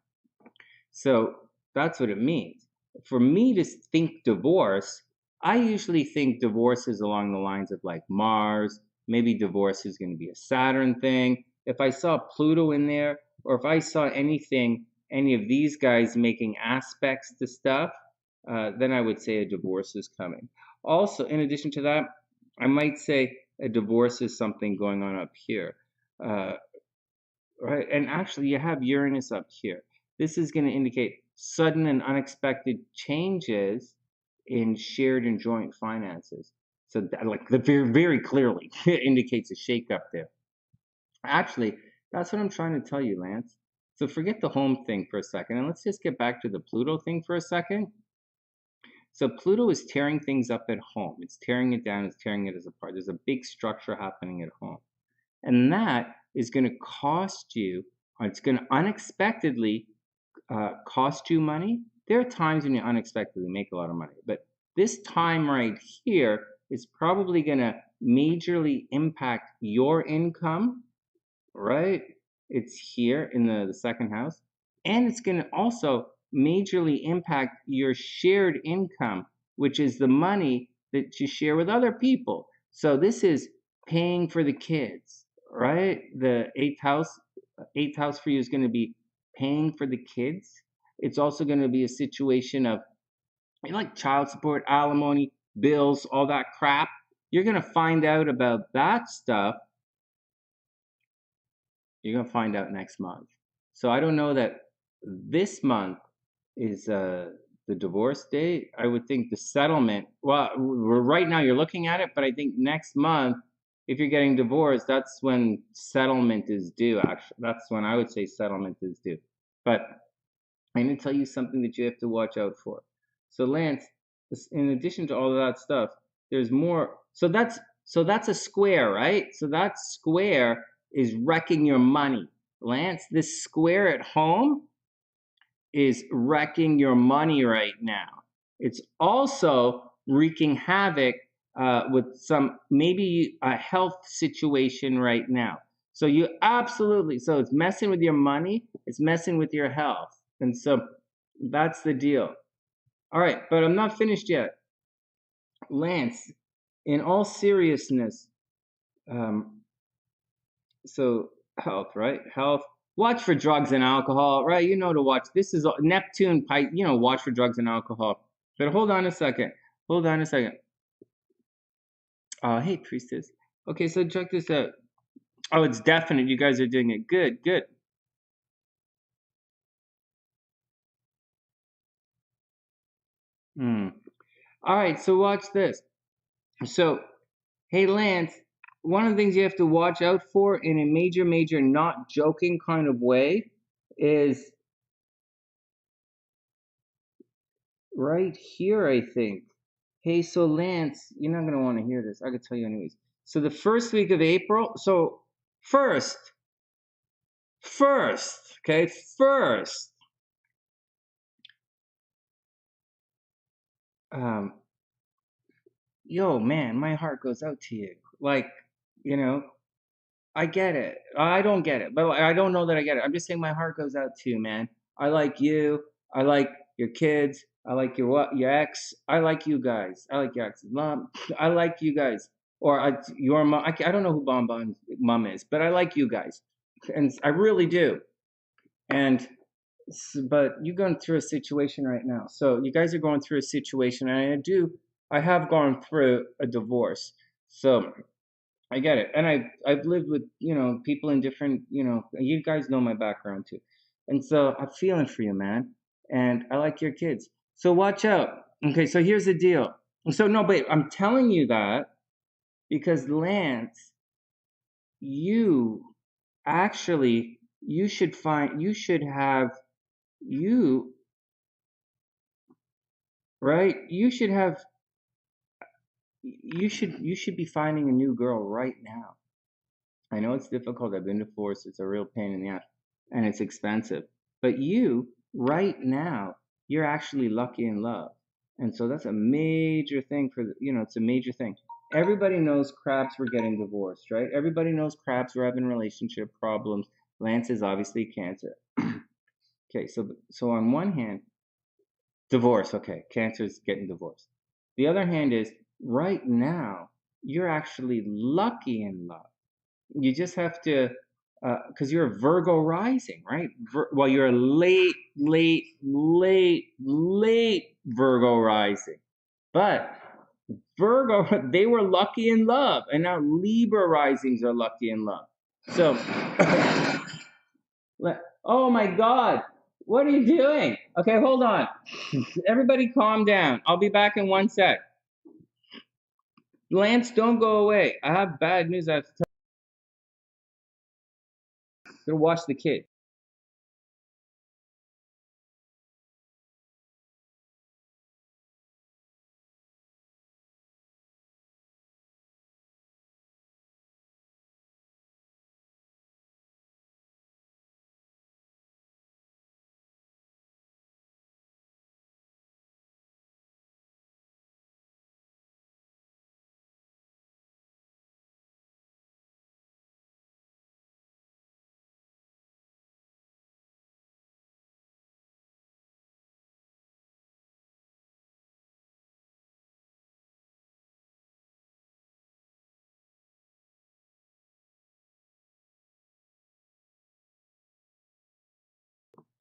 S1: So that's what it means. For me to think divorce, I usually think divorce is along the lines of like Mars. Maybe divorce is going to be a Saturn thing. If I saw Pluto in there, or if I saw anything, any of these guys making aspects to stuff, then I would say a divorce is coming. Also, in addition to that, I might say a divorce is something going on up here. Right? And actually, you have Uranus up here. This is going to indicate sudden and unexpected changes in shared and joint finances. So that, like the very clearly indicates a shakeup there. Actually, that's what I'm trying to tell you, Lance. So forget the home thing for a second, and let's just get back to the Pluto thing for a second. So Pluto is tearing things up at home. It's tearing it down. It's tearing it apart. There's a big structure happening at home, and that is going to cost you. It's going to unexpectedly cost you money. There are times when you unexpectedly make a lot of money, but this time right here is probably going to majorly impact your income, right? It's here in the second house, and it's going to also majorly impact your shared income, which is the money that you share with other people. So this is paying for the kids, right? The eighth house for you is going to be paying for the kids. It's also going to be a situation of like child support, alimony, bills, all that crap. You're going to find out about that stuff. You're going to find out next month. So I don't know that this month is the divorce date. I would think the settlement, well, right now you're looking at it, but I think next month, if you're getting divorced, that's when settlement is due, actually. That's when I would say settlement is due. But I'm going to tell you something that you have to watch out for. So Lance, in addition to all of that stuff, there's more. So that's a square, right? So that square is wrecking your money. Lance, this square at home is wrecking your money right now. It's also wreaking havoc with some maybe a health situation right now. So you absolutely, so it's messing with your money, it's messing with your health. And so that's the deal. All right, but I'm not finished yet. Lance, in all seriousness, so health, right? Health. Watch for drugs and alcohol, right? You know to watch. This is Neptune, you know, watch for drugs and alcohol. But hold on a second. Hold on a second. Hey, priestess. Okay, so check this out. Oh, it's definite. You guys are doing it. Good, good. All right, so watch this. So, hey, Lance, one of the things you have to watch out for in a major, not joking kind of way is right here, I think. Hey, so Lance, you're not going to want to hear this. I could tell you anyways. So the first week of April, so first, okay, first, yo, man, my heart goes out to you. Like, you know, I get it. I don't get it, but I don't know that I get it. I'm just saying my heart goes out to you, man. I like you. I like your kids. I like your ex. I like you guys. I like your ex's mom. I like you guys. Or your mom. I don't know who Bonbon's mom is, but I like you guys, and I really do. And but you're going through a situation right now. So you guys are going through a situation, and I have gone through a divorce. So I get it. And I've lived with, you know, people in different, you know, you guys know my background too. And so I'm feeling for you, man. And I like your kids. So watch out. Okay, so here's the deal. So no, but I'm telling you that because Lance, you actually you should have you right? You should be finding a new girl right now. I know it's difficult. I've been divorced. It's a real pain in the ass and it's expensive. But you, right now, you're actually lucky in love. And so that's a major thing it's a major thing. Everybody knows crabs were getting divorced, right? Everybody knows crabs were having relationship problems. Lance is obviously Cancer. Okay, so on one hand, divorce, okay, Cancer's getting divorced. The other hand is right now, you're actually lucky in love. You just have to, because you're a Virgo rising, right? Well, you're a late Virgo rising. But Virgo, they were lucky in love, and now Libra risings are lucky in love. So, oh my God, what are you doing? Okay, hold on. Everybody calm down. I'll be back in 1 sec. Lance, don't go away. I have bad news. I have to tell you. Go watch the kid.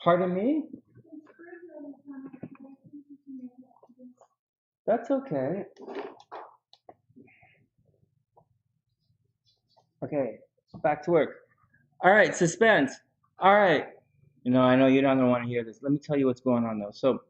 S1: Pardon me? That's okay. Okay, back to work. All right, suspense. All right. I know you're not gonna want to hear this. Let me tell you what's going on though. So,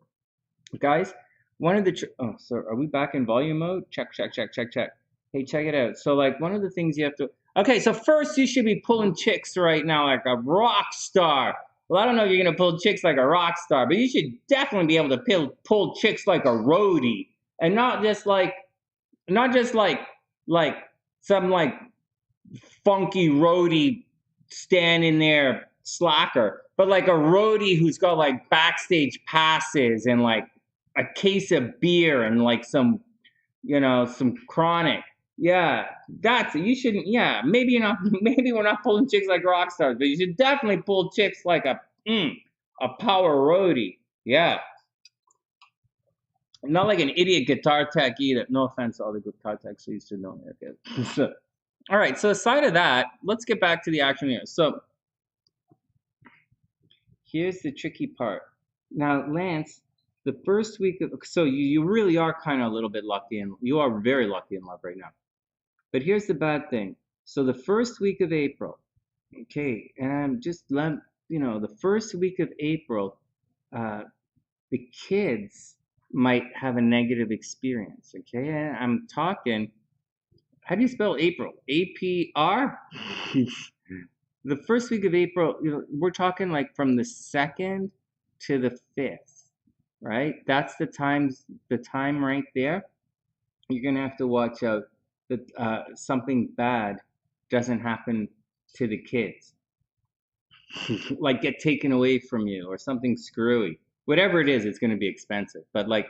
S1: guys, one of the so are we back in volume mode? Check, check, check, check, check. Hey, check it out. So, like, one of the things you have to. Okay, so first you should be pulling chicks right now like a rock star. Well, I don't know if you're gonna pull chicks like a rock star, but you should definitely be able to pull chicks like a roadie, and not just like some like funky roadie standing there slacker, but like a roadie who's got like backstage passes and like a case of beer and like some chronic. Yeah, that's it. You shouldn't. Yeah, maybe you're not. Maybe we're not pulling chicks like rock stars, but you should definitely pull chicks like a power roadie. Yeah, not like an idiot guitar tech either. No offense to all the guitar techs who used to know me. Okay. So, all right. So aside of that, let's get back to the action here. So here's the tricky part. Now, Lance, the first week of so you really are kind of a little bit lucky, and you are very lucky in love right now. But here's the bad thing. So the first week of April, okay, and just let the first week of April, uh, the kids might have a negative experience. Okay, and I'm talking. How do you spell April? APR. The first week of April, we're talking like from the 2nd to the 5th, right? That's the time right there. You're gonna have to watch out that something bad doesn't happen to the kids, like get taken away from you or something screwy. Whatever it is, it's gonna be expensive. But like,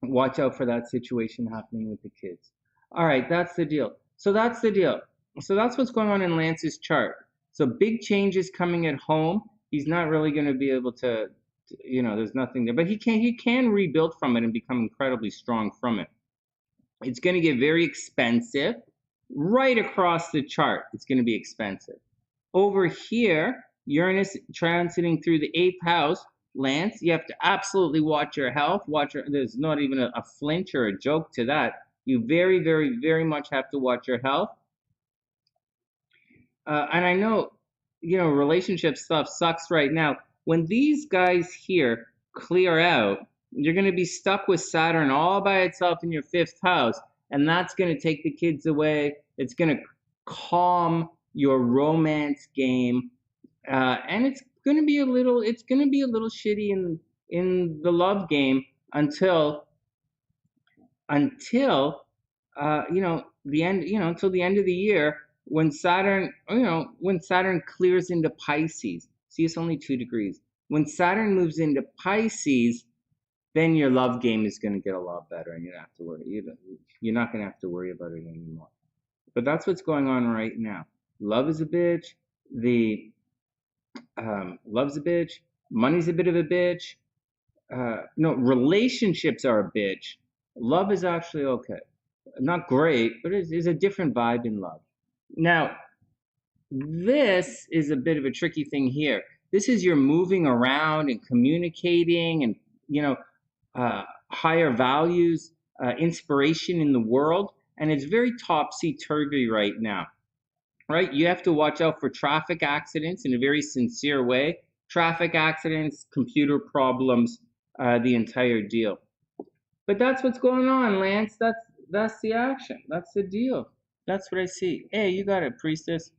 S1: watch out for that situation happening with the kids. All right, that's the deal. So that's the deal. So that's what's going on in Lance's chart. So big changes coming at home. He's not really going to be able to, there's nothing there, but he can rebuild from it and become incredibly strong from it. It's going to get very expensive right across the chart. It's going to be expensive. Over here, Uranus transiting through the 8th house. Lance, you have to absolutely watch your health. There's not even a flinch or a joke to that. You very, very, very much have to watch your health. And I know, relationship stuff sucks right now. When these guys here clear out, you're going to be stuck with Saturn all by itself in your 5th house. And that's going to take the kids away. It's going to calm your romance game. And it's going to be a little shitty in the love game until the end, until the end of the year when Saturn clears into Pisces. See, it's only 2 degrees. When Saturn moves into Pisces, then your love game is going to get a lot better, and you don't have to worry. You're not going to have to worry about it anymore. But that's what's going on right now. Love is a bitch. Love's a bitch. Money's a bit of a bitch. No, relationships are a bitch. Love is actually okay. Not great, but it's a different vibe in love. Now, this is a bit of a tricky thing here. This is you're moving around and communicating and, higher values, inspiration in the world. And it's very topsy-turvy right now, right? You have to watch out for traffic accidents in a very sincere way. Traffic accidents, computer problems, the entire deal. But that's what's going on, Lance. that's the action. That's the deal. That's what I see. Hey, you got it, priestess.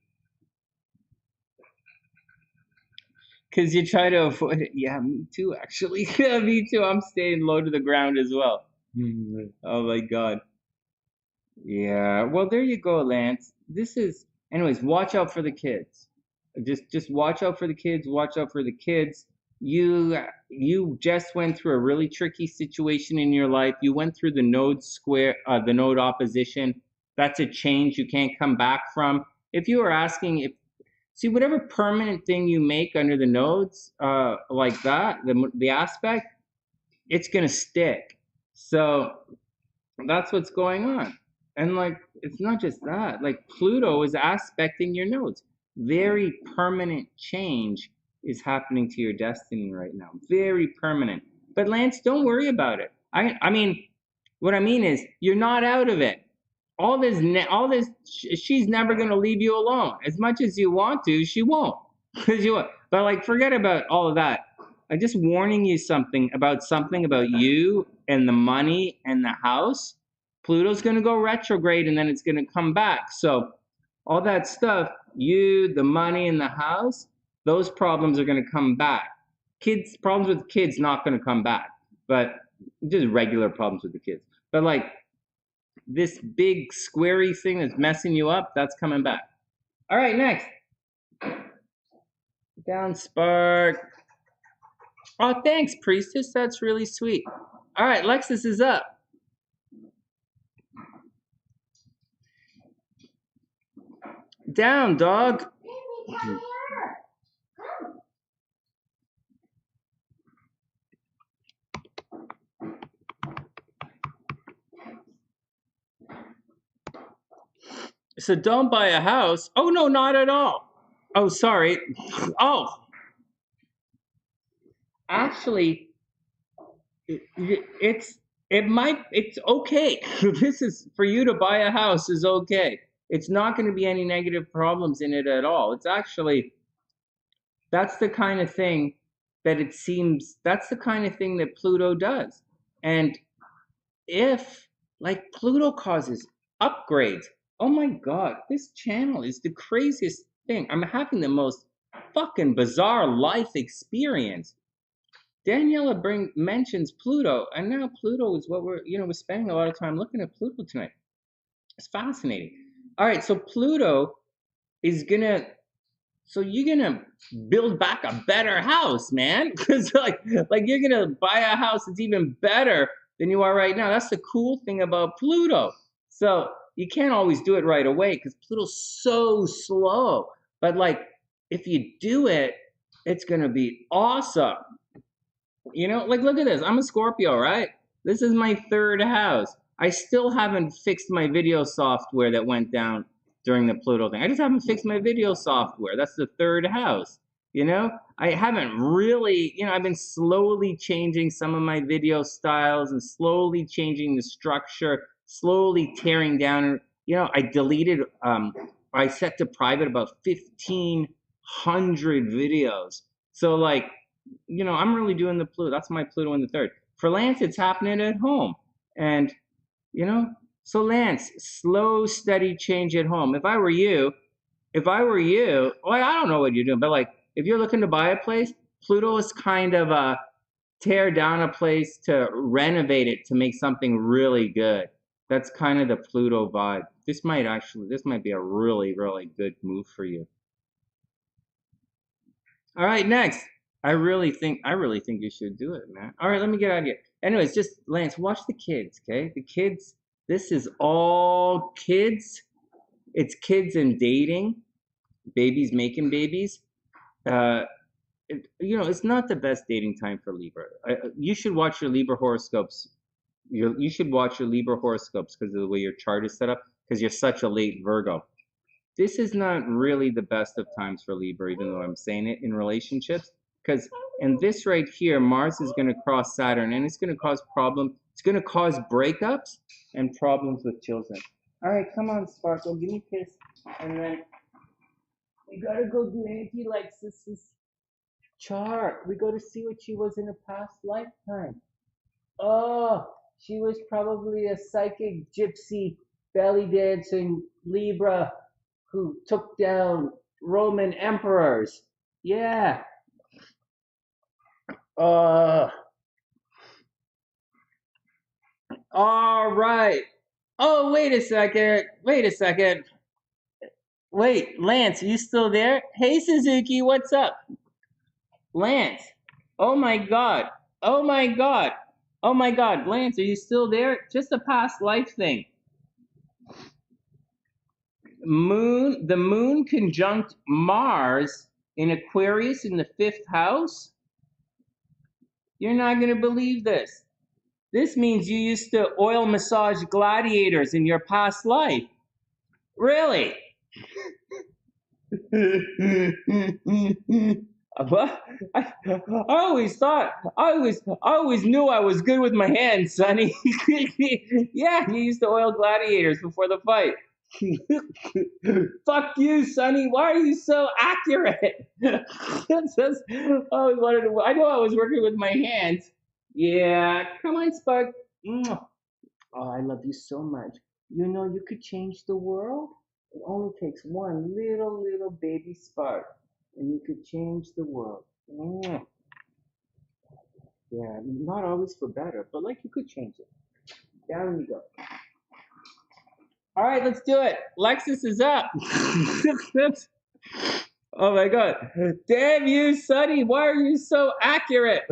S1: Because you try to avoid it. Yeah, me too, actually. Yeah, me too. I'm staying low to the ground as well. Oh my God. Yeah. Well, there you go, Lance. This is, anyways, watch out for the kids. Just watch out for the kids. Watch out for the kids. You just went through a really tricky situation in your life. You went through the node square, the node opposition. That's a change you can't come back from. If you were asking if see whatever permanent thing you make under the nodes, like that, the aspect, it's gonna stick. So that's what's going on. And like, it's not just that. Like, Pluto is aspecting your nodes. Very permanent change is happening to your destiny right now. Very permanent. But Lance, don't worry about it. I mean, what I mean is, you're not out of it. All this, she's never gonna leave you alone. As much as you want to, she won't. Because you won't. But like, forget about all of that. I'm just warning you something about you and the money and the house. Pluto's gonna go retrograde and then it's gonna come back. So all that stuff, you, the money, and the house, those problems are gonna come back. Kids, problems with kids, not gonna come back, but just regular problems with the kids. But like this big squarey thing that's messing you up, that's coming back. All right, next. Down spark. Oh, thanks, priestess. That's really sweet. All right, Lexus is up. Down, dog. So don't buy a house. Oh, no, not at all. Oh, sorry. Oh. Actually, it's okay. This is for you to buy a house is okay. It's not going to be any negative problems in it at all. It's actually that's the kind of thing that it seems that's the kind of thing that Pluto does. And if like Pluto causes upgrades, oh my God, this channel is the craziest thing. I'm having the most fucking bizarre life experience. Daniela mentions Pluto, and now Pluto is what we're spending a lot of time looking at Pluto tonight. It's fascinating. All right, so Pluto is gonna, so you're gonna build back a better house, man, because like you're gonna buy a house that's even better than you are right now. That's the cool thing about Pluto. So you can't always do it right away because Pluto's so slow. But like, if you do it, it's gonna be awesome. Like look at this. I'm a Scorpio, right? This is my third house. I still haven't fixed my video software that went down during the Pluto thing. I just haven't fixed my video software. That's the third house. I haven't really, I've been slowly changing some of my video styles and slowly changing the structure, slowly tearing down. I deleted, I set to private about 1,500 videos. So like, I'm really doing the Pluto. That's my Pluto in the third. For Lance, it's happening at home. And, so Lance, slow, steady change at home. If I were you, well, I don't know what you're doing, but like, if you're looking to buy a place, Pluto is kind of a tear down a place to renovate it to make something really good. That's kind of the Pluto vibe. This might be a really, really good move for you. All right, next. I really think you should do it, man. All right, let me get out of here. Anyways, just Lance, watch the kids, okay? The kids, this is all kids. It's kids and dating, babies making babies. It's not the best dating time for Libra. You should watch your Libra horoscopes. You should watch your Libra horoscopes because of the way your chart is set up, because you're such a late Virgo. This is not really the best of times for Libra, even though I'm saying it in relationships. Because in this right here, Mars is going to cross Saturn, and it's going to cause problems. It's going to cause breakups and problems with children. All right, come on, Sparkle, give me a kiss. And then we got to go do Auntie Lexus's chart. We got to see what she was in a past lifetime. Oh, She was probably a psychic gypsy belly dancing Libra who took down Roman emperors. Yeah. Uh, all right. Oh, wait a second. Wait a second. Wait, Lance, are you still there? Hey, Suzuki, what's up? Lance. Oh my God. Oh my God. Oh my God. Lance, are you still there? Just a past life thing. The moon conjunct Mars in Aquarius in the 5th house. You're not going to believe this. This means you used to oil massage gladiators in your past life. Really? What? I always thought, I always knew I was good with my hands, Sonny. Yeah, you used to oil gladiators before the fight. Fuck you, Sonny. Why are you so accurate? I know I was working with my hands. Yeah, come on, Spark. Oh, I love you so much. You know you could change the world? It only takes one little baby spark, and you could change the world. Yeah, not always for better, but like you could change it. Down you go. All right, let's do it. Lexus is up. Oh my God. Damn you, Sonny. Why are you so accurate?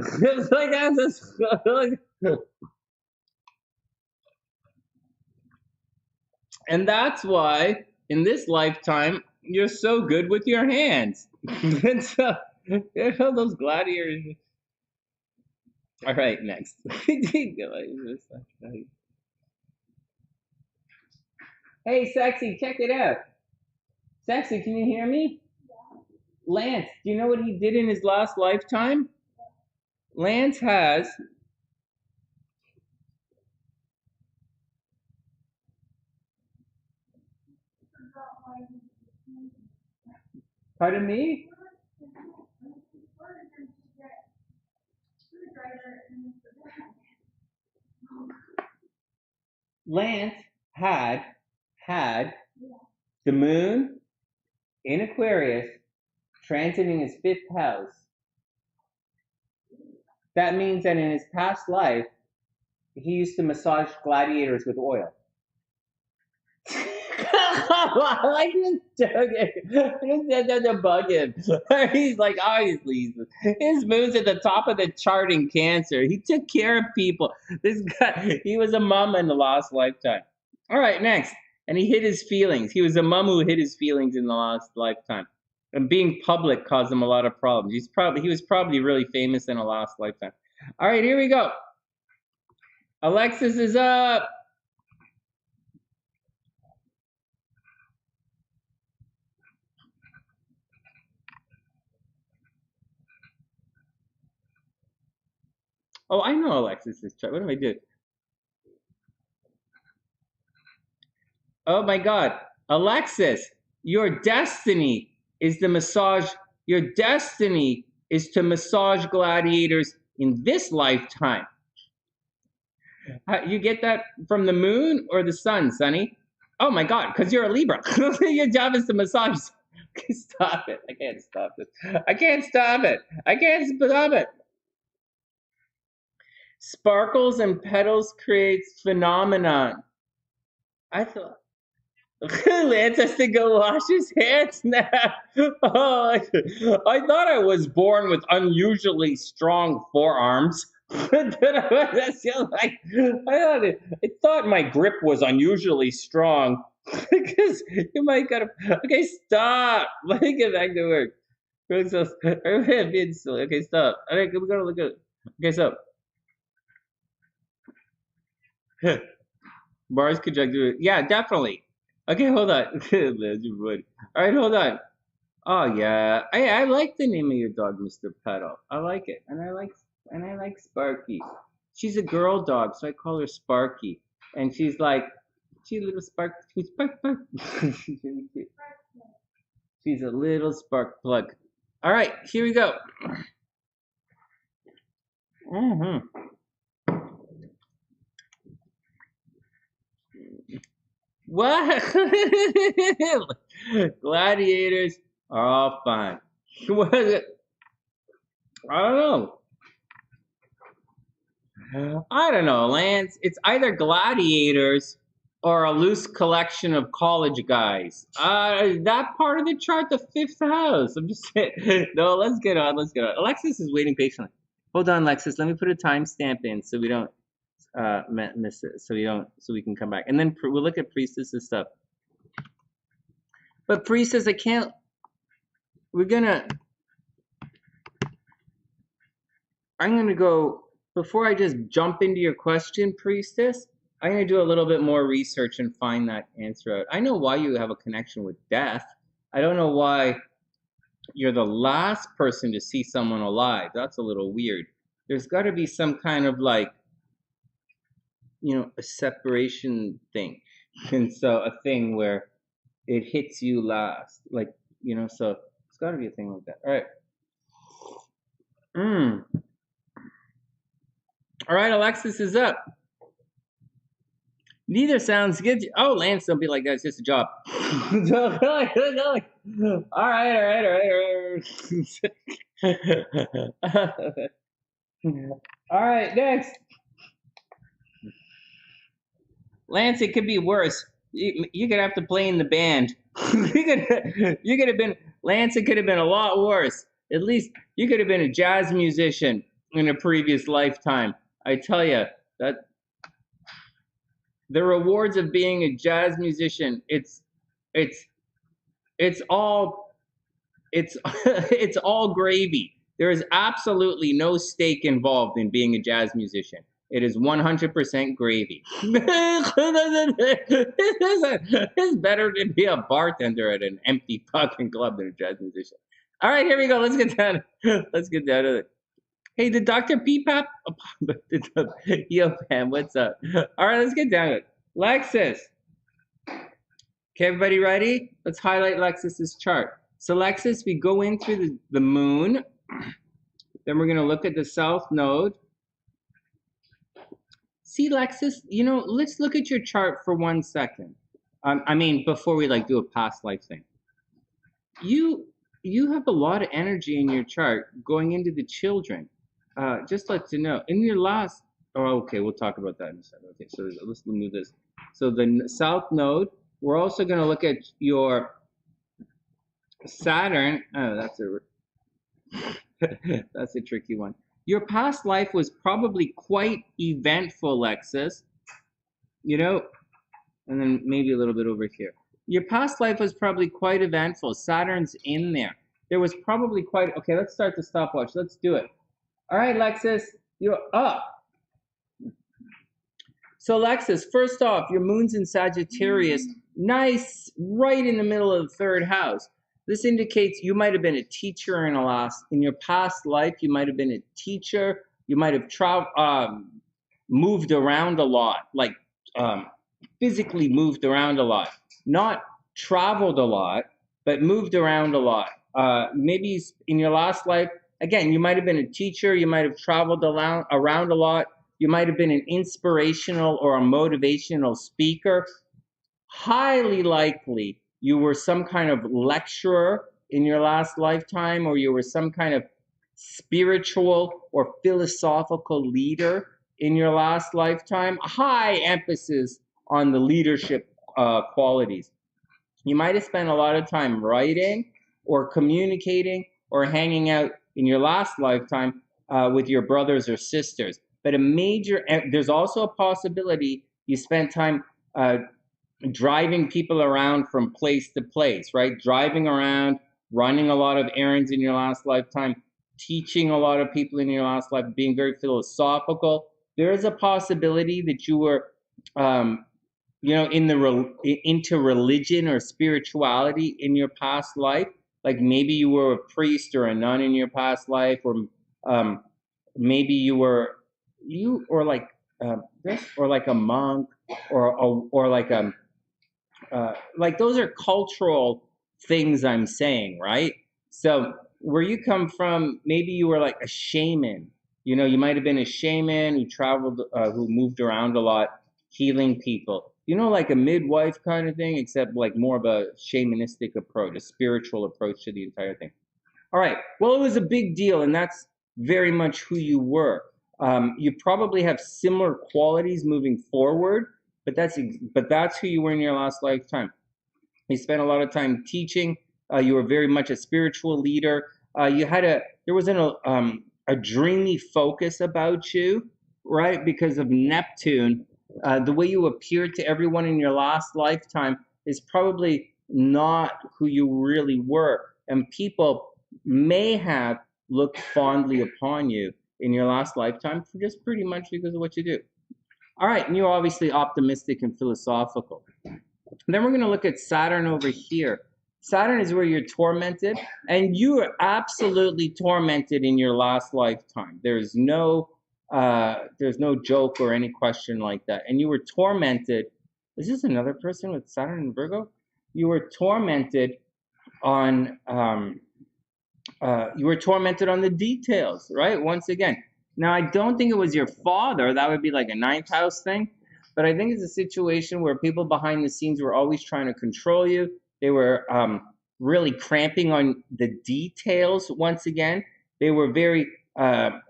S1: And that's why in this lifetime you're so good with your hands. And so, those gladiators. All right, next. Hey, Sexy, check it out. Sexy, can you hear me? Lance, do you know what he did in his last lifetime? Lance has. Pardon me? Lance had the moon in Aquarius transiting his 5th house. That means that in his past life, he used to massage gladiators with oil. I like this joke. To bug him. He's like, obviously, his moon's at the top of the chart in Cancer. He took care of people. This guy, he was a mom in the last lifetime. All right, next. And he hid his feelings. He was a mom who hid his feelings in the last lifetime. And being public caused him a lot of problems. He was probably really famous in a last lifetime. All right, here we go. Alexis is up. Oh, I know Alexis's chart. What do I do? Oh my God. Alexis, your destiny is to massage. Your destiny is to massage gladiators in this lifetime. You get that from the moon or the sun, Sonny? Oh my God, because you're a Libra. Your job is to massage. Stop it. I can't stop it. I can't stop it. I can't stop it. Sparkles and petals creates phenomenon. I thought. Lance has to go wash his hands now. Oh, I thought I was born with unusually strong forearms. I thought my grip was unusually strong. Because you might gotta. Okay, stop. Let me get back to work. Okay, stop. All right, we gotta look at. Okay, stop. Mars conjunct. Yeah, definitely. Okay, hold on. All right, hold on. Oh yeah, I like the name of your dog, Mr. Petal. I like it, and I like Sparky. She's a girl dog, so I call her Sparky. And she's like, she's a little spark. She's spark plug. She's really cute. She's a little spark plug. All right, here we go. What? Gladiators are all fun. What is it? I don't know. I don't know, Lance. It's either gladiators or a loose collection of college guys. That part of the chart, the fifth house. I'm just saying. No, let's get on. Let's get on. Alexis is waiting patiently. Hold on, Alexis. Let me put a timestamp in so we don't miss it. So we can come back. And then we'll look at priestess's stuff. But priestess, I can't. I'm gonna go. Before I just jump into your question, priestess, I'm going to do a little bit more research and find that answer out. I know why you have a connection with death. I don't know why you're the last person to see someone alive. That's a little weird. There's got to be some kind of like, a separation thing. And so a thing where it hits you last. Like, so it's got to be a thing like that. All right. All right, Alexis is up. Neither sounds good. Oh, Lance, don't be like that. It's just a job. All right. All right, next. Lance, it could be worse. You could have to play in the band. you could have been Lance. It could have been a lot worse. At least you could have been a jazz musician in a previous lifetime. I tell you that. The rewards of being a jazz musician, it's all it's all gravy. There is absolutely no stake involved in being a jazz musician. It is 100% gravy. It's better to be a bartender at an empty fucking club than a jazz musician. All right, here we go. Let's get down to it. Hey, the Dr. P-Pop? Yo, Pam, what's up? All right, let's get down to it. Lexus. Okay, everybody ready? Let's highlight Lexus's chart. So Lexus, we go in through the moon. Then we're going to look at the south node. See, Lexus, let's look at your chart for 1 second. Before we do a past life thing. You have a lot of energy in your chart going into the children. Just let you know, in your last, okay, we'll talk about that in a second. Okay, so let's move this. So the south node, we're also going to look at your Saturn. Oh, that's a tricky one. Your past life was probably quite eventful, Lexus. And then maybe a little bit over here. Your past life was probably quite eventful. Saturn's in there. There was probably quite, okay, let's start the stopwatch. Let's do it. All right, Lexus, you're up. So Lexus, first off, your moon's in Sagittarius, nice, right in the middle of the third house. This indicates you might have been a teacher in your past life. You might have been a teacher. You might have moved around a lot, physically moved around a lot. Not traveled a lot, but moved around a lot. Maybe in your last life, again, you might have been a teacher. You might have traveled around a lot. You might have been an inspirational or a motivational speaker. Highly likely you were some kind of lecturer in your last lifetime, or you were some kind of spiritual or philosophical leader in your last lifetime. High emphasis on the leadership qualities. You might have spent a lot of time writing or communicating or hanging out in your last lifetime with your brothers or sisters. But there's also a possibility you spent time driving people around from place to place, right? Driving around, running a lot of errands in your last lifetime, teaching a lot of people in your last life, being very philosophical. There is a possibility that you were, into religion or spirituality in your past life. Like maybe you were a priest or a nun in your past life, or maybe you were like a monk, or like those are cultural things I'm saying, right? So where you come from, maybe you were like a shaman. You might have been a shaman who traveled, who moved around a lot, healing people. you know, like a midwife kind of thing, except like more of a shamanistic approach, a spiritual approach to the entire thing. All right. Well, it was a big deal, and that's very much who you were. You probably have similar qualities moving forward, but that's who you were in your last lifetime. You spent a lot of time teaching. You were very much a spiritual leader. There was a dreamy focus about you, right? Because of Neptune, the way you appeared to everyone in your last lifetime is probably not who you really were, and people may have looked fondly upon you in your last lifetime for just pretty much because of what you do. All right, and you're obviously optimistic and philosophical. Then we're going to look at Saturn over here. Saturn is where you're tormented, and you are absolutely tormented in your last lifetime. There's no joke or any question like that. And you were tormented. Is this another person with Saturn and Virgo? You were tormented on the details, right? Once again. Now, I don't think it was your father. That would be like a ninth house thing. But I think it's a situation where people behind the scenes were always trying to control you. They were really cramping on the details once again. They were very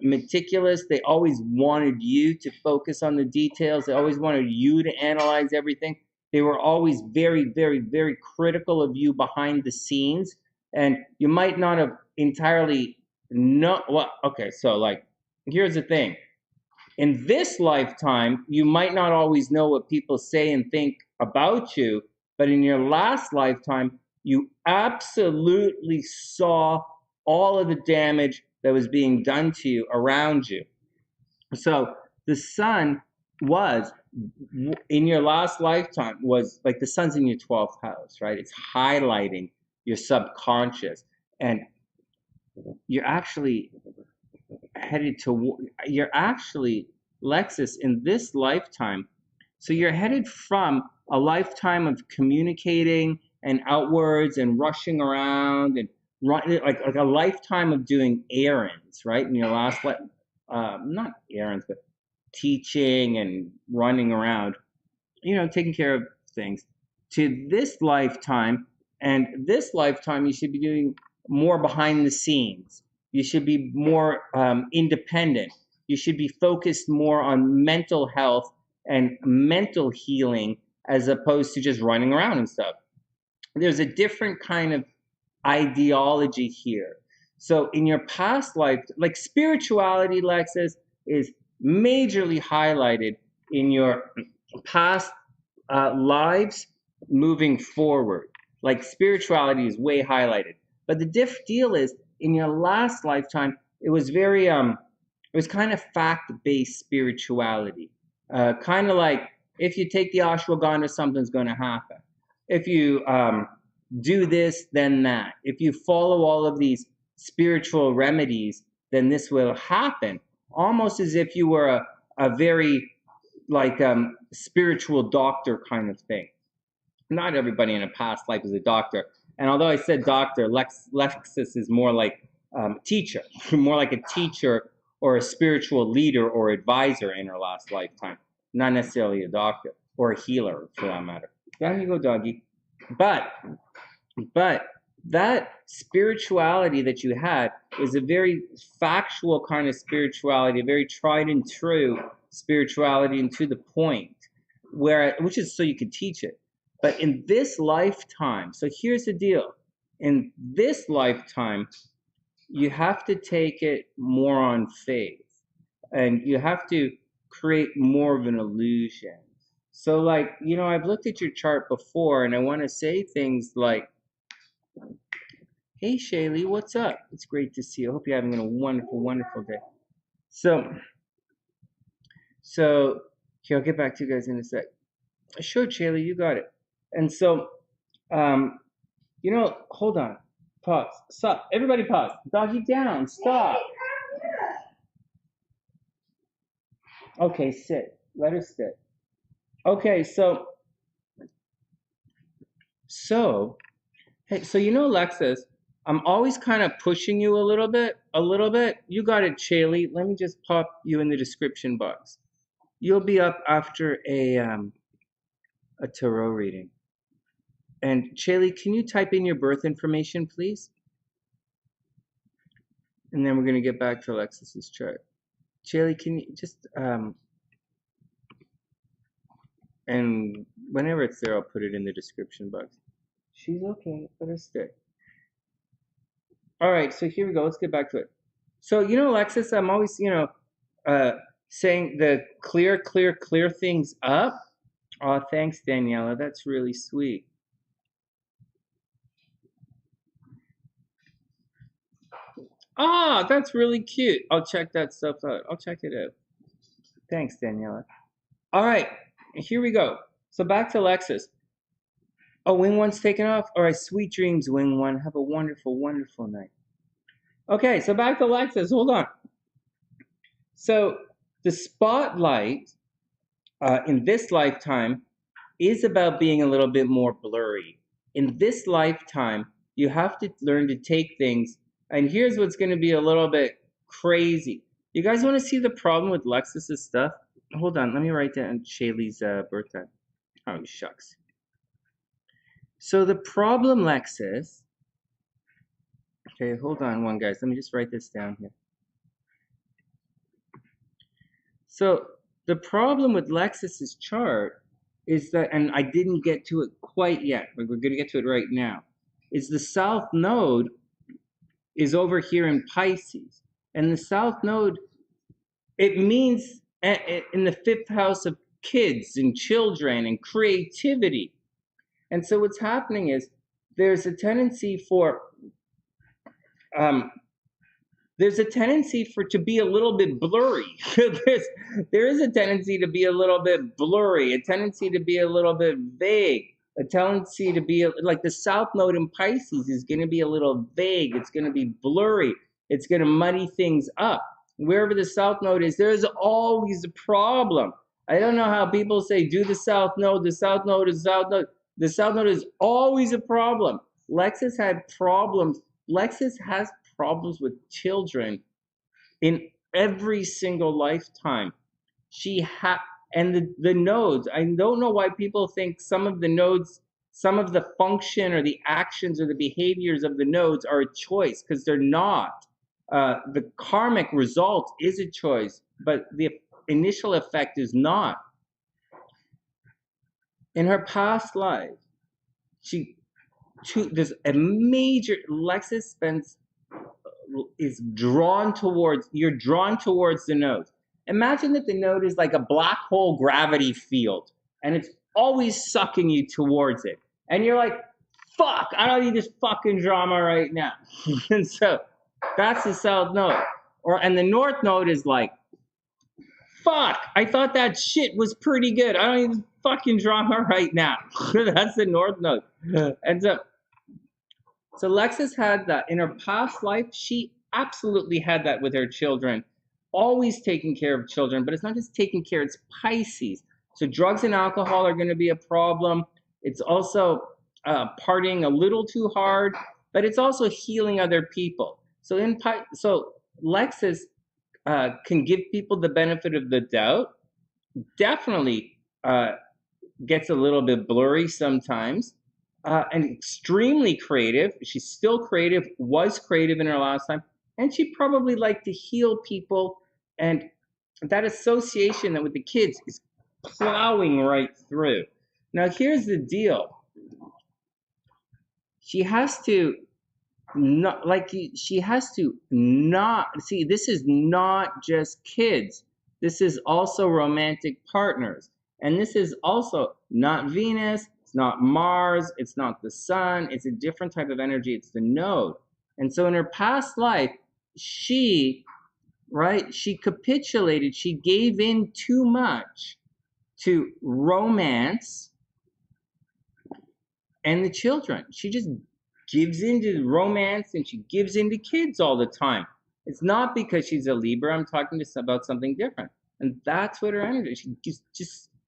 S1: meticulous. They always wanted you to focus on the details. They always wanted you to analyze everything. They were always very, very, very critical of you behind the scenes. And you might not have entirely so like, here's the thing. In this lifetime, you might not always know what people say and think about you, but in your last lifetime, you absolutely saw all of the damage that was being done to you around you. So the sun was, in your last lifetime, was like the sun's in your 12th house, right? It's highlighting your subconscious. And you're actually you're actually, Lexus, in this lifetime. So you're headed from a lifetime of communicating and outwards and rushing around and like a lifetime of doing errands, right? In your last not errands, but teaching and running around, taking care of things. To this lifetime, and this lifetime, you should be doing more behind the scenes. You should be more independent. You should be focused more on mental health and mental healing as opposed to just running around and stuff. There's a different kind of ideology here. So in your past life, like spirituality, Lexus, is majorly highlighted in your past lives moving forward. Like spirituality is way highlighted. But the deal is, in your last lifetime, it was very, it was kind of fact-based spirituality. Kind of like, if you take the ashwagandha, something's going to happen. If you do this, then that. If you follow all of these spiritual remedies, then this will happen. Almost as if you were a very, like, spiritual doctor kind of thing. Not everybody in a past life is a doctor. And although I said doctor, Lexus is more like teacher, more like a teacher or a spiritual leader or advisor in her last lifetime, not necessarily a doctor or a healer for that matter. Down you go, doggy. But that spirituality that you had was a very factual kind of spirituality, a very tried and true spirituality and to the point, which is so you could teach it. But in this lifetime, so here's the deal. In this lifetime, you have to take it more on faith. And you have to create more of an illusion. So like, I've looked at your chart before and I want to say things like, hey, Chaley, what's up? It's great to see you. I hope you're having a wonderful, wonderful day. So here, I'll get back to you guys in a sec. Sure, Chaley, you got it. And so, hold on. Pause. Stop. Everybody pause. Doggy down. Stop. Okay, sit. Let her sit. Okay, so, hey, so Lexus, I'm always kind of pushing you a little bit. You got it, Chaley. Let me just pop you in the description box. You'll be up after a a tarot reading. And Chaley, can you type in your birth information, please? And then we're going to get back to Alexis's chart. Chaley, can you just, and whenever it's there, I'll put it in the description box. She's okay. Let her stay. All right, so here we go. Let's get back to it. So, Alexis, I'm always, saying the clear things up. Oh, thanks, Daniela. That's really sweet. Ah, that's really cute. I'll check that stuff out. I'll check it out. Thanks, Daniela. All right, here we go. So back to Alexis. Oh, Wing One's taken off? All right, sweet dreams, Wing One. Have a wonderful, wonderful night. Okay, so back to Alexis. Hold on. So the spotlight in this lifetime is about being a little bit more blurry. In this lifetime, you have to learn to take things, and here's what's going to be a little bit crazy. You guys want to see the problem with Lexus's stuff? Hold on, let me write down Chaley's birthday. Oh, shucks. So the problem, Lexus. Okay, hold on one, guys. Let me just write this down here. So the problem with Lexus's chart is that, and I didn't get to it quite yet, but we're going to get to it right now, is the South Node is over here in Pisces. And the South Node, it means in the 5th house of kids and children and creativity. And so what's happening is there's a tendency for to be a little bit blurry. There is a tendency to be a little bit blurry, a tendency to be a little bit vague, a tendency to be like the South Node in Pisces is going to be a little vague. It's going to be blurry. It's going to muddy things up. Wherever the South Node is, there's always a problem. I don't know how people say, do the South Node, the South Node is South Node. The South Node is always a problem. Lexus had problems. Lexus has problems with children in every single lifetime. And the nodes, I don't know why people think some of the nodes, some of the function or the actions or the behaviors of the nodes are a choice, because they're not. The karmic result is a choice, but the initial effect is not. In her past life, there's a major, Lexus is drawn towards, you're drawn towards the node. Imagine that the node is like a black hole gravity field, and it's always sucking you towards it. And you're like, fuck, I don't need this fucking drama right now. And so that's the South Node. And the North Node is like, fuck, I thought that shit was pretty good. I don't need this fucking drama right now. That's the North Node. And so Lexus had that. In her past life, she absolutely had that with her children. Always taking care of children, but it's not just taking care, it's Pisces. So drugs and alcohol are going to be a problem. It's also partying a little too hard, but it's also healing other people. So Lexus can give people the benefit of the doubt. Definitely gets a little bit blurry sometimes. And extremely creative. She's still creative, was creative in her last time, and she probably liked to heal people. And that association that with the kids is plowing right through. Now, here's the deal. She has to not see, this is not just kids. This is also romantic partners. And this is also not Venus, it's not Mars, it's not the sun, it's a different type of energy, it's the node. And so in her past life, she capitulated, she gave in too much to romance and the children. She just gives into romance and she gives into kids all the time. It's not because she's a Libra. I'm talking about something different. And that's what her energy,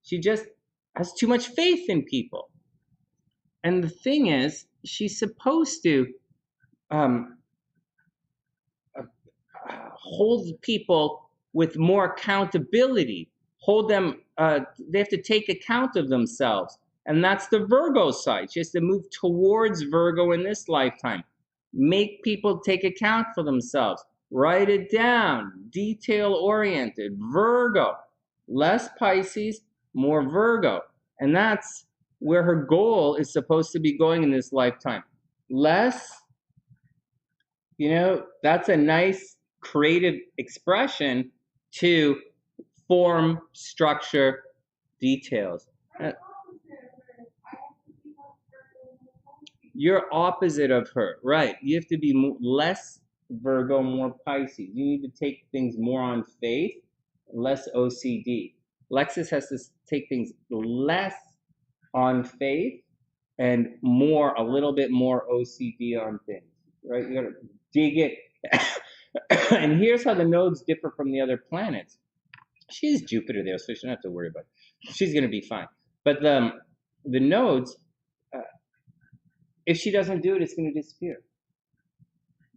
S1: she just has too much faith in people. And the thing is, she's supposed to hold people with more accountability, hold them, they have to take account of themselves. And that's the Virgo side. She has to move towards Virgo in this lifetime. Make people take account for themselves. Write it down. Detail-oriented. Virgo. Less Pisces, more Virgo. And that's where her goal is supposed to be going in this lifetime. Less, that's a nice creative expression to form, structure, details. You're opposite of her, right? You have to be less Virgo, more Pisces. You need to take things more on faith, less OCD. Lexus has to take things less on faith and a little bit more OCD on things, right? You gotta dig it. And here's how the nodes differ from the other planets. She's Jupiter there, so she doesn't have to worry about it. She's gonna be fine. But the nodes, if she doesn't do it, it's gonna disappear.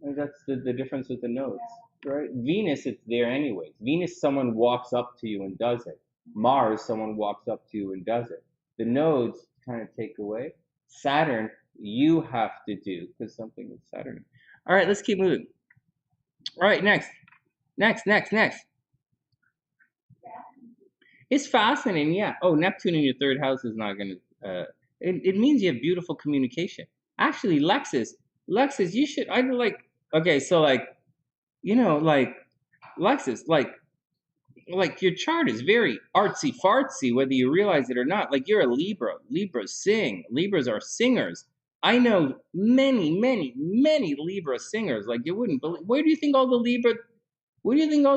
S1: And that's the difference with the nodes, right? Venus, it's there anyways. Venus, someone walks up to you and does it. Mars, someone walks up to you and does it. The nodes kind of take away. Saturn, you have to do, because something is Saturn. All right, let's keep moving. All right, next. It's fascinating, yeah. Oh, Neptune in your third house is not going to, it means you have beautiful communication. Actually, Lexus, you should, okay, so Lexus, your chart is very artsy fartsy, whether you realize it or not. Like, you're a Libra. Libras sing. Libras are singers. I know many, many, many Libra singers. Like, you wouldn't believe. Where do you think all the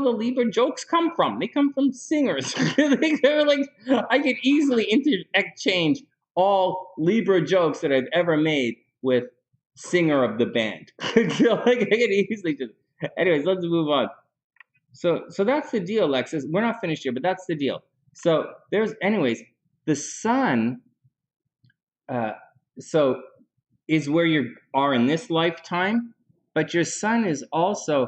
S1: Libra jokes come from? They come from singers. They're like, I could easily interchange all Libra jokes that I've ever made with singer of the band. I could easily just. Anyways, let's move on. So that's the deal, Lexus. We're not finished here, but that's the deal. So anyways, the sun, is where you are in this lifetime, but your sun is also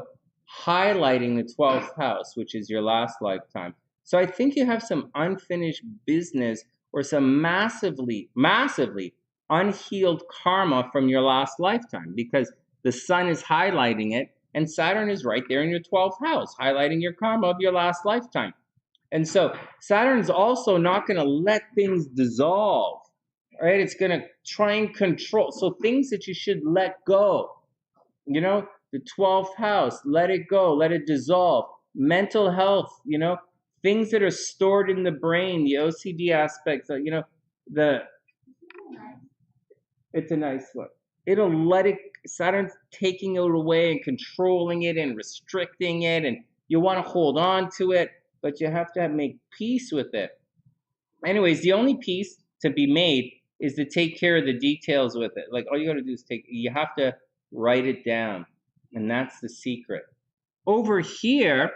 S1: highlighting the 12th house, which is your last lifetime. So I think you have some unfinished business or some massively, massively unhealed karma from your last lifetime, because the sun is highlighting it, and Saturn is right there in your 12th house, highlighting your karma of your last lifetime. And so Saturn's also not going to let things dissolve, right? It's going to try and control. So things that you should let go, the 12th house, let it go, let it dissolve. Mental health, things that are stored in the brain, the OCD aspects, it's a nice one. It'll let it, Saturn's taking it away and controlling it and restricting it, and you want to hold on to it, but you have to make peace with it. Anyways, the only peace to be made is to take care of the details with it. Like, all you got to do is you have to write it down, and that's the secret. Over here,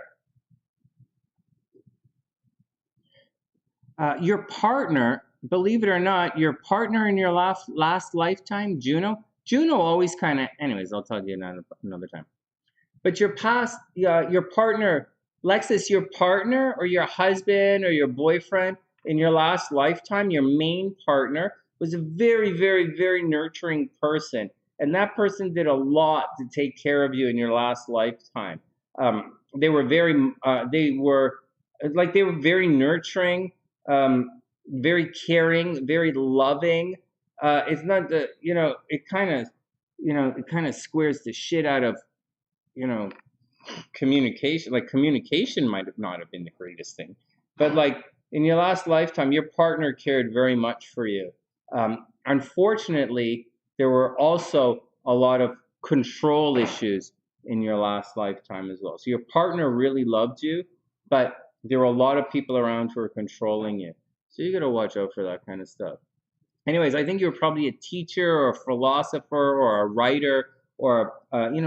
S1: your partner, believe it or not, your partner in your last lifetime, Juno always kind of, anyways, I'll tell you another time. But your partner, Lexus, your partner or your husband or your boyfriend in your last lifetime, your main partner was a very, very, very nurturing person. And that person did a lot to take care of you in your last lifetime. They were very nurturing, very caring, very loving. It's not it kind of squares the shit out of, communication. Like, communication might not have been the greatest thing, but like in your last lifetime, your partner cared very much for you. Unfortunately, there were also a lot of control issues in your last lifetime as well. So your partner really loved you, but there were a lot of people around who were controlling you. So you got to watch out for that kind of stuff. Anyways, I think you're probably a teacher or a philosopher or a writer or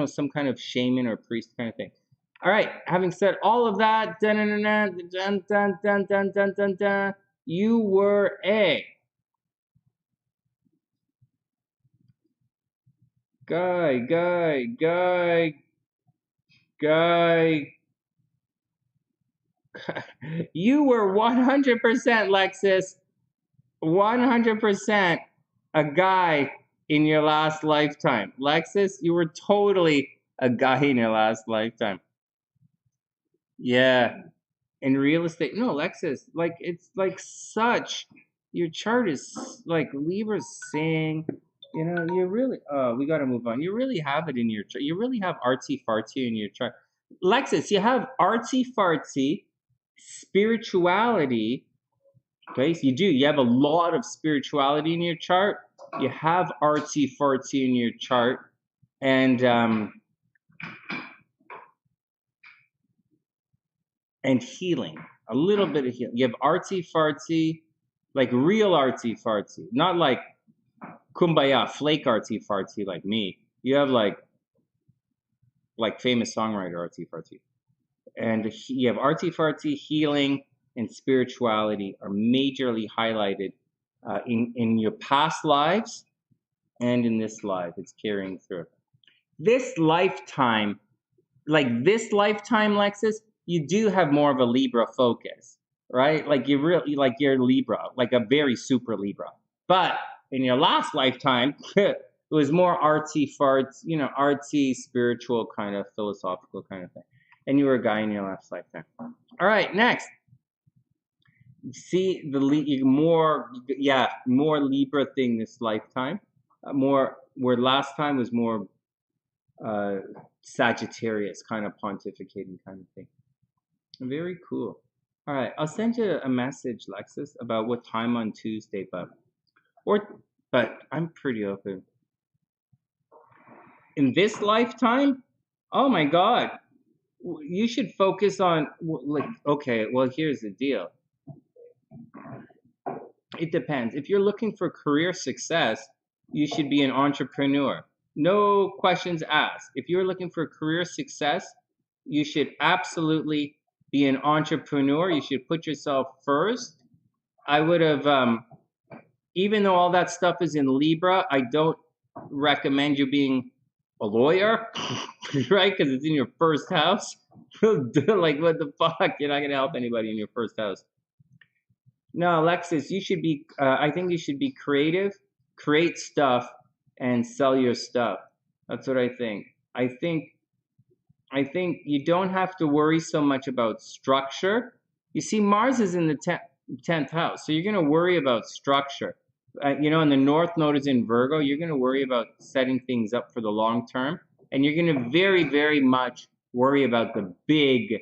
S1: some kind of shaman or priest kind of thing. All right, having said all of that, you were a guy. You were 100% Lexus. 100% a guy in your last lifetime. Lexus, you were totally a guy in your last lifetime. Yeah. In real estate. No, Lexus, like it's like such, your chart is like Libra's saying, you know, you really, we got to move on. You really have it in your chart. You really have artsy fartsy in your chart. Lexus, you have artsy fartsy, spirituality. Okay, so you do. You have a lot of spirituality in your chart. You have artsy fartsy in your chart, and healing. A little bit of healing. You have artsy fartsy, like real artsy fartsy, not like kumbaya, flake artsy fartsy like me. You have like famous songwriter artsy fartsy, and you have artsy fartsy, healing, and spirituality are majorly highlighted in your past lives and in this life. It's carrying through. This lifetime, Lexus, you do have more of a Libra focus, right? Like you're Libra, like a very super Libra. But in your last lifetime, it was more artsy farts, you know, artsy, spiritual kind of philosophical kind of thing. And you were a guy in your last lifetime. All right, next. See more Libra thing this lifetime. Where last time was more Sagittarius kind of pontificating kind of thing. Very cool. All right, I'll send you a message, Lexus, about what time on Tuesday, but I'm pretty open. In this lifetime, oh my God, you should focus on okay. Well, here's the deal. It depends. If you're looking for career success, you should be an entrepreneur. No questions asked. If you're looking for career success, you should absolutely be an entrepreneur. You should put yourself first. I would have, even though all that stuff is in Libra, I don't recommend you being a lawyer, right? Because it's in your first house. Like, what the fuck? You're not going to help anybody in your first house. No, Alexis, you should be, I think you should be creative, create stuff, and sell your stuff. That's what I think. I think you don't have to worry so much about structure. You see, Mars is in the 10th house, so you're going to worry about structure. You know, and the North Node is in Virgo. You're going to worry about setting things up for the long term, and you're going to very, very much worry about the big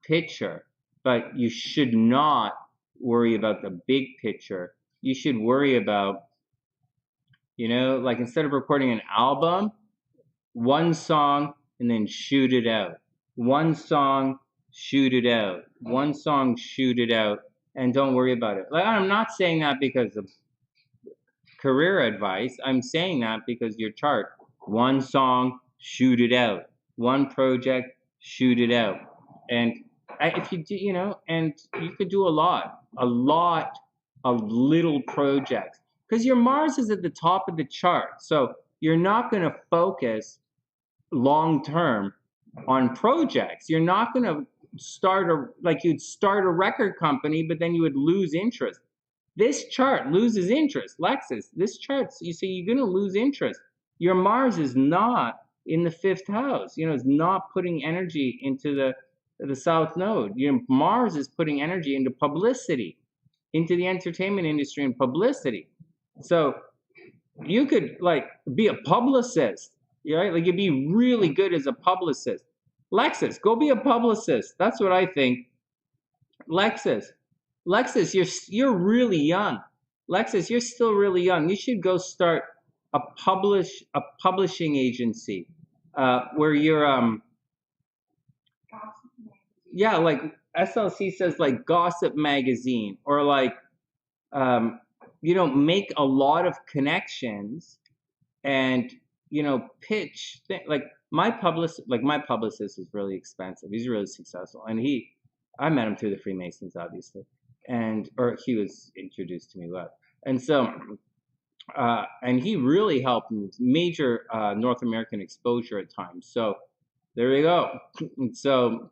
S1: picture. But you should not worry about the big picture. You should worry about, you know, like instead of recording an album, one song and then shoot it out. One song, shoot it out. One song, shoot it out, and don't worry about it. Like, I'm not saying that because of career advice. I'm saying that because your chart. One song, shoot it out. One project, shoot it out. And if you do, you know, and you could do a lot of little projects, because your Mars is at the top of the chart. So you're not going to focus long term on projects. You're not going to you'd start a record company, but then you would lose interest. This chart loses interest. Lexus, this chart, you see, you're going to lose interest. Your Mars is not in the 5th house. You know, it's not putting energy into the South Node. Your Mars is putting energy into publicity, into the entertainment industry and publicity. So you could like be a publicist, right? Like you'd be really good as a publicist. Lexus, go be a publicist. That's what I think. Lexus, you're really young. Lexus, you're still really young. You should go start a publishing agency, where you're yeah, like SLC says, like Gossip Magazine, or like you know, make a lot of connections and, you know, pitch like my publicist is really expensive. He's really successful, and I met him through the Freemasons, obviously, or he was introduced to me, and so and he really helped me with major North American exposure at times. So there you go. So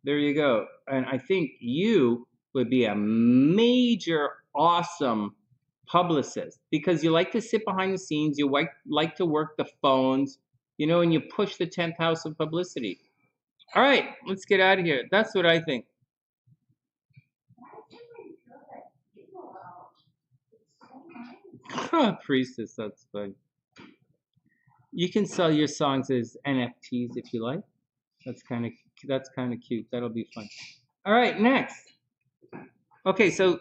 S1: there you go. And I think you would be a major awesome publicist because you like to sit behind the scenes, you like to work the phones, you know, and you push the 10th house of publicity. All right, let's get out of here. That's what I think. Priestess, that's fun. You can sell your songs as NFTs if you like. That's kind of cute. That'll be fun. All right, next. Okay, so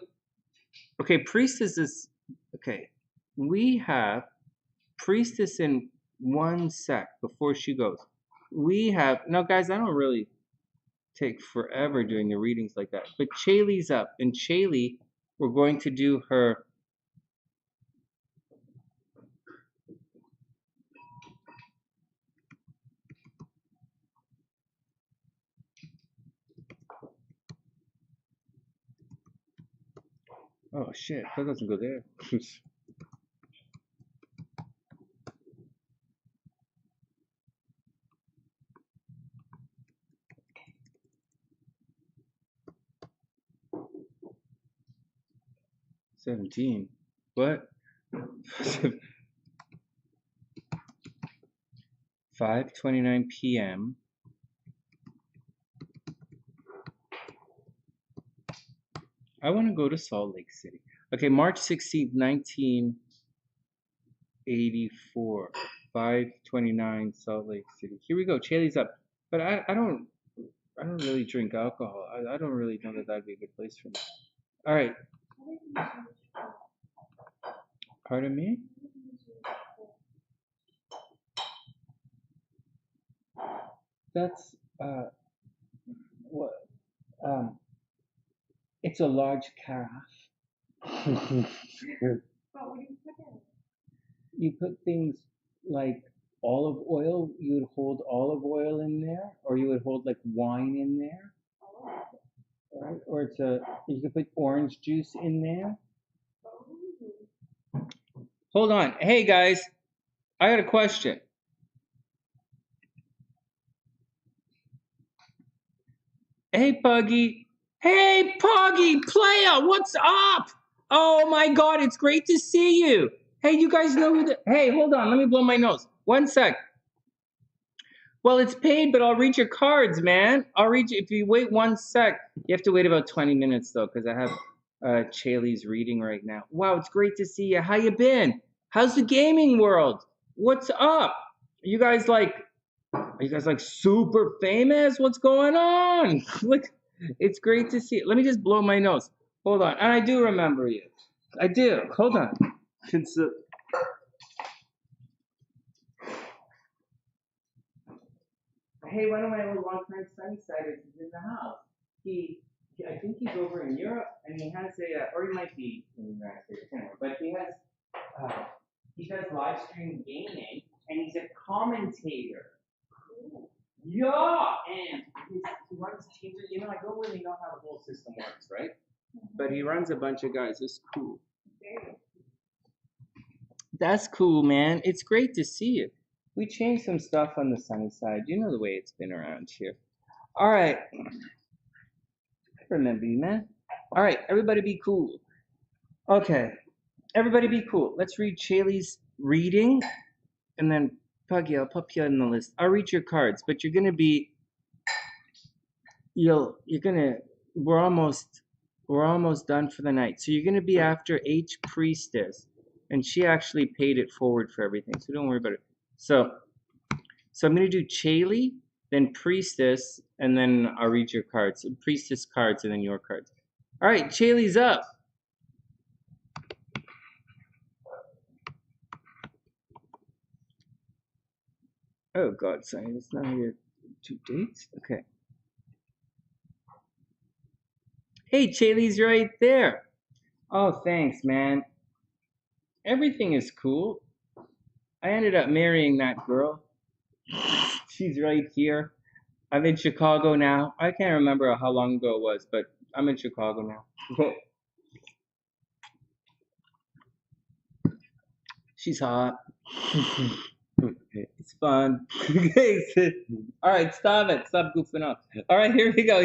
S1: Priestess is okay. We have Priestess in 1 sec before she goes. We have now, guys. I don't really take forever doing the readings like that, but Chaley's up, and Chaley, we're going to do her. Oh shit, that doesn't go there. 17. What? 5:29 p.m. I want to go to Salt Lake City. Okay, March 16th, 1984. 5:29 Salt Lake City. Here we go. Chaley's up. But I don't really drink alcohol. I don't really know that that'd be a good place for me. All right. Pardon me? That's what it's a large carafe. But what do you put in it? You put things like olive oil. You would hold olive oil in there, or you would hold like wine in there. Right? Or you could put orange juice in there. Hold on. Hey guys, I got a question. Hey Puggy. Hey Puggy, player, what's up? Oh my god, it's great to see you. Hey, you guys know who hey, hold on, let me blow my nose. 1 sec. Well, it's paid, but I'll read your cards, man. I'll read you. If you wait 1 sec, you have to wait about 20 minutes though, because I have Chaley's reading right now. Wow, it's great to see you. How you been? How's the gaming world? What's up? Are you guys like super famous? What's going on? Look, it's great to see you. Let me just blow my nose. Hold on. And I do remember you. I do. Hold on. Hey, one of my old long-time SunnySiders is in the house. I think he's over in Europe, and he has or he might be in the United States, anyway, but he does live stream gaming, and he's a commentator. Yeah, and he runs teams. You know, I don't really know how the whole system works, right? But he runs a bunch of guys. It's cool. That's cool, man. It's great to see you. We changed some stuff on the SunnySide. You know the way it's been around here. All right. I remember you, man. All right, everybody be cool. Okay, everybody be cool. Let's read Chaley's reading, and then Puggy, I'll put you on the list. I'll read your cards, but you're gonna be, we're almost done for the night. So you're gonna be after HPriestess, and she actually paid it forward for everything, so don't worry about it. So I'm gonna do Chaley, then Priestess, and then I'll read your cards. Priestess cards, and then your cards. All right, Chaley's up. Oh God, Sonny, it's not your 2 dates. Okay. Hey, Chaley's right there. Oh, thanks, man. Everything is cool. I ended up marrying that girl. She's right here. I'm in Chicago now. I can't remember how long ago it was, but I'm in Chicago now. She's hot. It's fun. All right, stop it. Stop goofing off. All right, here we go.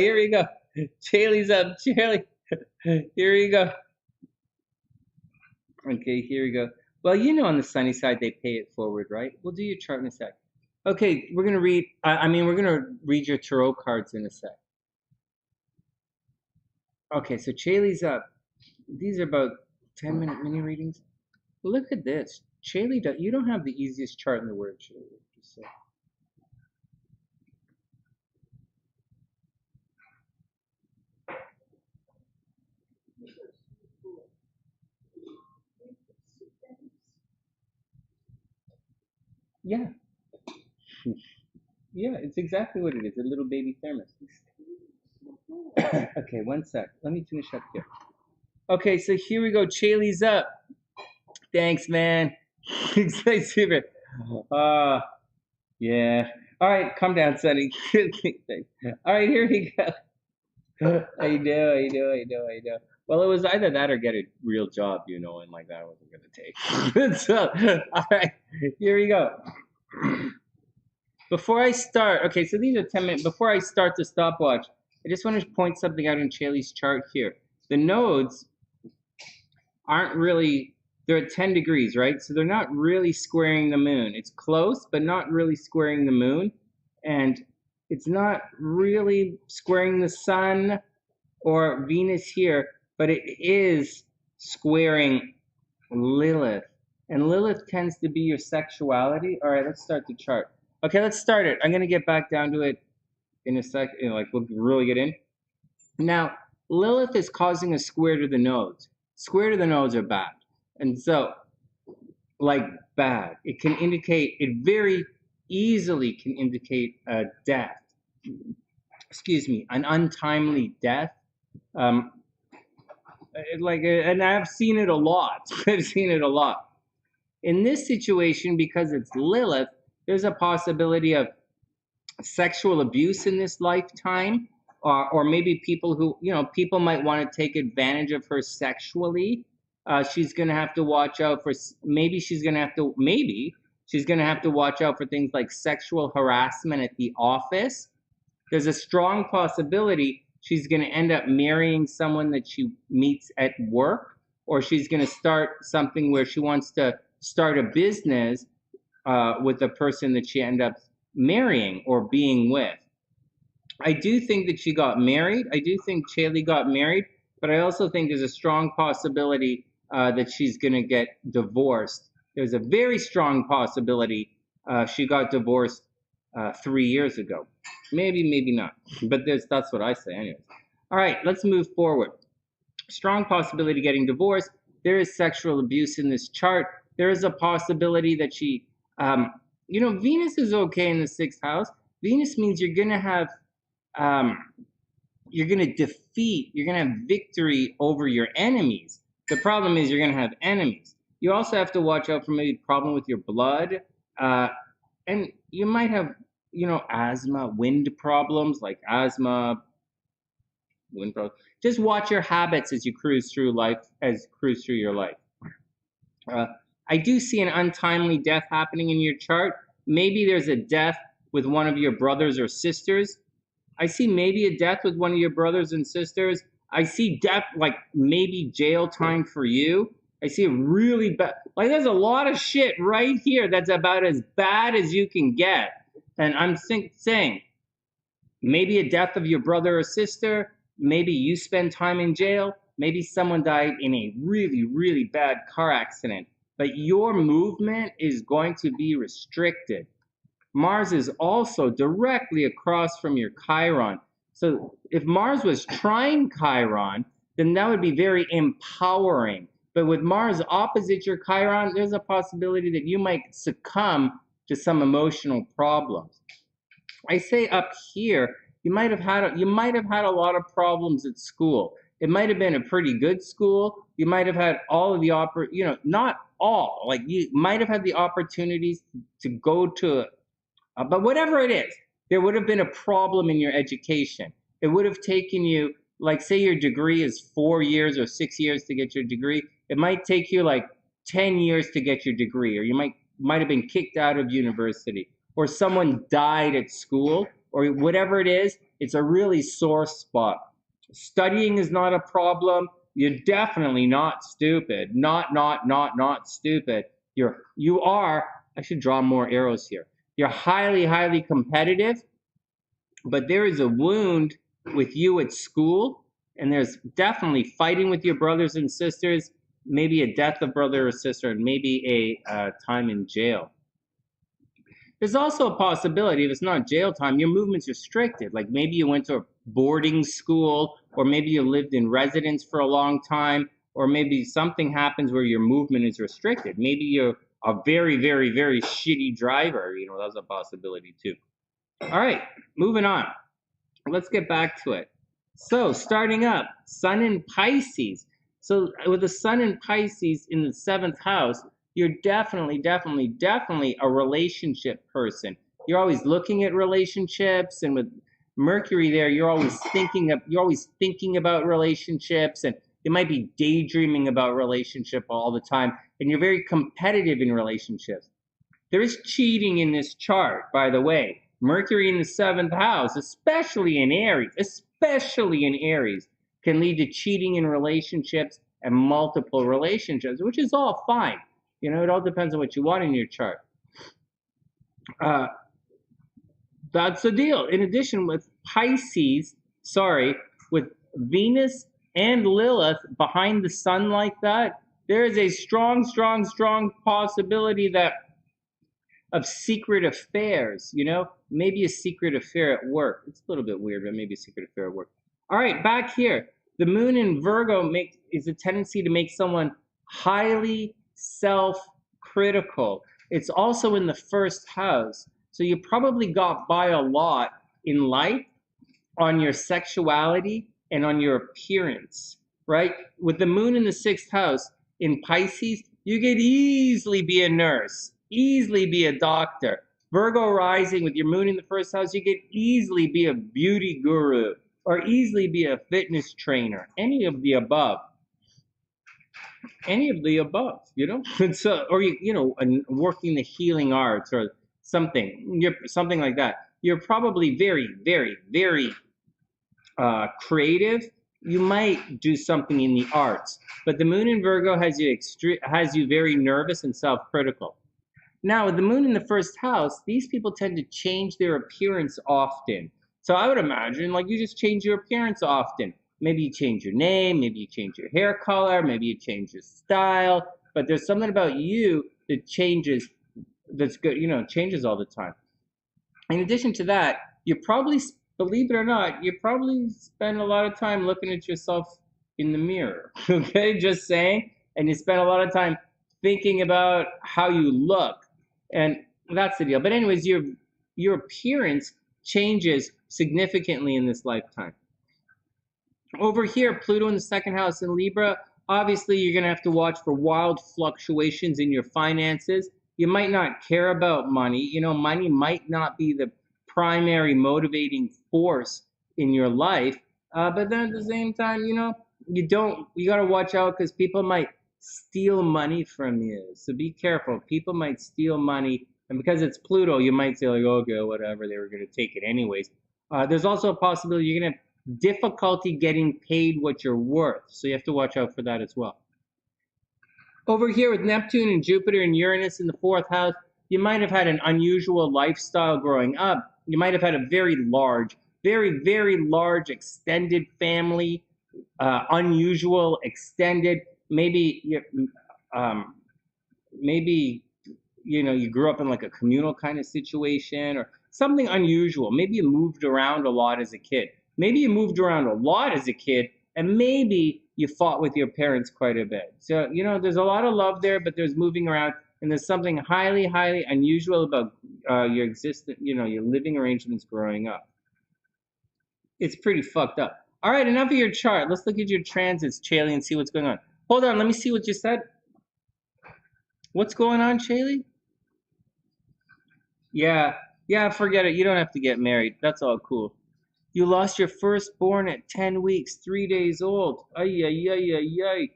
S1: Chaley's up. Chaley. Here we go. Okay, here we go. Well, you know on the sunny side they pay it forward, right? We'll do your chart in a sec. Okay, we're gonna read. We're gonna read your tarot cards in a sec. Okay, so Chaley's up. These are about 10-minute mini readings. Look at this, Chaley. You don't have the easiest chart in the world, Chaley. Just say. Yeah, yeah, it's exactly what it is. A little baby thermos. Okay, one sec. Let me finish up here. Okay, so here we go. Chaley's up. Thanks, man. Thanks, super. Yeah. All right, calm down, Sonny. All right, here we go. I know. Well, it was either that or get a real job, and like that I wasn't gonna take. So, all right, here we go. Before I start, okay, so these are 10 minutes. Before I start the stopwatch, I just want to point something out in Chaley's chart here. The nodes aren't really, they're at 10 degrees, right? So they're not really squaring the moon. It's close, but not really squaring the moon. And it's not really squaring the sun or Venus here, but it is squaring Lilith. And Lilith tends to be your sexuality. All right, let's start the chart. Okay, let's start it. I'm going to get back down to it in a sec. We'll really get in. Now, Lilith is causing a square to the nodes. Square to the nodes are bad. And so, bad. It can indicate, it very easily can indicate a death. Excuse me, an untimely death. And I've seen it a lot. I've seen it a lot. In this situation, because it's Lilith, there's a possibility of sexual abuse in this lifetime, or maybe people who, people might want to take advantage of her sexually. She's going to have to watch out for, maybe she's going to have to watch out for things like sexual harassment at the office. There's a strong possibility she's going to end up marrying someone that she meets at work, or she's going to start something where she wants to start a business with the person that she ends up marrying or being with. I do think that she got married. I do think Chaley got married, but I also think there's a strong possibility that she's going to get divorced. There's a very strong possibility she got divorced 3 years ago. Maybe not, but that's what I say anyways. All right, let's move forward. Strong possibility getting divorced. There is sexual abuse in this chart. There is a possibility that she, Venus is okay in the 6th house. Venus means you're going to have, you're going to have victory over your enemies. The problem is you're going to have enemies. You also have to watch out for maybe a problem with your blood. And you might have, asthma, wind problems, like asthma, wind problems. Just watch your habits as you cruise through your life. I do see an untimely death happening in your chart. Maybe there's a death with one of your brothers or sisters. I see maybe a death with one of your brothers and sisters. I see death, like maybe jail time for you. I see a really bad, there's a lot of shit right here that's about as bad as you can get. And I'm saying, maybe a death of your brother or sister, maybe you spend time in jail, maybe someone died in a really, really bad car accident, but your movement is going to be restricted. Mars is also directly across from your Chiron. So if Mars was trine Chiron, then that would be very empowering. But with Mars opposite your Chiron, there's a possibility that you might succumb to some emotional problems. I say up here, you might have had a lot of problems at school. It might have been a pretty good school. You might have had all of the not all, you might have had the opportunities to go to, but whatever it is, there would have been a problem in your education. It would have taken you, say your degree is 4 years or 6 years to get your degree. It might take you 10 years to get your degree, or you might have been kicked out of university, or someone died at school, or whatever it is. It's a really sore spot. Studying is not a problem. You're definitely not stupid. Not stupid. You are, I should draw more arrows here. You're highly competitive, but there is a wound with you at school, and there's definitely fighting with your brothers and sisters, maybe a death of brother or sister, and maybe a time in jail. There's also a possibility, if it's not jail time, your movement's restricted. Like maybe you went to a boarding school, or maybe you lived in residence for a long time, or maybe something happens where your movement is restricted. Maybe you're a very shitty driver. You know, that's a possibility too. All right, moving on. Let's get back to it. So starting up, Sun in Pisces. So with the Sun in Pisces in the 7th house, you're definitely a relationship person. You're always looking at relationships, and with Mercury there, you're always thinking about relationships, and you might be daydreaming about relationship all the time, and you're very competitive in relationships. There is cheating in this chart, by the way. Mercury in the 7th house, especially in Aries, can lead to cheating in relationships and multiple relationships, which is all fine. You know, it all depends on what you want in your chart. That's the deal. In addition, with with Venus and Lilith behind the sun like that, there is a strong possibility that of secret affairs, you know, maybe a secret affair at work. It's a little bit weird, but maybe a secret affair at work. All right, back here. The moon in Virgo is a tendency to make someone highly self-critical. It's also in the 1st house. So you probably got by a lot in life on your sexuality and on your appearance, right? With the moon in the 6th house in Pisces, you could easily be a nurse, easily be a doctor. Virgo rising with your moon in the 1st house, you could easily be a beauty guru or easily be a fitness trainer, any of the above, you know. So, or you know, working the healing arts or something like that. You're probably very creative. You might do something in the arts, but the moon in Virgo has you very nervous and self-critical. Now, with the moon in the 1st house, these people tend to change their appearance often. So I would imagine, like, you just change your appearance often. Maybe you change your name, maybe you change your hair color, maybe you change your style, but there's something about you that changes, that's good, you know, changes all the time. In addition to that, you probably, believe it or not, you probably spend a lot of time looking at yourself in the mirror, okay? Just saying. And you spend a lot of time thinking about how you look. And that's the deal. But anyways, your appearance changes significantly in this lifetime. Over here, Pluto in the 2nd house in Libra, obviously you're going to have to watch for wild fluctuations in your finances. You might not care about money. You know, money might not be the primary motivating force in your life. But then at the same time, you know, you got to watch out because people might steal money from you. So be careful. People might steal money. And because it's Pluto, you might say, like, okay, whatever, they were going to take it anyways. There's also a possibility you're going to have difficulty getting paid what you're worth. So you have to watch out for that as well. Over here with Neptune and Jupiter and Uranus in the 4th house, you might have had an unusual lifestyle growing up. You might have had a very large extended family, unusual, extended. Maybe you know, you grew up in like a communal kind of situation or something unusual. Maybe you moved around a lot as a kid. Maybe you moved around a lot as a kid, and maybe you fought with your parents quite a bit. So, you know, there's a lot of love there, but there's moving around, and there's something highly unusual about your your living arrangements growing up. It's pretty fucked up. All right, enough of your chart. Let's look at your transits, Chaley, and see what's going on. Hold on, let me see what you said. What's going on, Chaley? Yeah, forget it. You don't have to get married. That's all cool. You lost your firstborn at 10 weeks, 3 days old. Ay, ay, ay, ay, ay.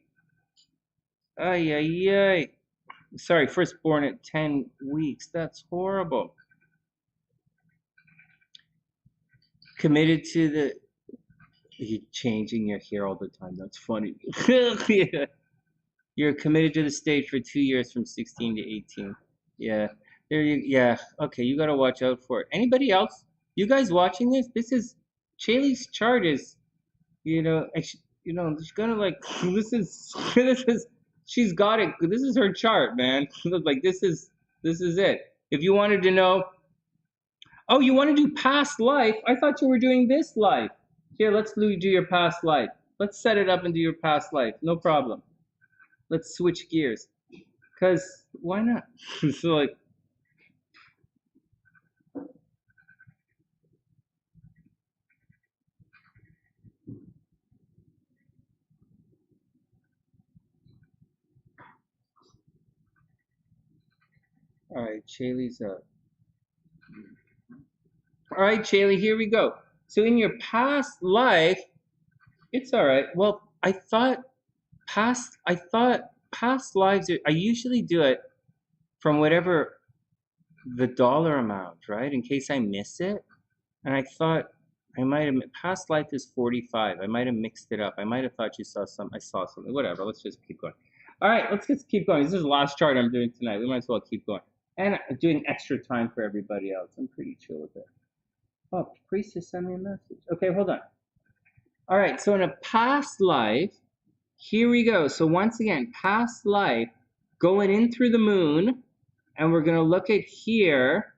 S1: Ay, ay, ay. Sorry, firstborn at 10 weeks. That's horrible. Committed to the You're changing your hair all the time. That's funny. Yeah. You're committed to the stage for 2 years from 16 to 18. Yeah. Yeah. Okay, you gotta watch out for it. Anybody else? You guys watching this? This is Chaley's chart is, she's gonna like this is she's got it. This is her chart, man. Like this is it. If you wanted to know, oh, you want to do past life? I thought you were doing this life. Here, let's do your past life. Let's set it up and do your past life. No problem. Let's switch gears. Cause why not? So like, all right, Chaley's up. All right, Chaley, here we go. So in your past life, it's all right. Well, I thought past lives. I usually do it from whatever the dollar amount, right? In case I miss it. And I thought I might have past life is 45. I might have mixed it up. I might have thought you saw some. I saw something. Whatever. Let's just keep going. All right, let's just keep going. This is the last chart I'm doing tonight. We might as well keep going. And I'm doing extra time for everybody else. I'm pretty chill with it. Oh, priestess sent me a message. Okay, hold on. All right, so in a past life, here we go. So once again, past life, going in through the moon, and we're gonna look at here,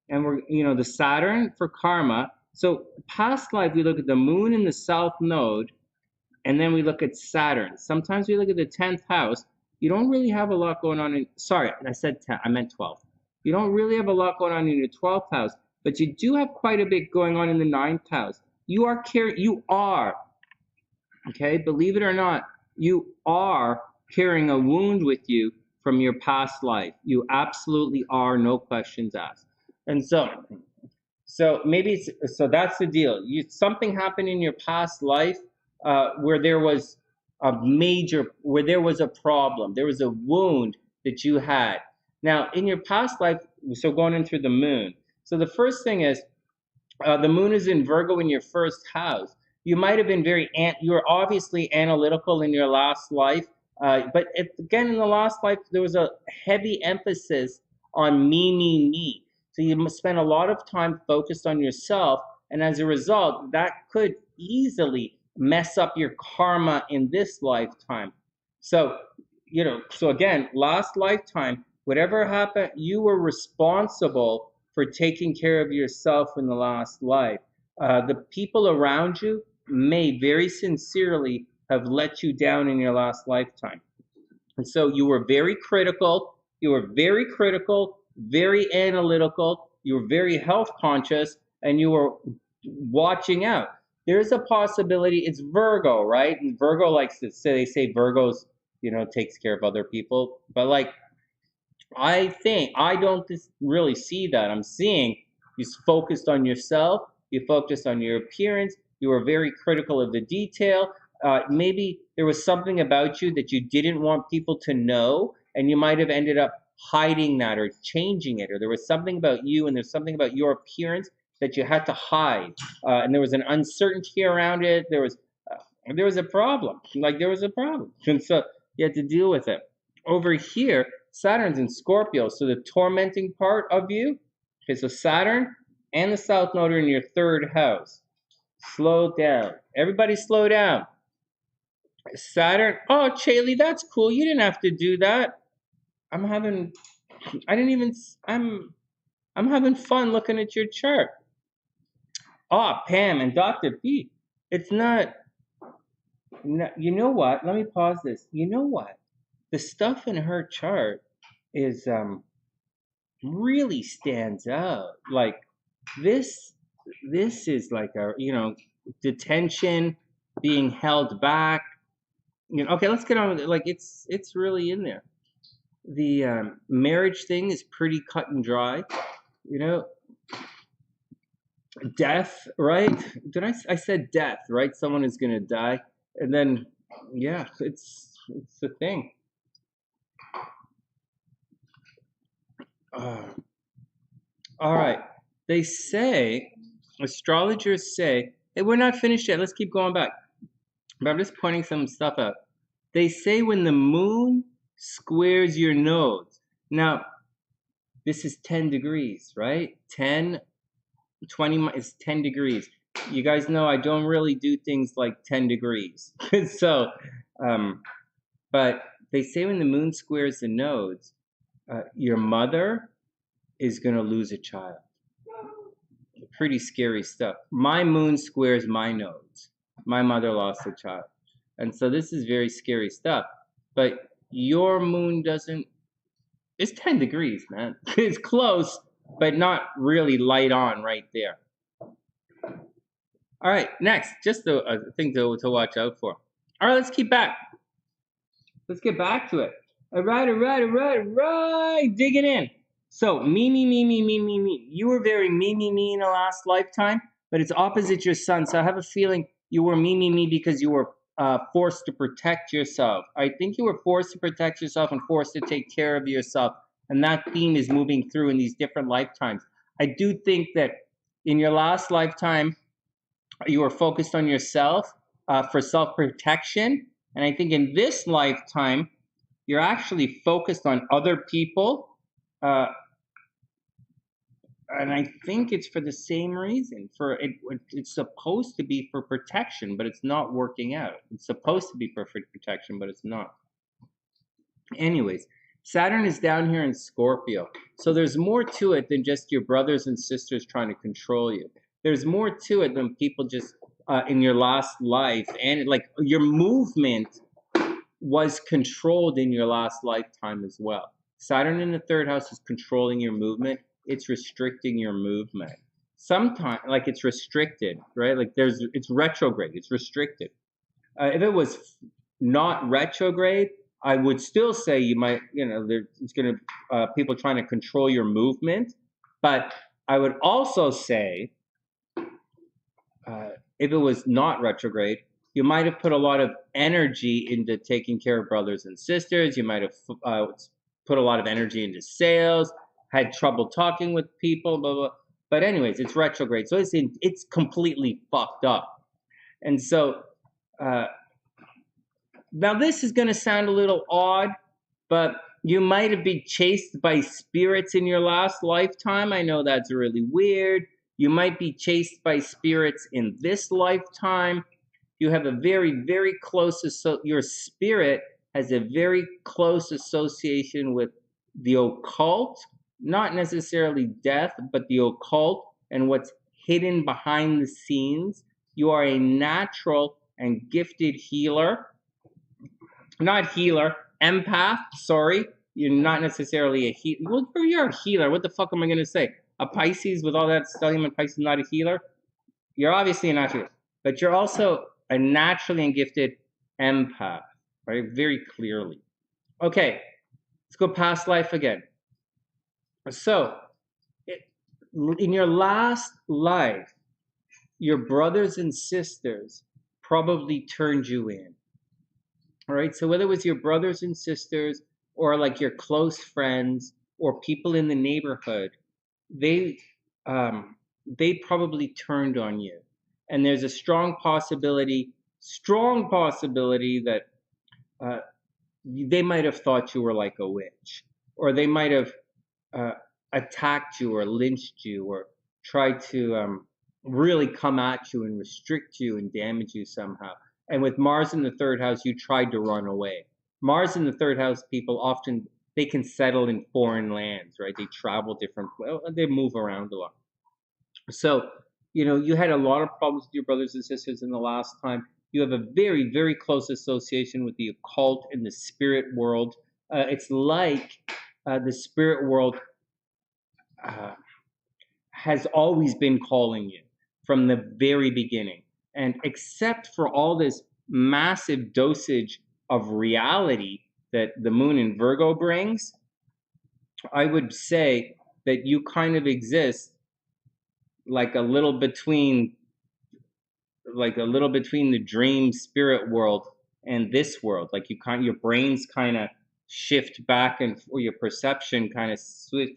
S1: and we're the Saturn for karma. So past life, we look at the moon in the south node, and then we look at Saturn. Sometimes we look at the 10th house. You don't really have a lot going on in, sorry, I said 10, I meant 12th. You don't really have a lot going on in your 12th house, but you do have quite a bit going on in the 9th house. You are, okay, believe it or not, you are carrying a wound with you from your past life. You absolutely are, no questions asked. And so maybe so that's the deal. Something happened in your past life where there was where there was a problem, there was a wound that you had. Now in your past life, so going in through the moon. So the first thing is the moon is in Virgo in your first house. You might have been you were obviously analytical in your last life, but again, in the last life, there was a heavy emphasis on me. So you must spend a lot of time focused on yourself, and as a result, that could easily mess up your karma in this lifetime. So, so again, last lifetime, whatever happened, you were responsible for taking care of yourself in the last life. The people around you may very sincerely have let you down in your last lifetime. And so you were very critical, very analytical, you were very health conscious, and you were watching out. There's a possibility, it's Virgo, right? And Virgo likes to say, they say Virgos, takes care of other people. But like, I don't really see that. I'm seeing you focused on yourself, you focused on your appearance, you were very critical of the detail. Maybe there was something about you that you didn't want people to know, and you might have ended up hiding that or changing it, or there was something about you and there's something about your appearance that you had to hide, and there was an uncertainty around it. There was a problem, and so you had to deal with it. Over here, Saturn's in Scorpio, so the tormenting part of you. Okay, so Saturn and the South Node are in your third house. Slow down. Everybody slow down. Saturn. Oh, Chaley, that's cool. You didn't have to do that. I'm having fun looking at your chart. Oh, Pam and Dr. B. It's not, you know what? Let me pause this. You know what? The stuff in her chart is really stands out. Like this is like a detention, being held back. Okay, let's get on with it. Like it's really in there. The marriage thing is pretty cut and dry. Death, right? I said death, right? Someone is gonna die, and then yeah, it's the thing. All right. They say, astrologers say, Hey, we're not finished yet. Let's keep going back. But I'm just pointing some stuff out. They say when the moon squares your nose. Now, this is 10 degrees, right? 10, 20 is 10 degrees. You guys know I don't really do things like 10 degrees. So, but they say when the moon squares the nodes, your mother is going to lose a child. Pretty scary stuff. My moon squares my nodes. My mother lost a child. And so this is very scary stuff. But your moon doesn't, it's 10 degrees, man. It's close, but not really light on right there. All right, next, just a thing to watch out for. All right, let's keep back. Let's get back to it. All right. Digging in. So, me. You were very me in the last lifetime, but it's opposite your sun. So I have a feeling you were me because you were forced to protect yourself. I think you were forced to protect yourself and forced to take care of yourself. And that theme is moving through in these different lifetimes. I do think that in your last lifetime, you were focused on yourself for self-protection. And I think in this lifetime, you're actually focused on other people. And I think it's for the same reason. It's supposed to be for protection, but it's not working out. It's supposed to be for protection, but it's not. Anyways, Saturn is down here in Scorpio. So there's more to it than just your brothers and sisters trying to control you. There's more to it than people just in your last life. And like your movement was controlled in your last lifetime as well. Saturn in the third house is controlling your movement. It's restricting your movement. Sometimes, like it's restricted, right? Like it's retrograde. It's restricted. If it was not retrograde, I would still say you might, it's going to people trying to control your movement. But I would also say, if it was not retrograde, you might have put a lot of energy into taking care of brothers and sisters. You might have put a lot of energy into sales, had trouble talking with people, blah, blah. But anyways, it's retrograde. So it's completely fucked up. And so now this is going to sound a little odd, but you might have been chased by spirits in your last lifetime. I know that's really weird. You might be chased by spirits in this lifetime. You have a very, very close, your spirit has a very close association with the occult, not necessarily death, but the occult and what's hidden behind the scenes. You are a natural and gifted healer. Not healer, empath, sorry. You're not necessarily a healer. Well, you're a healer. What the fuck am I going to say? A Pisces with all that stellium and Pisces, not a healer? You're obviously a natural, but you're also a naturally and gifted empath, right? Very clearly. Okay, let's go past life again. So, in your last life, your brothers and sisters probably turned you in. All right, so whether it was your brothers and sisters or like your close friends or people in the neighborhood, they probably turned on you. And there's a strong possibility that they might have thought you were like a witch, or they might have attacked you or lynched you or tried to really come at you and restrict you and damage you somehow. And with Mars in the third house, you tried to run away. Mars in the third house, people often, they can settle in foreign lands, right? They travel they move around a lot. So, you had a lot of problems with your brothers and sisters in the last time. You have a very, very close association with the occult and the spirit world. It's like the spirit world has always been calling you from the very beginning. And except for all this massive dosage of reality that the moon in Virgo brings, I would say that you kind of exist like a little between the dream spirit world and this world. Like your brains kind of shift back or your perception kind of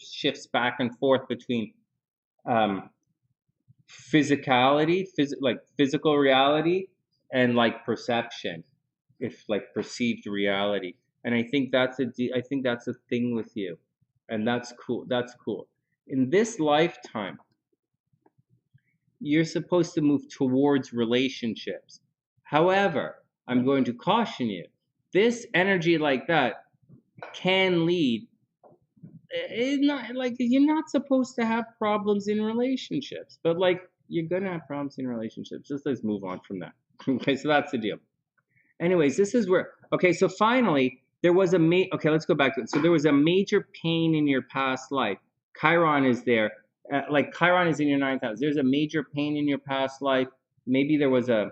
S1: shifts back and forth between physicality, like physical reality, and like perception, if like perceived reality. And I think that's a thing with you, and that's cool. That's cool. In this lifetime, you're supposed to move towards relationships. However, I'm going to caution you. This energy like that can lead. It's not like you're not supposed to have problems in relationships, but like you're gonna have problems in relationships. Just let's move on from that. Okay, so that's the deal. Anyways, this is where. Okay, so finally there was a okay, let's go back to it. So there was a major pain in your past life. Chiron is there. Like Chiron is in your ninth house. There's a major pain in your past life. Maybe there was a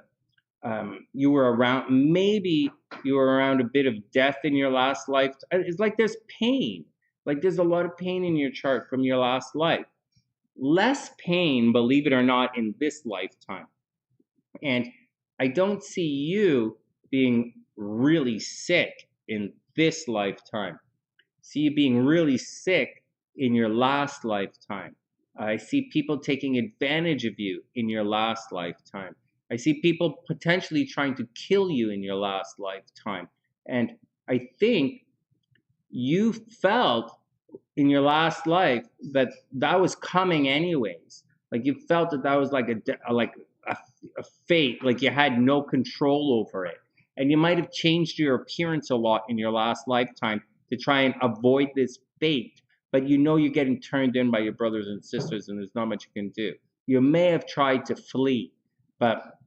S1: you were around. Maybe you were around a bit of death in your last life. It's like there's pain. Like there's a lot of pain in your chart from your last life. Less pain, believe it or not, in this lifetime. And I don't see you being really sick in this lifetime. See you being really sick in your last lifetime. I see people taking advantage of you in your last lifetime. I see people potentially trying to kill you in your last lifetime. And I think you felt in your last life that that was coming anyways. Like you felt that that was like a fate, like you had no control over it. And you might have changed your appearance a lot in your last lifetime to try and avoid this fate. But you know you're getting turned in by your brothers and sisters, and there's not much you can do. You may have tried to flee, but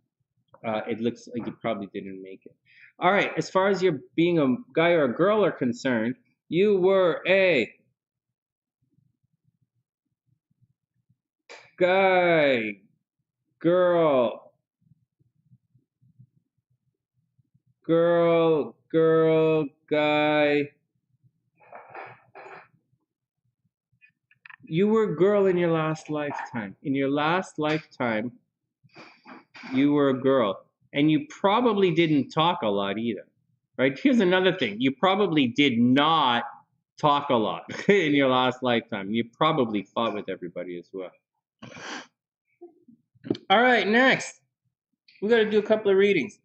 S1: it looks like you probably didn't make it. All right, as far as your being a guy or a girl are concerned, you were a guy, girl, guy. You were a girl in your last lifetime. In your last lifetime, you were a girl. And you probably didn't talk a lot either. Right? Here's another thing. You probably did not talk a lot in your last lifetime. You probably fought with everybody as well. All right, next. We got to do a couple of readings.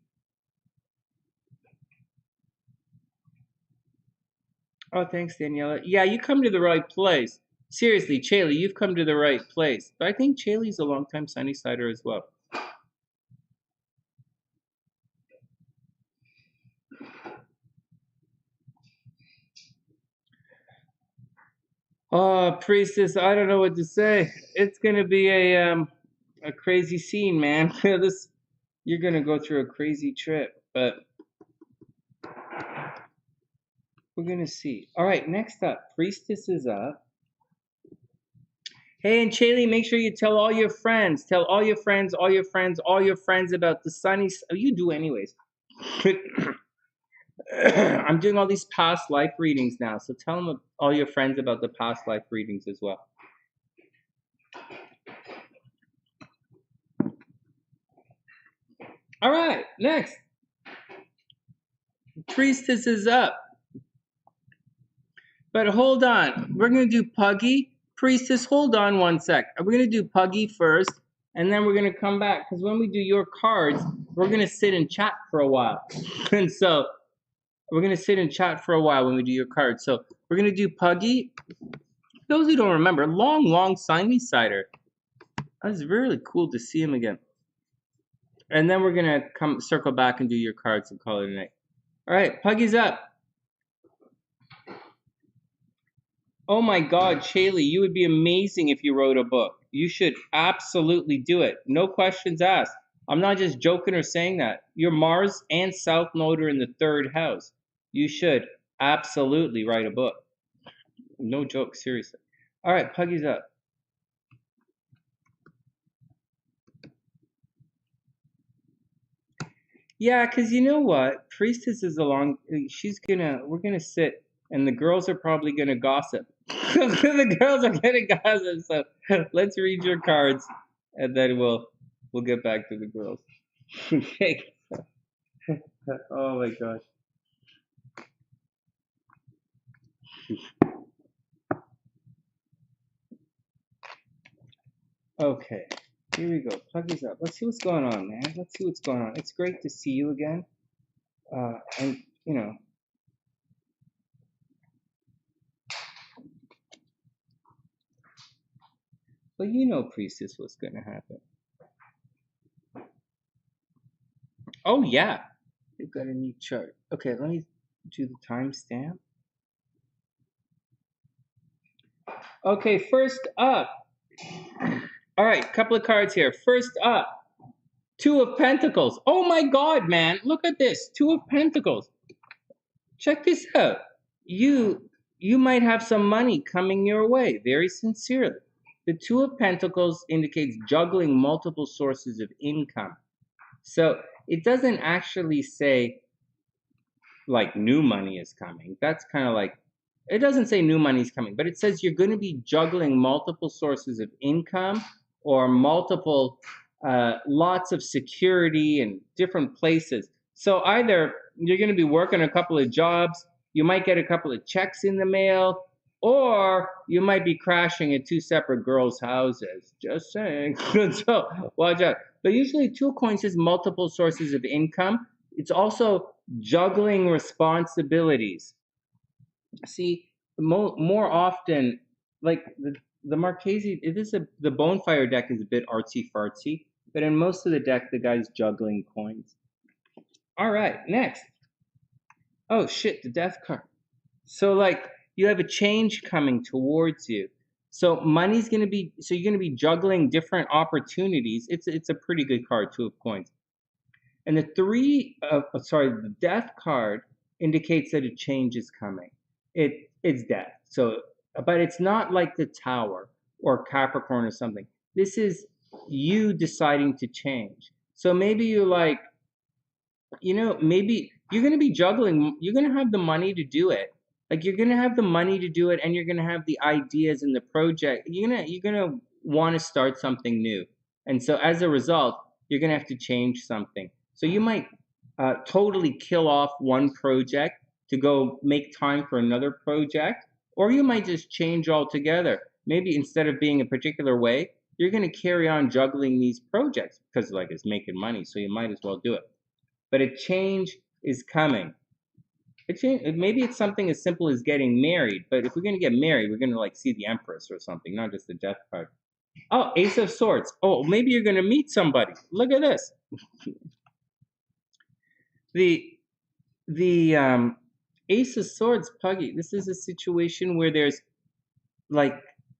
S1: Oh, thanks, Daniela. Yeah, you come to the right place. Seriously, Chaley, you've come to the right place. But I think Chaley's a long-time Sunnysider as well. Oh, Priestess, I don't know what to say. It's gonna be a crazy scene, man. You're gonna go through a crazy trip, but we're gonna see. All right, next up, Priestess is up. Hey, and Chaley, make sure you tell all your friends, all your friends about the sunny. Oh, you do anyways. I'm doing all these past life readings now, so tell them all your friends about the past life readings as well. All right, next. Priestess is up. But hold on, we're going to do Pughy. Priestess, hold on one sec. We're going to do Pughy first, and then we're going to come back, because when we do your cards, we're going to sit and chat for a while. And so we're going to sit and chat for a while when we do your cards. So we're going to do Pughy. Those who don't remember, long Sunnysider. That was really cool to see him again. And then we're going to come circle back and do your cards and call it a night. All right, Pughy's up. Oh my God, Chaley, you would be amazing if you wrote a book. You should absolutely do it. No questions asked. I'm not just joking or saying that. Your Mars and South Node are in the 3rd house. You should absolutely write a book. No joke, seriously. All right, Pughy's up. Yeah, because you know what? Priestess is along. We're gonna sit, and the girls are probably gonna gossip. The girls are gonna gossip. So let's read your cards, and then we'll get back to the girls. Okay. Oh my gosh. Okay. Here we go. Pughy's up. Let's see what's going on, man. Let's see what's going on. It's great to see you again. And, you know, well, you know, Priestess, what's going to happen. Oh, yeah. They've got a neat chart. Okay, let me do the timestamp. Okay, first up. All right, couple of cards here. First up, Two of Pentacles. Oh my God, man. Look at this. Two of Pentacles. Check this out. You might have some money coming your way, very sincerely. The Two of Pentacles indicates juggling multiple sources of income. So it doesn't actually say like new money is coming. That's kind of like, it doesn't say new money is coming, but it says you're going to be juggling multiple sources of income or multiple lots of security in different places. So either you're going to be working a couple of jobs, you might get a couple of checks in the mail, or you might be crashing at two separate girls' houses. Just saying. So watch out. But usually Two of Coins is multiple sources of income. It's also juggling responsibilities. See, more often, like the Marchese, the Bonefire deck is a bit artsy fartsy, but in most of the deck, the guy's juggling coins. All right, next. Oh shit, the Death card. So like you have a change coming towards you. So money's gonna be. So you're gonna be juggling different opportunities. It's a pretty good card, Two of Coins. And the Death card indicates that a change is coming. It's death. So, but it's not like the Tower or Capricorn or something. This is you deciding to change. So maybe you're like, maybe you're going to be juggling. You're going to have the money to do it. Like you're going to have the money to do it, and you're going to have the ideas and the project. You're gonna want to start something new, and so as a result, you're going to have to change something. So you might totally kill off one project to go make time for another project, or you might just change altogether. Maybe instead of being a particular way, you're going to carry on juggling these projects because like it's making money, so you might as well do it. But a change is coming. Maybe it's something as simple as getting married, but if we're going to get married, we're going to like see the Empress or something, not just the Death card. Oh, Ace of Swords. Oh, maybe you're going to meet somebody. Look at this. The Ace of Swords, Puggy. This is a situation where there's like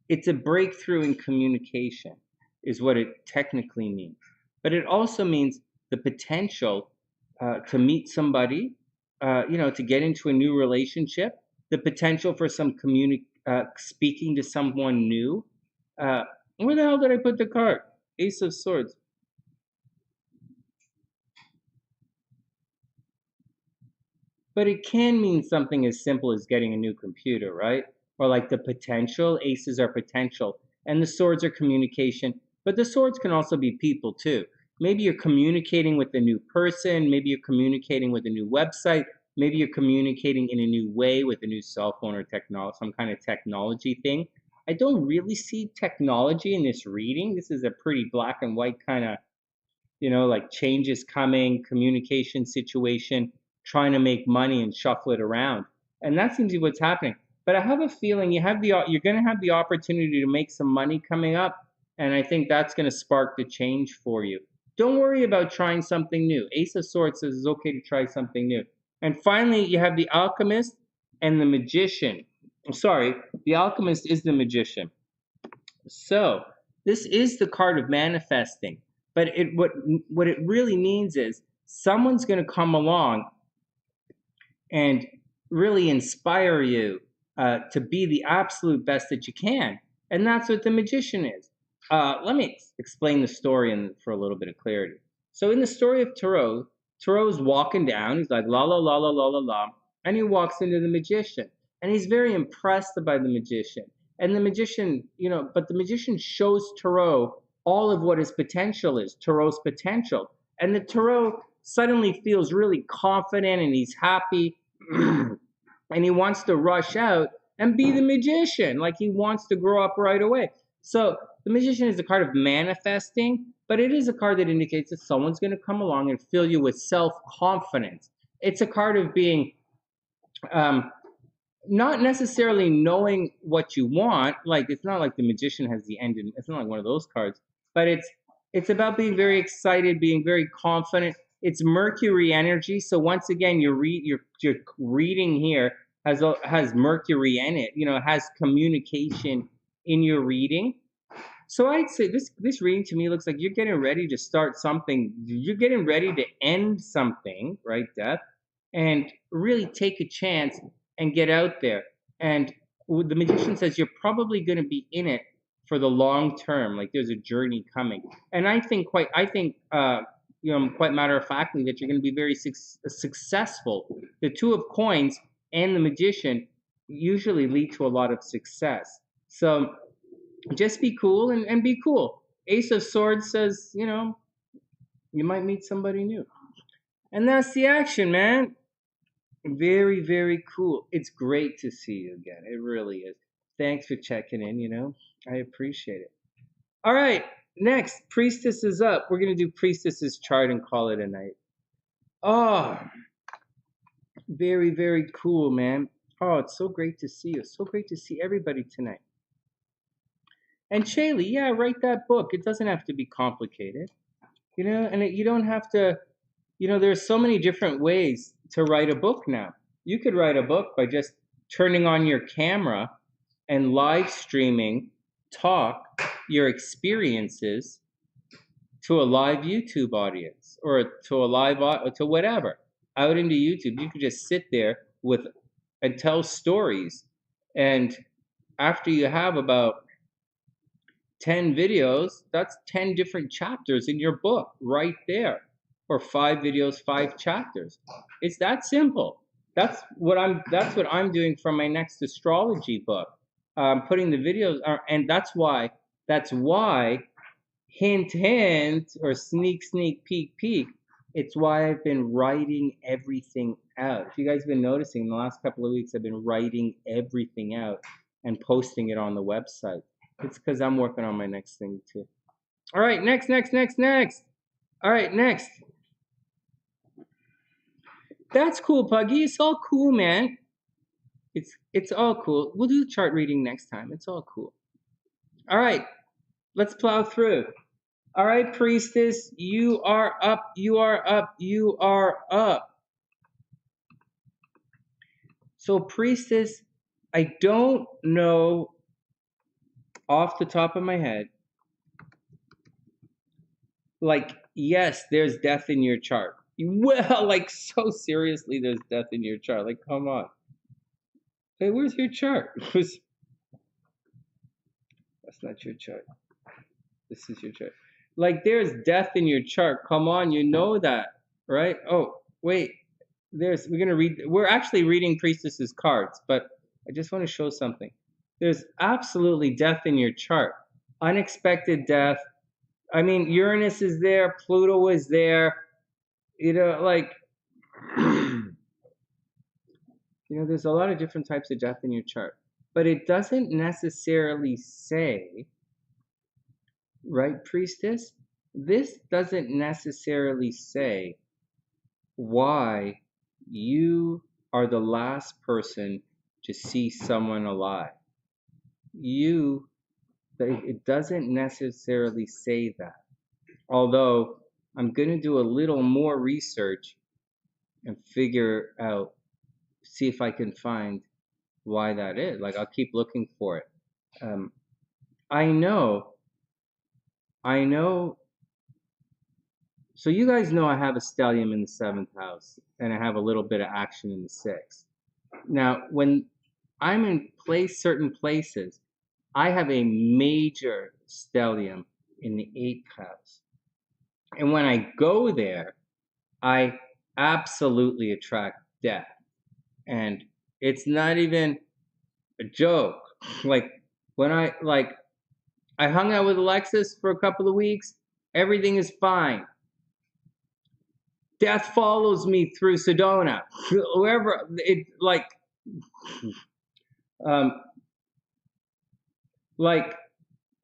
S1: it's a breakthrough in communication, is what it technically means. But it also means the potential to meet somebody, to get into a new relationship, the potential for some speaking to someone new. Where the hell did I put the card? Ace of Swords. But it can mean something as simple as getting a new computer, right? Or like the potential. Aces are potential, and the swords are communication. But the swords can also be people too. Maybe you're communicating with a new person. Maybe you're communicating with a new website. Maybe you're communicating in a new way with a new cell phone or some kind of technology thing. I don't really see technology in this reading. This is a pretty black and white kind of, like changes coming, communication situation, trying to make money and shuffle it around. And that seems to be what's happening. But I have a feeling you're going to have the opportunity to make some money coming up. And I think that's going to spark the change for you. Don't worry about trying something new. Ace of Swords says it's okay to try something new. And finally, you have the Alchemist and the Magician. I'm sorry, the Alchemist is the Magician. So this is the card of manifesting. But what it really means is someone's going to come along and really inspire you to be the absolute best that you can. And that's what the Magician is. Let me explain the story for a little bit of clarity. So in the story of Tarot's walking down. He's like, la, la, la, la, la, la, la. And he walks into the Magician. And he's very impressed by the Magician. And the Magician, but the Magician shows Tarot all of what his potential is, Tarot's potential. And the Tarot suddenly feels really confident and he's happy. And he wants to rush out and be the Magician. Like he wants to grow up right away. So the Magician is a card of manifesting, but it is a card that indicates that someone's going to come along and fill you with self-confidence. It's a card of being not necessarily knowing what you want. Like, it's not like the Magician has the end, it's not like one of those cards, but it's about being very excited, being very confident. It's Mercury energy. So once again, your reading here has Mercury in it. You know, it has communication in your reading. So I'd say this reading to me looks like you're getting ready to start something. You're getting ready to end something, right, Death? And really take a chance and get out there. And the Magician says you're probably going to be in it for the long term. Like, there's a journey coming. And I think quite matter of factly that you're going to be very successful. The Two of Coins and the Magician usually lead to a lot of success. So just be cool and be cool. Ace of Swords says, you know, you might meet somebody new. And that's the action, man. Very, very cool. It's great to see you again. It really is. Thanks for checking in, you know. I appreciate it. All right, next, Priestess is up. We're going to do Priestess's chart and call it a night. Oh, very, very cool, man. Oh, it's so great to see you. So great to see everybody tonight. And Chaley, yeah, write that book. It doesn't have to be complicated, you know, and you don't have to, you know, there's so many different ways to write a book now. You could write a book by just turning on your camera and live streaming, talk your experiences to a live YouTube audience or to a live, to whatever, out into YouTube. You could just sit there and tell stories. And after you have about 10 videos, that's 10 different chapters in your book right there. Or 5 videos, 5 chapters. It's that simple. That's what I'm doing for my next astrology book. Putting the videos, and that's why hint hint or sneak peek. It's why I've been writing everything out. If you guys have been noticing, in the last couple of weeks, I've been writing everything out and posting it on the website. It's because I'm working on my next thing too. All right, next. All right, next. That's cool, Puggy. It's all cool, man. It's all cool. We'll do the chart reading next time. It's all cool. All right, let's plow through. All right, Priestess, you are up. You are up. You are up. So, Priestess, I don't know off the top of my head. Like, yes, there's death in your chart. Well, like, so seriously, there's death in your chart. Like, come on. Hey, where's your chart? That's not your chart. This is your chart. Like, there's death in your chart. Come on, you know that, right? Oh, wait. We're actually reading Priestess's cards, but I just want to show something. There's absolutely death in your chart. Unexpected death. I mean, Uranus is there, Pluto is there. You know, like, you know, there's a lot of different types of death in your chart. But it doesn't necessarily say, right, Priestess? This doesn't necessarily say why you are the last person to see someone alive. It doesn't necessarily say that. Although I'm going to do a little more research and figure out, see if I can find why that is. Like, I'll keep looking for it. I know. So you guys know I have a stellium in the 7th house, and I have a little bit of action in the 6th. Now, when I'm in certain places, I have a major stellium in the 8th house. And when I go there, I absolutely attract death. And it's not even a joke. Like, when I hung out with Alexis for a couple of weeks, everything is fine. Death follows me through Sedona. Wherever it like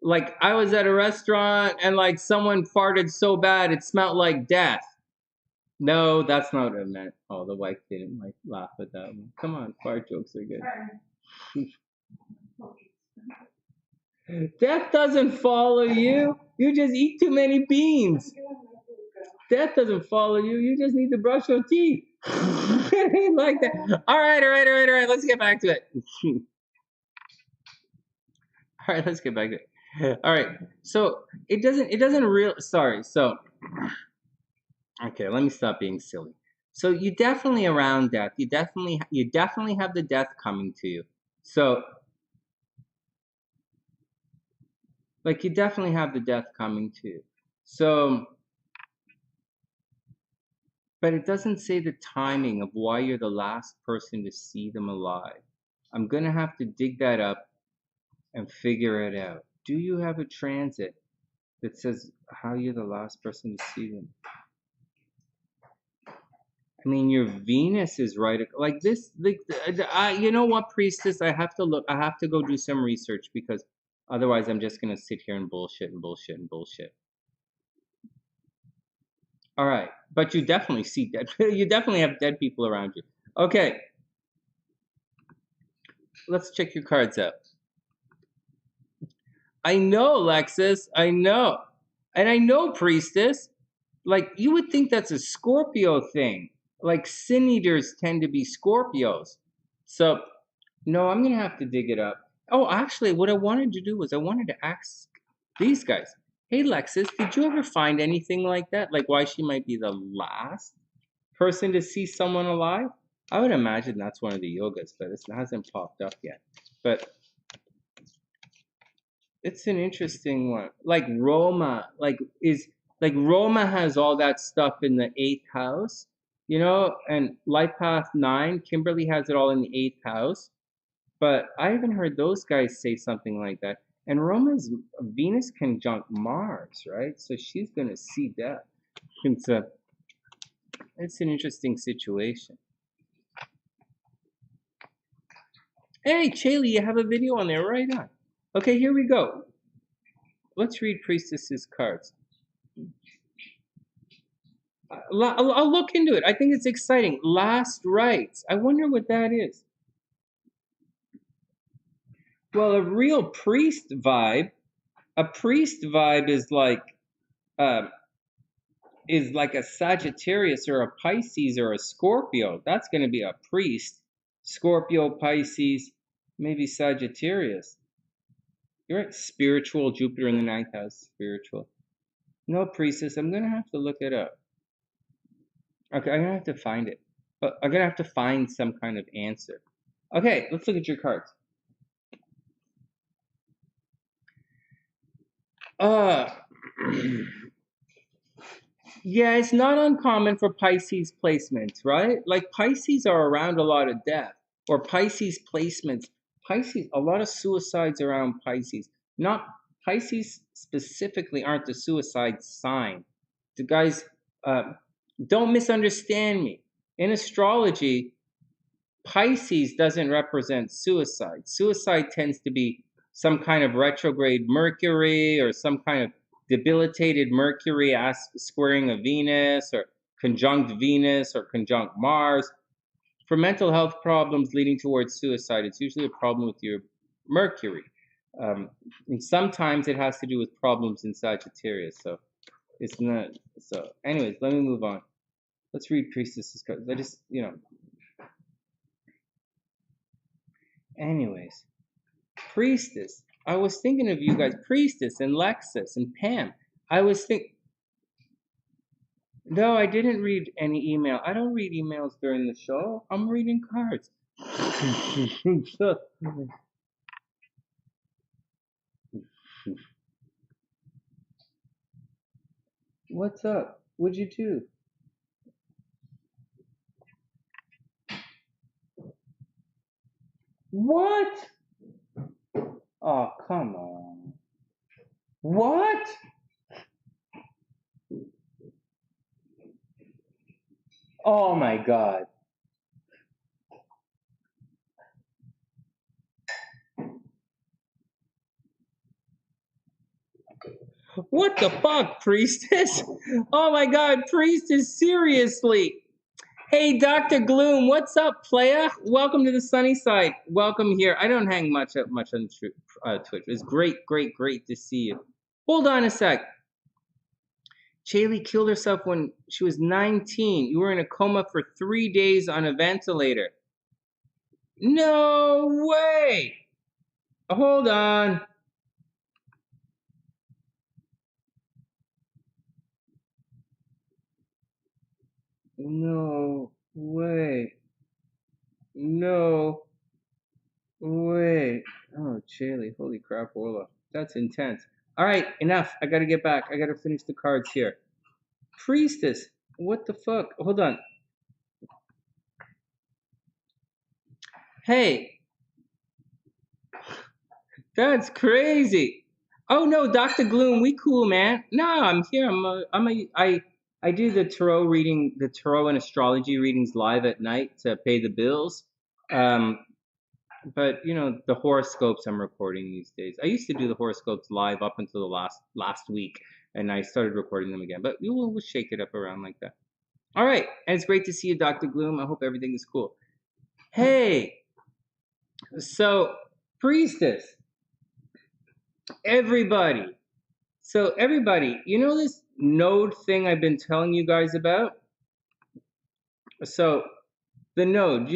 S1: Like I was at a restaurant and like someone farted so bad it smelled like death. No, that's not what I meant. Oh, the wife didn't like laugh at that one. Come on, fart jokes are good. Death doesn't follow you. You just eat too many beans. Death doesn't follow you. You just need to brush your teeth. Like that. All right. Let's get back to it. All right, let's get back to it. All right. So it doesn't real. Sorry. So okay, let me stop being silly. So you definitely around death. You definitely have the death coming to you. So like you definitely have the death coming to you. So but it doesn't say the timing of why you're the last person to see them alive. I'm going to have to dig that up and figure it out. Do you have a transit that says how you're the last person to see them? I mean, your Venus is right. Like this, like, you know what, priestess? I have to look. I have to go do some research because otherwise I'm just going to sit here and bullshit and bullshit and bullshit. All right. But you definitely see dead. You definitely have dead people around you. Okay. Let's check your cards out. I know, Lexus. I know. And I know, priestess. Like, you would think that's a Scorpio thing. Like, sin eaters tend to be Scorpios. So, no, I'm going to have to dig it up. Oh, actually, what I wanted to do was I wanted to ask these guys, hey, Lexus, did you ever find anything like that? Like, why she might be the last person to see someone alive? I would imagine that's one of the yogas, but it hasn't popped up yet. But it's an interesting one. Like Roma, like Roma has all that stuff in the 8th house, you know, and Life Path 9, Kimberly has it all in the 8th house. But I haven't heard those guys say something like that. And Roma's Venus conjunct Mars, right? So she's gonna see that. It's an interesting situation. Hey, Chaley, you have a video on there, right on. Okay, here we go. Let's read Priestess's cards. I'll look into it. I think it's exciting. Last rites. I wonder what that is. Well, a real priest vibe. A priest vibe is like a Sagittarius or a Pisces or a Scorpio. That's going to be a priest. Scorpio, Pisces, maybe Sagittarius. You're right. Spiritual, Jupiter in the 9th house. Spiritual. No, priestess. I'm going to have to look it up. Okay, I'm going to have to find it. But I'm going to have to find some kind of answer. Okay, let's look at your cards. Yeah, it's not uncommon for Pisces placements, right? Like Pisces are around a lot of death, or Pisces placements. Pisces, a lot of suicides around Pisces. Not Pisces specifically aren't the suicide sign. The guys, don't misunderstand me. In astrology, Pisces doesn't represent suicide. Suicide tends to be some kind of retrograde Mercury or some kind of debilitated Mercury squaring a Venus or conjunct Mars. For mental health problems leading towards suicide, it's usually a problem with your Mercury. And sometimes it has to do with problems in Sagittarius. So it's not. So, anyways, let me move on. Let's read Priestess's cards. I just, Anyways, Priestess. I was thinking of you guys, Priestess and Lexus and Pam. I was think. No, I didn't read any email. I don't read emails during the show. I'm reading cards. What's up? What'd you do? What? Oh, come on. What? Oh my God. What the fuck, Priestess? Oh my god, Priestess, seriously. Hey, Dr. Gloom, what's up, playa? Welcome to the sunny side. Welcome here. I don't hang much on Twitch. It's great to see you. Hold on a sec. Chaley killed herself when she was 19. You were in a coma for 3 days on a ventilator. No way! Hold on. No way. No way. Oh, Chaley, holy crap, Ola. That's intense. All right, enough. I gotta get back. I gotta finish the cards here. Priestess, what the fuck? Hold on. Hey, that's crazy. Oh no, Dr. Gloom, we cool, man. No, I'm here. I do the tarot reading, the tarot and astrology readings live at night to pay the bills. But you know, the horoscopes I'm recording these days. I used to do the horoscopes live up until the last week, and I started recording them again. But we'll shake it up around like that. All right, and it's great to see you, Dr. Gloom. I hope everything is cool. Hey, so Priestess, everybody. So everybody, you know this node thing I've been telling you guys about? So the node,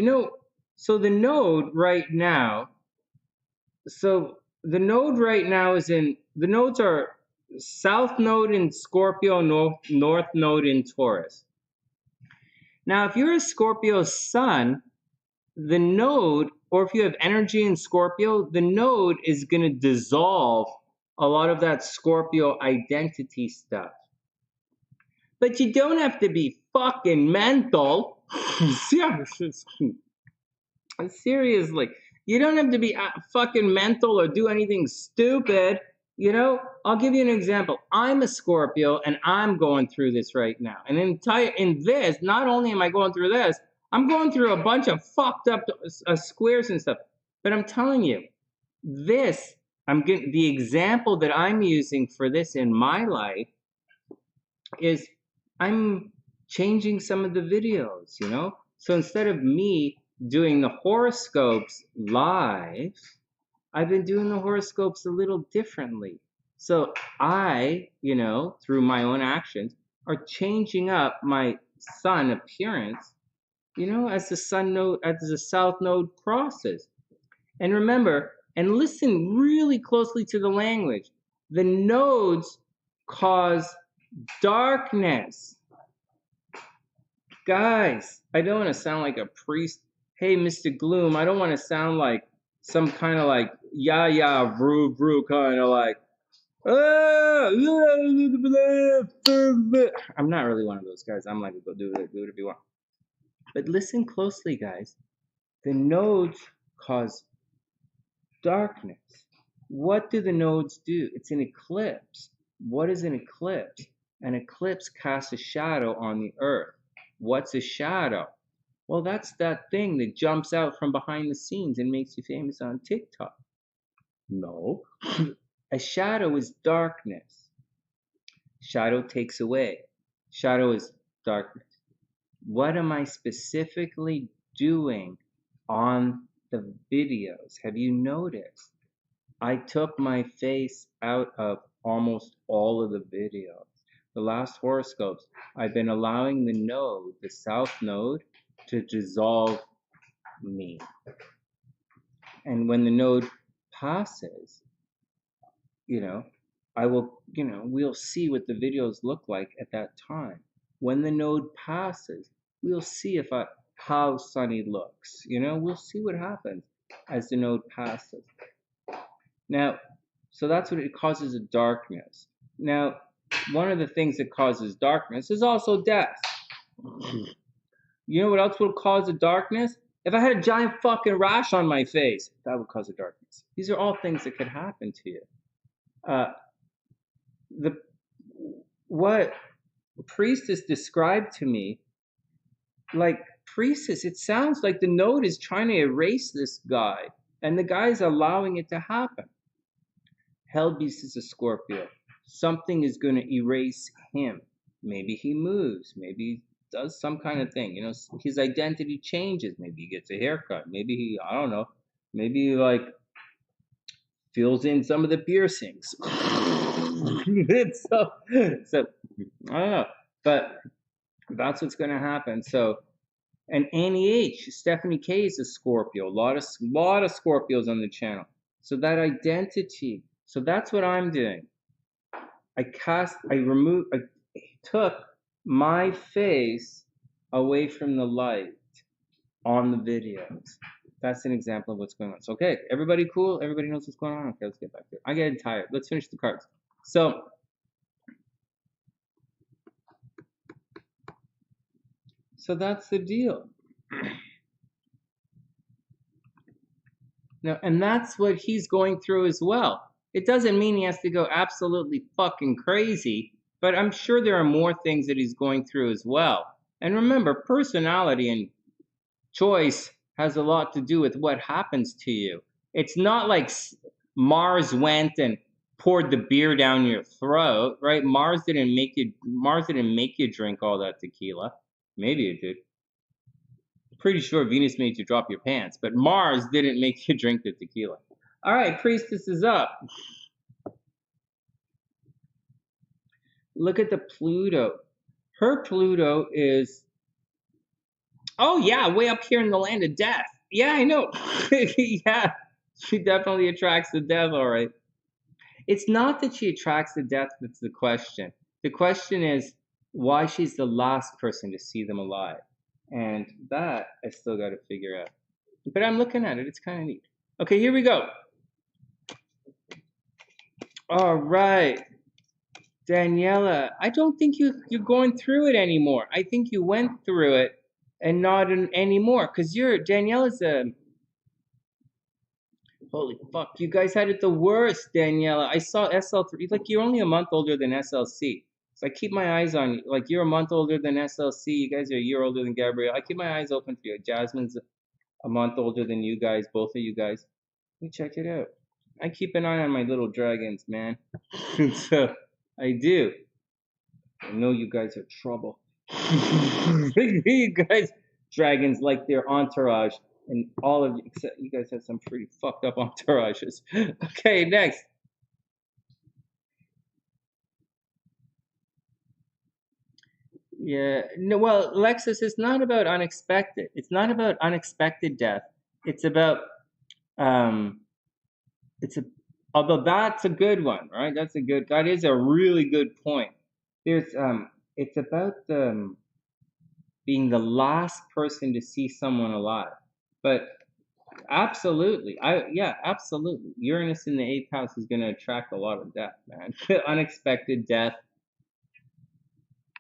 S1: so the node right now, the nodes are south node in Scorpio, north node in Taurus. Now, if you're a Scorpio sun, the node, or if you have energy in Scorpio, the node is going to dissolve a lot of that Scorpio identity stuff. But you don't have to be fucking mental. Seriously. You don't have to be fucking mental or do anything stupid. You know, I'll give you an example. I'm a Scorpio and I'm going through this right now. And in this, not only am I going through this, I'm going through a bunch of fucked up squares and stuff. But I'm telling you, the example that I'm using for this in my life is I'm changing some of the videos, you know? So instead of me doing the horoscopes live, I've been doing the horoscopes a little differently. So I, you know, through my own actions, are changing up my sun appearance, you know, as the south node crosses. And remember, and listen really closely to the language. The nodes cause darkness. Guys, I don't want to sound like a priest. Hey, Mr. Gloom, I don't want to sound like some kind of like vroom kind of like I'm not really one of those guys. I'm like, go do it if you want. But listen closely, guys. The nodes cause darkness. What do the nodes do? It's an eclipse. What is an eclipse? An eclipse casts a shadow on the earth. What's a shadow? Well, that's that thing that jumps out from behind the scenes and makes you famous on TikTok. No. A shadow is darkness. Shadow takes away. Shadow is darkness. What am I specifically doing on the videos? Have you noticed? I took my face out of almost all of the videos. The last horoscopes, I've been allowing the node, the south node, to dissolve me. And when the node passes, you know, I will, you know, we'll see what the videos look like at that time. When the node passes, we'll see how Sunny looks. You know, we'll see what happens as the node passes. Now, so that's what it causes, a darkness. Now, one of the things that causes darkness is also death. You know what else will cause a darkness? If I had a giant fucking rash on my face, that would cause a darkness. These are all things that could happen to you. What Priestess described to me, like, Priestess, it sounds like the node is trying to erase this guy, and the guy is allowing it to happen. Hellbeast is a Scorpio. something is going to erase him. Maybe he moves. Maybe he does some kind of thing. You know, his identity changes. Maybe he gets a haircut. Maybe he, I don't know. Maybe he like fills in some of the piercings. so, I don't know. But that's what's going to happen. So, and Annie H, Stephanie K is a Scorpio. A lot of Scorpios on the channel. So that identity. So that's what I'm doing. I took my face away from the light on the videos. That's an example of what's going on. So, okay, everybody cool? Everybody knows what's going on? Okay, let's get back to it. I'm getting tired. Let's finish the cards. So, that's the deal. Now, and that's what he's going through as well. It doesn't mean he has to go absolutely fucking crazy, but I'm sure there are more things that he's going through as well. And remember, personality and choice has a lot to do with what happens to you. It's not like Mars went and poured the beer down your throat, right? Mars didn't make you drink all that tequila. Maybe it did. Pretty sure Venus made you drop your pants, but Mars didn't make you drink the tequila. All right, Priestess is up. Look at the Pluto. Her Pluto is, oh yeah, way up here in the land of death. Yeah, I know. Yeah, she definitely attracts the death, all right. It's not that she attracts the death that's the question. The question is why she's the last person to see them alive. And that I still got to figure out. But I'm looking at it. It's kind of neat. Okay, here we go. All right. Daniela, I don't think you're going through it anymore. I think you went through it and not anymore. Because Daniela's a... Holy fuck, you guys had it the worst, Daniela. I saw SL3. Like, you're only a month older than SLC. So I keep my eyes on you. Like, you're a month older than SLC. You guys are a year older than Gabrielle. I keep my eyes open for you. Jasmine's a month older than you guys, both of you guys. You check it out. I keep an eye on my little dragons, man. So, I do. I know you guys are trouble. You guys, dragons, like their entourage. And all of you, except you guys have some pretty fucked up entourages. Okay, next. Yeah, no, well, Lexus, it's not about unexpected. It's not about unexpected death. It's about, it's a, although that's a good one, right? That is a really good point. There's, it's about being the last person to see someone alive. But absolutely. Absolutely. Uranus in the 8th house is going to attract a lot of death, man. Unexpected death.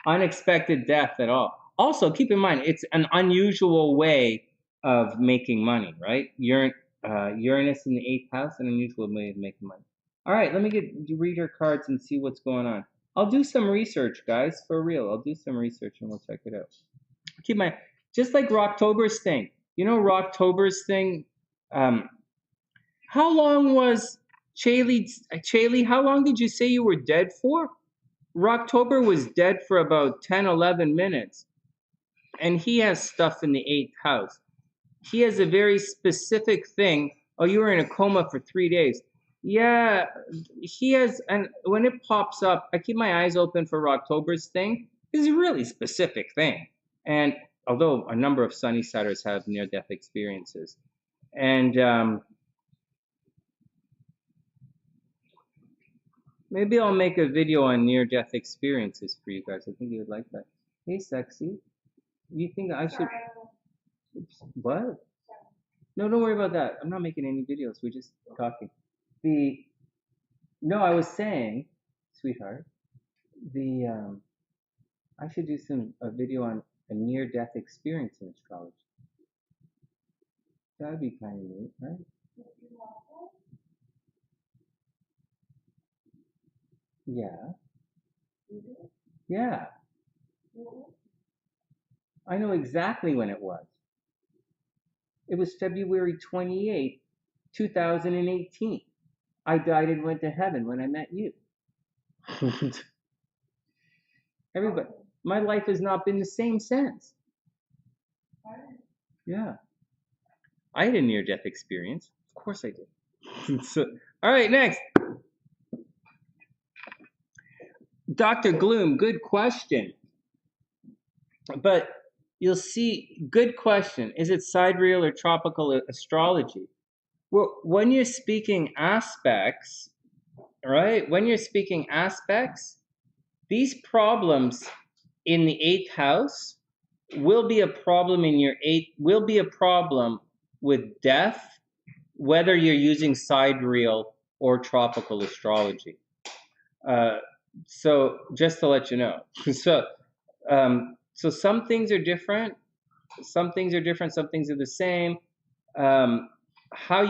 S1: Unexpected death at all. Also, keep in mind, it's an unusual way of making money, right? Uranus in the 8th house, an unusual way of making money. All right, let me read her cards and see what's going on. I'll do some research, guys, for real. I'll do some research and we'll check it out. Keep in mind, just like Rocktober's thing. You know Rocktober's thing? How long was Chaley, how long did you say you were dead for? Rocktober was dead for about 10, 11 minutes. And he has stuff in the 8th house. He has a very specific thing. Oh, you were in a coma for 3 days. Yeah, he has, and when it pops up, I keep my eyes open for Rocktober's thing. It's a really specific thing. And although a number of Sunnysiders have near-death experiences. And maybe I'll make a video on near-death experiences for you guys. I think you would like that. Hey, sexy. You think I should... Oops. What? No, don't worry about that. I'm not making any videos. We're just talking. No, I was saying, sweetheart, I should do a video on a near-death experience in astrology. That'd be kind of neat, right? Yeah. Yeah. I know exactly when it was. It was February 28th, 2018. I died and went to heaven when I met you. Everybody, my life has not been the same since. Yeah. I had a near-death experience. Of course I did. So, all right, next. Dr. Gloom, good question. But you'll see, good question. Is it sidereal or tropical astrology? Well, when you're speaking aspects, right? When you're speaking aspects, these problems in the 8th house will be a problem in your 8th, will be a problem with death, whether you're using sidereal or tropical astrology. So just to let you know. So some things are different. Some things are different. Some things are the same. How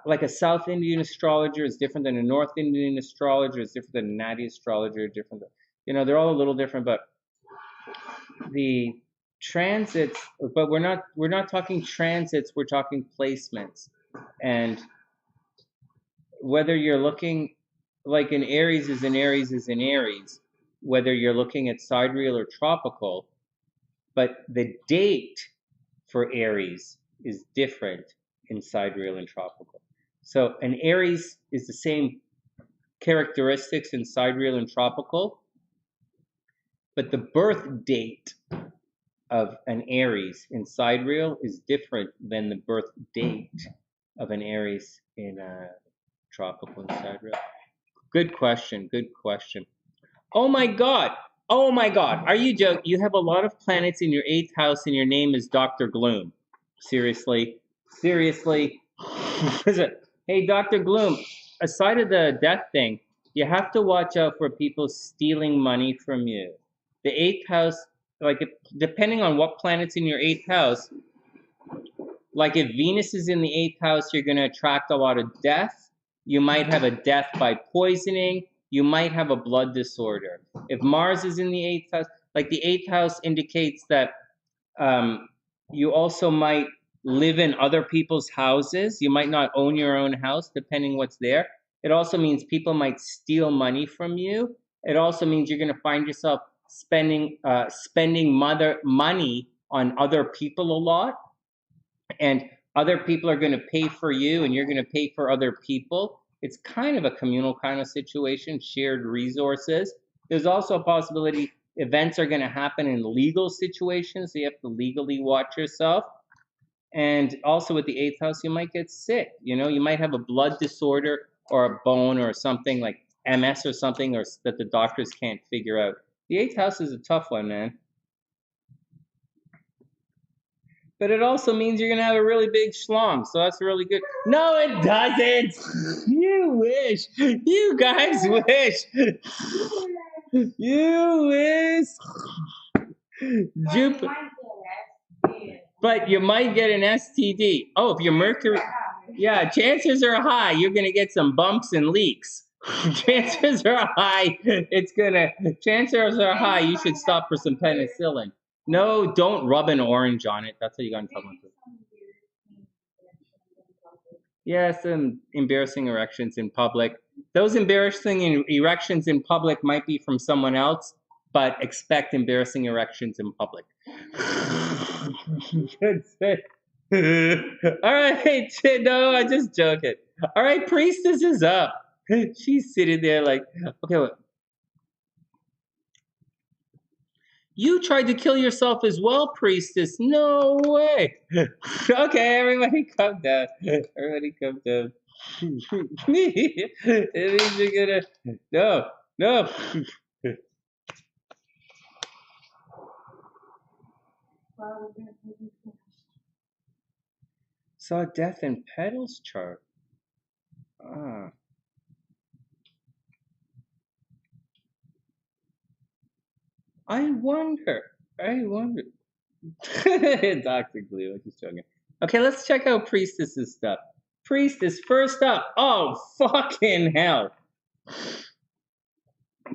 S1: like a South Indian astrologer is different than a North Indian astrologer. Is different than a Nadi astrologer. Different. They're all a little different, but the transits. But we're not talking transits. We're talking placements, and whether you're looking like an Aries is an Aries is an Aries, whether you're looking at sidereal or tropical, but the date for Aries is different in sidereal and tropical. So an Aries is the same characteristics in sidereal and tropical, but the birth date of an Aries in sidereal is different than the birth date of an Aries in tropical and sidereal. Good question. Good question. Oh my God. Oh my God. Are you joking? You have a lot of planets in your 8th house and your name is Dr. Gloom. Seriously? Seriously? Hey, Dr. Gloom, aside of the death thing, you have to watch out for people stealing money from you. The 8th house, depending on what planet's in your 8th house, like if Venus is in the 8th house, you're going to attract a lot of death. You might have a death by poisoning. You might have a blood disorder. If Mars is in the 8th house, like the 8th house indicates that you also might live in other people's houses. You might not own your own house, depending what's there. It also means people might steal money from you. It also means you're going to find yourself spending money on other people a lot. And other people are going to pay for you and you're going to pay for other people. It's kind of a communal kind of situation, shared resources. There's also a possibility events are going to happen in legal situations, so you have to legally watch yourself. And also with the 8th house, you might get sick. You might have a blood disorder or a bone or something like MS or something, or that the doctors can't figure out. The 8th house is a tough one, man. But it also means you're gonna have a really big schlong, so that's really good. No, it doesn't. You wish. You guys wish. You wish. But you might get an STD. Oh, if your Mercury, yeah, chances are high you're gonna get some bumps and leaks. Chances are high chances are high you should stop for some penicillin. No, don't rub an orange on it. That's how you got in trouble with it. Yeah, some embarrassing erections in public. Those embarrassing erections in public might be from someone else, but expect embarrassing erections in public. That's it. All right, no, I'm just joking. All right, Priestess is up. She's sitting there like, okay, what? You tried to kill yourself as well, Priestess. No way. Okay, everybody calm down. Everybody calm down. It means you're gonna... No. Saw death in petals chart. I wonder. Dr. Glue, I'm just joking. Okay, let's check out Priestess's stuff. Priestess, first up. Oh, fucking hell.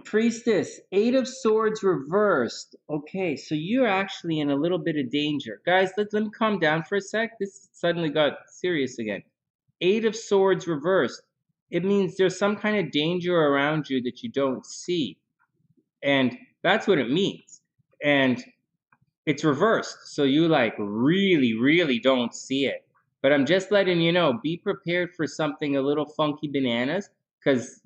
S1: Priestess, 8 of Swords reversed. Okay, so you're actually in a little bit of danger. Guys, let me calm down for a sec. This suddenly got serious again. 8 of Swords reversed. it means there's some kind of danger around you that you don't see. And that's what it means. And it's reversed. So you like really, really don't see it. But I'm just letting you know, be prepared for something a little funky bananas, because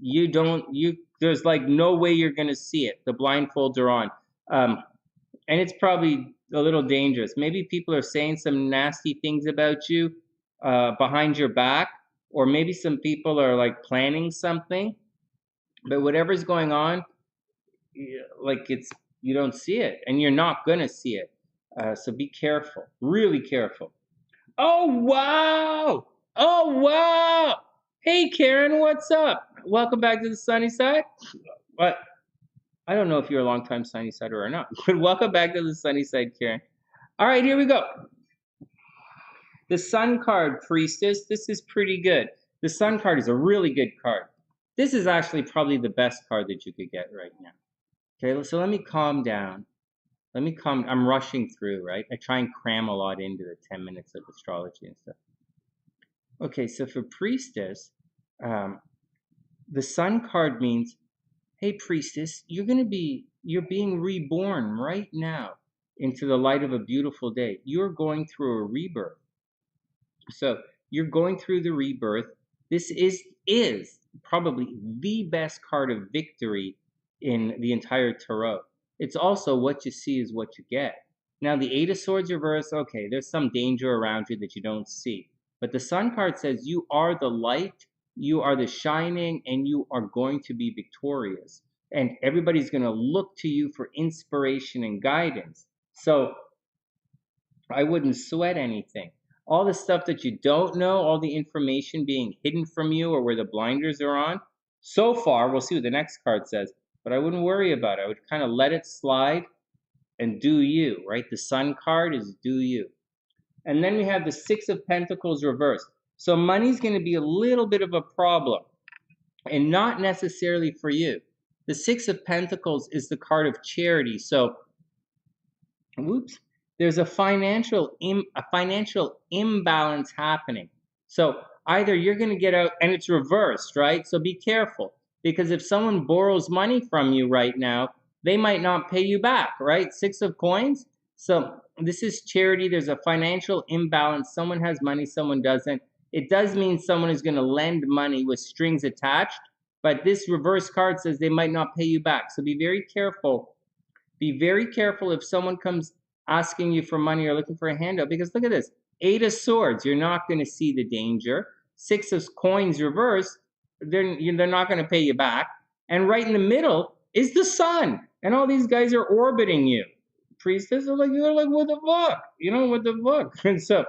S1: there's like no way you're gonna see it. The blindfolds are on. And it's probably a little dangerous. Maybe people are saying some nasty things about you behind your back, or maybe some people are like planning something. But whatever's going on, like you don't see it, and you're not gonna see it. So be careful, really careful. Oh wow! Oh wow! Hey Karen, what's up? Welcome back to the sunny side. What? I don't know if you're a long-time sunny sider or not, but welcome back to the sunny side, Karen. All right, here we go. The Sun card, Priestess. This is pretty good. The Sun card is a really good card. This is actually probably the best card that you could get right now. Okay, so let me calm down. I'm rushing through, right? I try and cram a lot into the 10 minutes of astrology and stuff. Okay, so for Priestess, the Sun card means, hey, Priestess, you're being reborn right now into the light of a beautiful day. You're going through a rebirth. So you're going through the rebirth. This is probably the best card of victory in the entire tarot. It's also what you see is what you get. Now the Eight of Swords reverse, okay, there's some danger around you that you don't see. But the Sun card says you are the light, you are the shining, and you are going to be victorious. And everybody's going to look to you for inspiration and guidance. So I wouldn't sweat anything. All the stuff that you don't know, all the information being hidden from you or where the blinders are on, so far, we'll see what the next card says, but I wouldn't worry about it. I would kind of let it slide and do you, right? The Sun card is do you. And then we have the Six of Pentacles reversed. So money's going to be a little bit of a problem, and not necessarily for you. The Six of Pentacles is the card of charity. So, whoops, there's a financial imbalance happening. So either you're going to get out, and it's reversed, right? So be careful, because if someone borrows money from you right now, they might not pay you back, right? Six of Coins. So this is charity. There's a financial imbalance. Someone has money, someone doesn't. It does mean someone is going to lend money with strings attached, but this reverse card says they might not pay you back. So be very careful. Be very careful if someone comes asking you for money or looking for a handout, because look at this. Eight of Swords, you're not going to see the danger. Six of Coins reversed, they're not going to pay you back. And right in the middle is the Sun, and all these guys are orbiting you. Priestess are like, you're like, what the fuck? You know, what the fuck? And so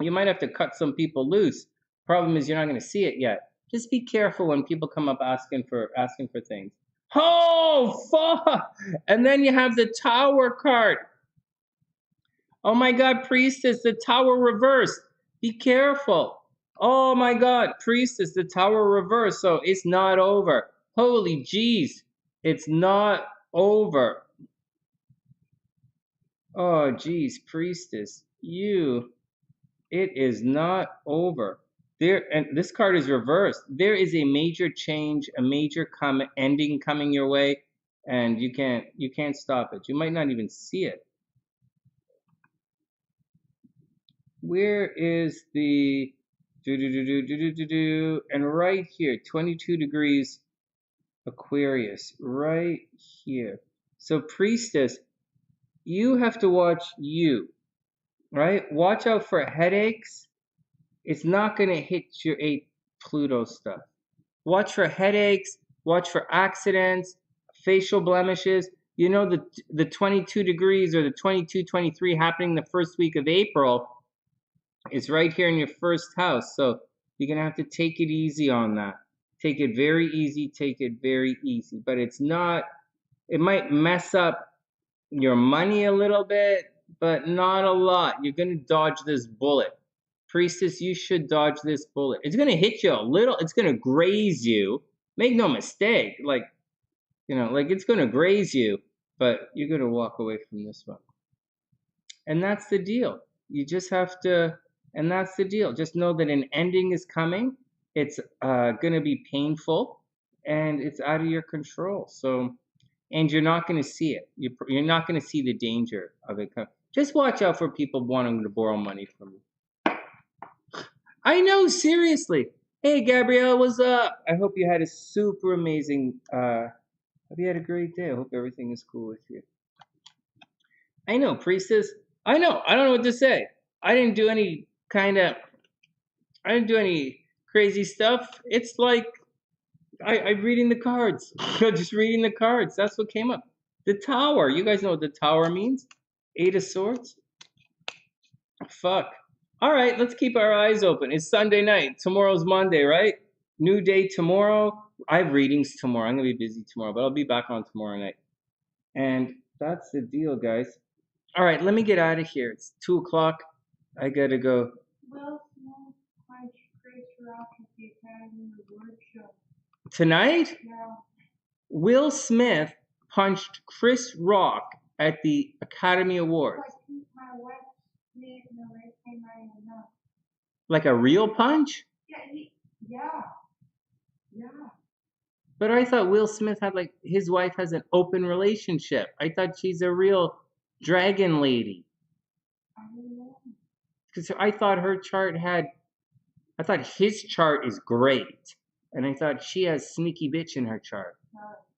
S1: you might have to cut some people loose. Problem is, you're not going to see it yet. Just be careful when people come up asking for things. Oh, fuck! And then you have the Tower card. Oh my God, Priestess, the Tower reversed. Be careful. Oh my God, Priestess, the Tower reversed. So it's not over. Holy jeez, it's not over. Oh jeez, Priestess, it is not over. And this card is reversed. There is a major change, a major ending coming your way, and you can't stop it. You might not even see it. Where is the and right here, 22 degrees Aquarius, right here. So Priestess, you have to watch you, right? Watch out for headaches. It's not going to hit your 8th Pluto stuff. Watch for headaches, watch for accidents, facial blemishes. You know, the 22 degrees or the 22, 23 happening the first week of April is right here in your first house. So you're going to have to take it easy on that. Take it very easy, take it very easy. But it's not, it might mess up your money a little bit, but not a lot. You're going to dodge this bullet. Priestess, you should dodge this bullet. It's going to hit you a little. It's going to graze you. Make no mistake. Like, you know, like it's going to graze you, but you're going to walk away from this one. And that's the deal. You just have to, and that's the deal. Just know that an ending is coming, It's gonna be painful, and it's out of your control. So, and you're not gonna see it. You're not gonna see the danger of it. Just watch out for people wanting to borrow money from you. I know, seriously. Hey, Gabrielle, what's up? I hope you had a super amazing. Hope you had a great day. I hope everything is cool with you. I know, priestess. I know. I don't know what to say. I didn't do any crazy stuff. It's like I'm reading the cards. Just reading the cards. That's what came up. The Tower. You guys know what the Tower means? 8 of Swords. Fuck. All right, let's keep our eyes open. It's Sunday night. Tomorrow's Monday, right? New day tomorrow. I have readings tomorrow. I'm going to be busy tomorrow, but I'll be back on tomorrow night. And that's the deal, guys. All right, let me get out of here. It's 2 o'clock. I got to go.
S2: Will Smith punch Chris Rock at the Academy Award show?
S1: Tonight?
S2: Yeah.
S1: Will Smith punched Chris Rock at the Academy Awards. Like a real punch?
S2: Yeah.
S1: But I thought Will Smith had his wife has an open relationship. I thought she's a real dragon lady.
S2: I don't know.
S1: Because I thought I thought his chart is great. And I thought she has sneaky bitch in her chart.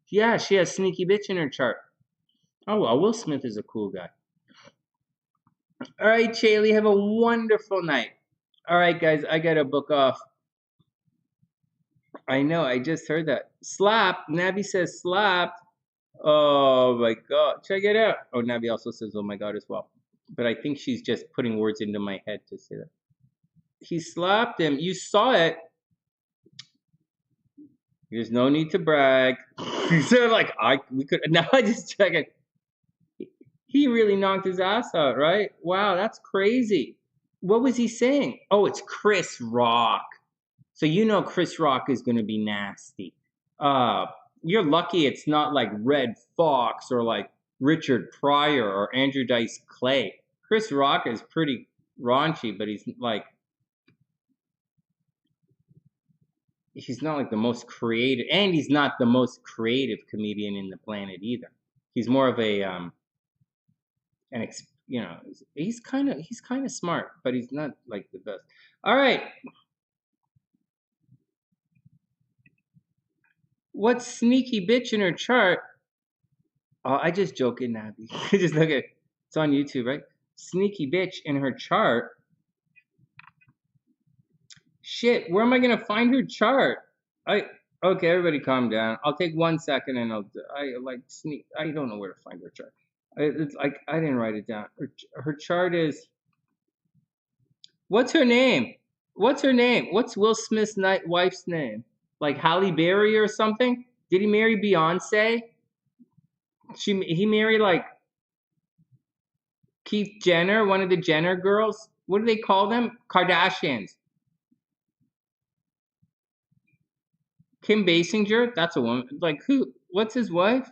S1: Yeah, she has sneaky bitch in her chart. Oh well, Will Smith is a cool guy. All right, Chaley, have a wonderful night. All right, guys, I got to book off. I know, I just heard that. Slapped. Nabi says slapped. Oh, my God. Check it out. Oh, Nabi also says, oh, my God, as well. But I think she's just putting words into my head to say that. He slapped him. You saw it. There's no need to brag. So, we could. Now I just check it. He really knocked his ass out, right? Wow, that's crazy. What was he saying? Oh, it's Chris Rock. So you know Chris Rock is going to be nasty. You're lucky it's not like Red Fox or like Richard Pryor or Andrew Dice Clay. Chris Rock is pretty raunchy, but he's not like the most creative, and he's not the most creative comedian in the planet either. He's more of a he's kind of smart, but he's not like the best. All right. What's sneaky bitch in her chart? Oh, I just joking, Nabi. Just look at it's on YouTube, right? Sneaky bitch in her chart. Shit, where am I gonna find her chart? Okay, everybody, calm down. I'll take 1 second and I don't know where to find her chart. It's like I didn't write it down. Her chart is. What's her name? What's Will Smith's wife's name? Like Halle Berry or something? Did he marry Beyonce? He married like Keith Jenner, one of the Jenner girls. What do they call them? Kardashians. Kim Basinger, that's a woman. Like who? What's his wife?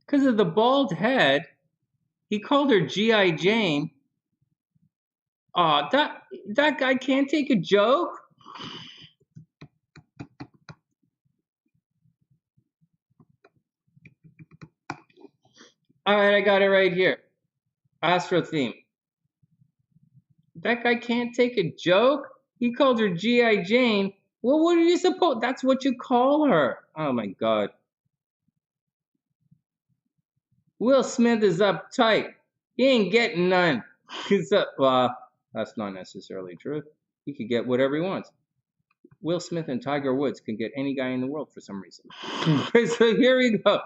S1: Because of the bald head, he called her G.I. Jane. That guy can't take a joke. All right, I got it right here. Astro theme. That guy can't take a joke? He called her G.I. Jane. Well, what are you supposed? That's what you call her. Oh my God. Will Smith is uptight. He ain't getting none. He's up. That's not necessarily true. He could get whatever he wants. Will Smith and Tiger Woods can get any guy in the world for some reason. So here we go.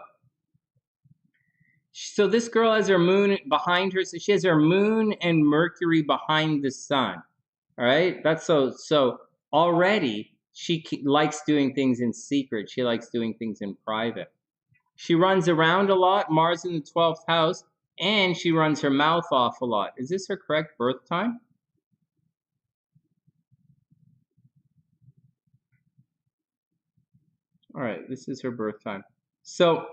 S1: So this girl has her moon behind her. So she has her moon and Mercury behind the sun. All right. That's so already she likes doing things in secret. She likes doing things in private. She runs around a lot. Mars in the 12th house. And she runs her mouth off a lot. Is this her correct birth time? All right. This is her birth time. So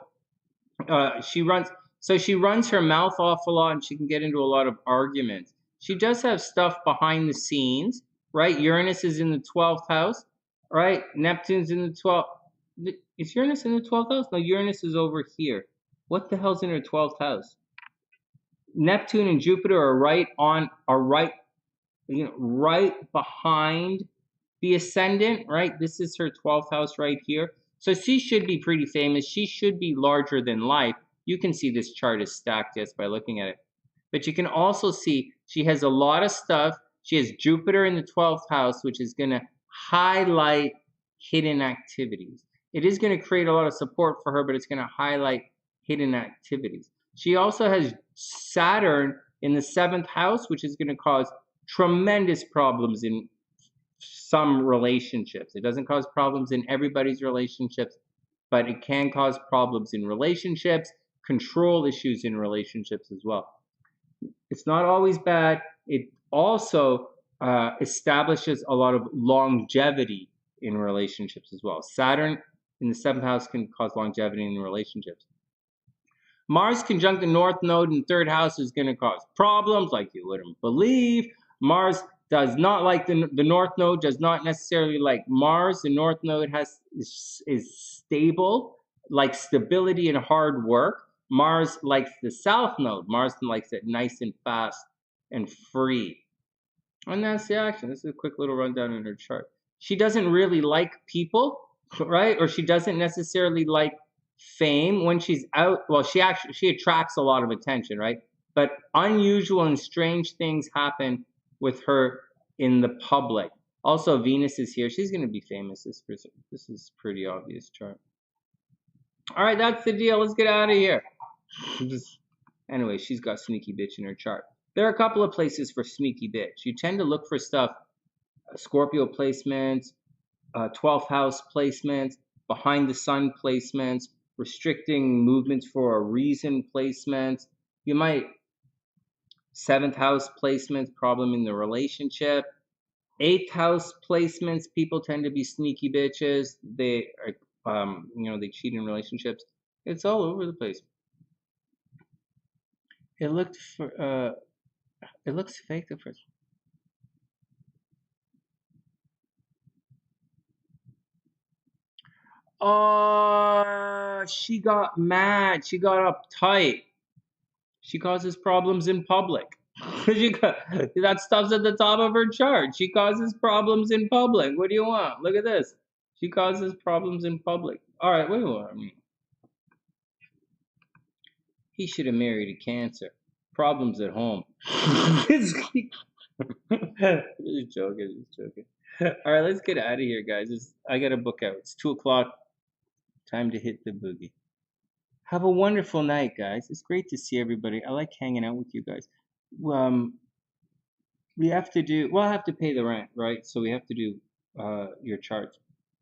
S1: she runs her mouth off a lot, and she can get into a lot of arguments. She does have stuff behind the scenes, right? Uranus is in the 12th house, right? Neptune's in the 12th. Is Uranus in the 12th house? No, Uranus is over here. What the hell's in her 12th house? Neptune and Jupiter are right behind the ascendant, right? This is her 12th house right here. So she should be pretty famous. She should be larger than life. You can see this chart is stacked just by looking at it. But you can also see she has a lot of stuff. She has Jupiter in the 12th house, which is going to highlight hidden activities. It is going to create a lot of support for her, but it's going to highlight hidden activities. She also has Saturn in the 7th house, which is going to cause tremendous problems in some relationships. It doesn't cause problems in everybody's relationships, but it can cause problems in relationships, control issues in relationships as well. It's not always bad. It also establishes a lot of longevity in relationships as well. Saturn in the 7th house can cause longevity in relationships. Mars conjunct the North Node in 3rd house is going to cause problems like you wouldn't believe. Mars does not like the North Node, does not necessarily like Mars. The North Node is stable, like stability and hard work. Mars likes the South Node. Mars likes it nice and fast and free. And that's the action. This is a quick little rundown in her chart. She doesn't really like people, right? Or she doesn't necessarily like fame when she's out. Well, she attracts a lot of attention, right? But unusual and strange things happen with her in the public. Also, Venus is here. She's going to be famous. This is pretty obvious chart. All right, that's the deal. Let's get out of here. Anyway, she's got sneaky bitch in her chart. There are a couple of places for sneaky bitch. You tend to look for stuff, Scorpio placements, 12th house placements, behind the sun placements, restricting movements for a reason placements. You might 7th house placements, problem in the relationship. 8th house placements, people tend to be sneaky bitches. They are, they cheat in relationships. It's all over the place. It looks fake at first. Oh, she got mad. She got uptight. She causes problems in public. That stuff's at the top of her chart. She causes problems in public. What do you want? Look at this. She causes problems in public. All right, wait a minute. He should have married a Cancer. Problems at home. Just joking. All right, let's get out of here, guys. I got a book out. It's 2 o'clock. Time to hit the boogie. Have a wonderful night, guys. It's great to see everybody. I like hanging out with you guys. We have to do, well, I have to pay the rent, right? So we have to do your charts.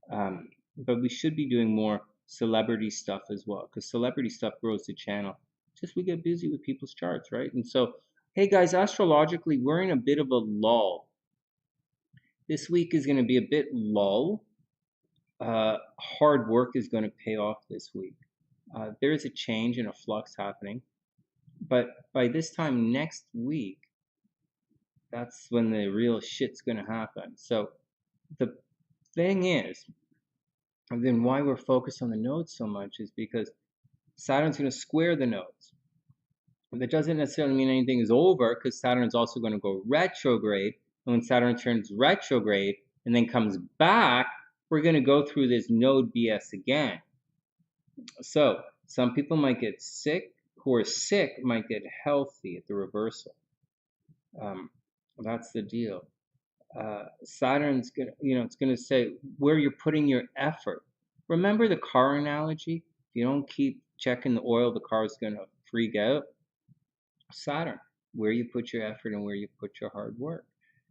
S1: But we should be doing more celebrity stuff as well, because celebrity stuff grows the channel. Just we get busy with people's charts, right? And so, hey guys, astrologically, we're in a bit of a lull. This week is going to be a bit lull. Hard work is going to pay off this week. There is a change and a flux happening. But by this time next week, that's when the real shit's going to happen. So the thing is, and then why we're focused on the nodes so much is because Saturn's going to square the nodes. And that doesn't necessarily mean anything is over, because Saturn's also going to go retrograde. And when Saturn turns retrograde and then comes back, we're going to go through this node BS again. So some people might get sick. Who are sick might get healthy at the reversal. That's the deal. Saturn's gonna, it's gonna say where you're putting your effort. Remember the car analogy? If you don't keep checking the oil, the car is gonna freak out. Saturn, where you put your effort and where you put your hard work.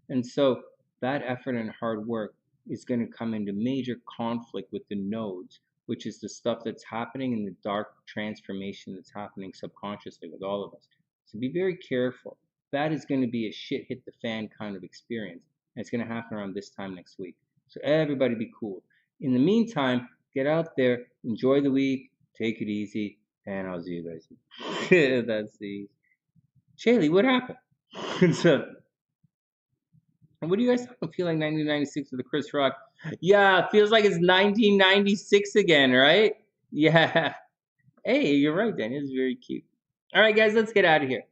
S1: And so that effort and hard work is going to come into major conflict with the nodes, which is the stuff that's happening in the dark transformation that's happening subconsciously with all of us. So be very careful. That is going to be a shit hit the fan kind of experience. And it's going to happen around this time next week. So everybody be cool. In the meantime, get out there, enjoy the week, take it easy, and I'll see you guys. That's the... Chaley, what happened? So, what do you guys feel like 1996 with the Chris Rock? Yeah, feels like it's 1996 again, right? Yeah. Hey, you're right, Dan. It's very cute. All right, guys, let's get out of here.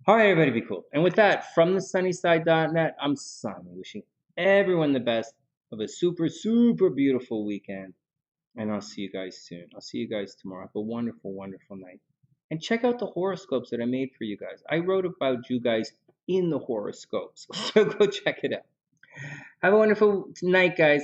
S1: All right, everybody, be cool. And with that, from TheSunnySide.net, I'm Sonny, wishing everyone the best of a super, super beautiful weekend. And I'll see you guys soon. I'll see you guys tomorrow. Have a wonderful, wonderful night. And check out the horoscopes that I made for you guys. I wrote about you guys in the horoscopes. So go check it out. Have a wonderful night, guys.